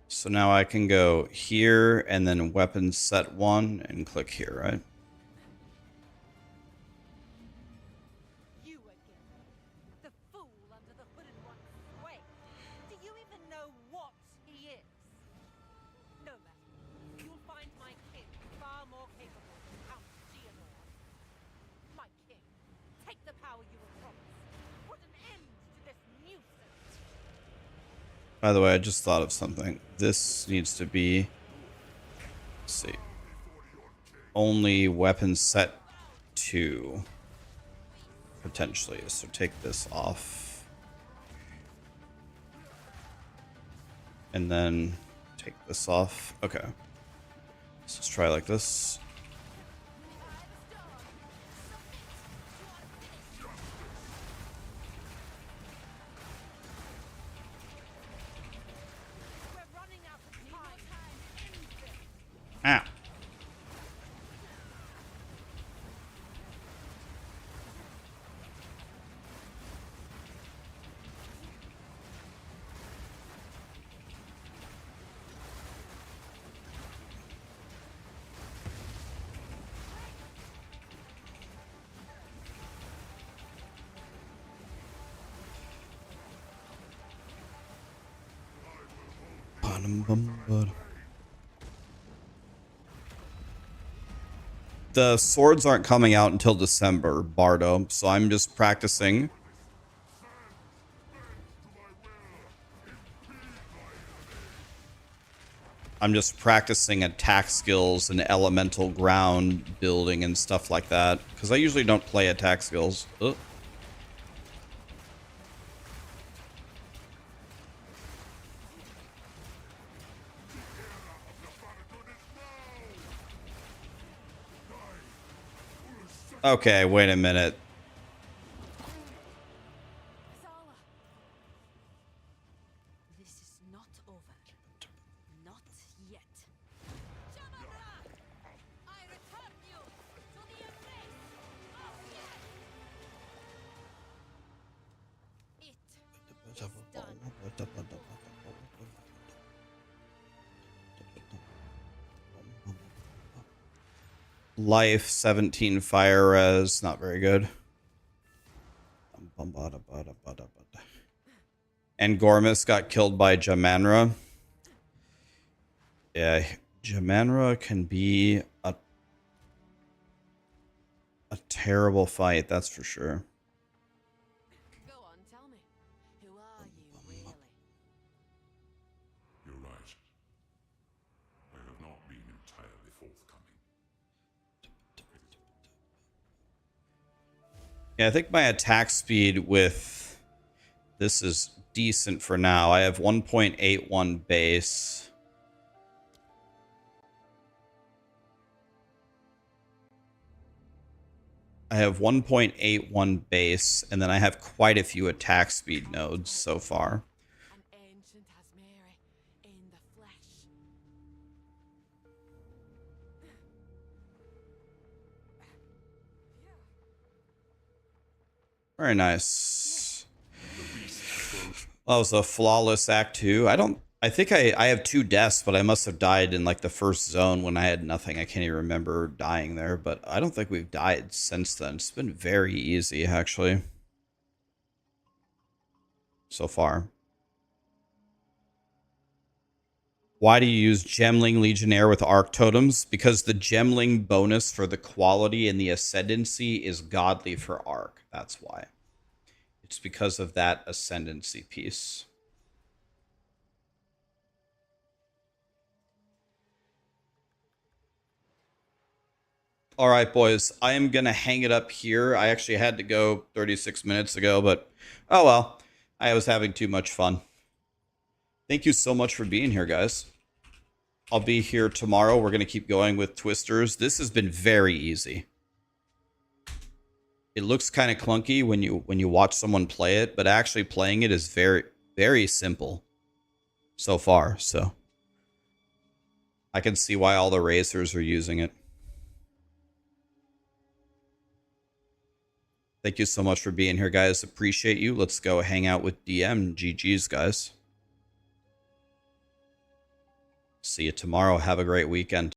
So now I can go here and then weapons set 1 and click here, right? You again. The fool under the hooded one's sway. Do you even know what he is? No matter. You'll find my king far more capable than Count Geonor. My king, take the power you were promised. Put an end to this nuisance. By the way, I just thought of something. This needs to be, let's see, only weapon set 2, potentially. So take this off. And then take this off. Okay. So let's try like this. Ah. The swords aren't coming out until December, Bardo, so I'm just practicing. I'm just practicing attack skills and elemental ground building and stuff like that, because I usually don't play attack skills. Ugh. Okay, wait a minute. This is not over. Not yet. I return you to the embrace of death. It is done. Life, 17 fire res, not very good. And Gormus got killed by Jamanra. Yeah, Jamanra can be a terrible fight, that's for sure. Go on, tell me. Who are you, really? You're right. I have not been entirely forthcoming. Yeah, I think my attack speed with this is decent for now. I have 1.81 base. I have 1.81 base, and then I have quite a few attack speed nodes so far. An ancient Asmeri in the flesh. Very nice. That was a flawless act 2. I think I have 2 deaths, but I must have died in like the first zone when I had nothing. I can't even remember dying there, but I don't think we've died since then. It's been very easy, actually. So far. Why do you use Gemling Legionnaire with Arc Totems? Because the Gemling bonus for the quality and the ascendancy is godly for Arc. That's why. It's because of that ascendancy piece. All right, boys. I am going to hang it up here. I actually had to go 36 minutes ago, but oh well. I was having too much fun. Thank you so much for being here, guys. I'll be here tomorrow. We're going to keep going with Twisters. This has been very easy. it looks kind of clunky when you watch someone play it, but actually playing it is very, very simple so far. So I can see why all the racers are using it. Thank you so much for being here, guys. Appreciate you. Let's go hang out with DM. GG's, guys. See you tomorrow. Have a great weekend.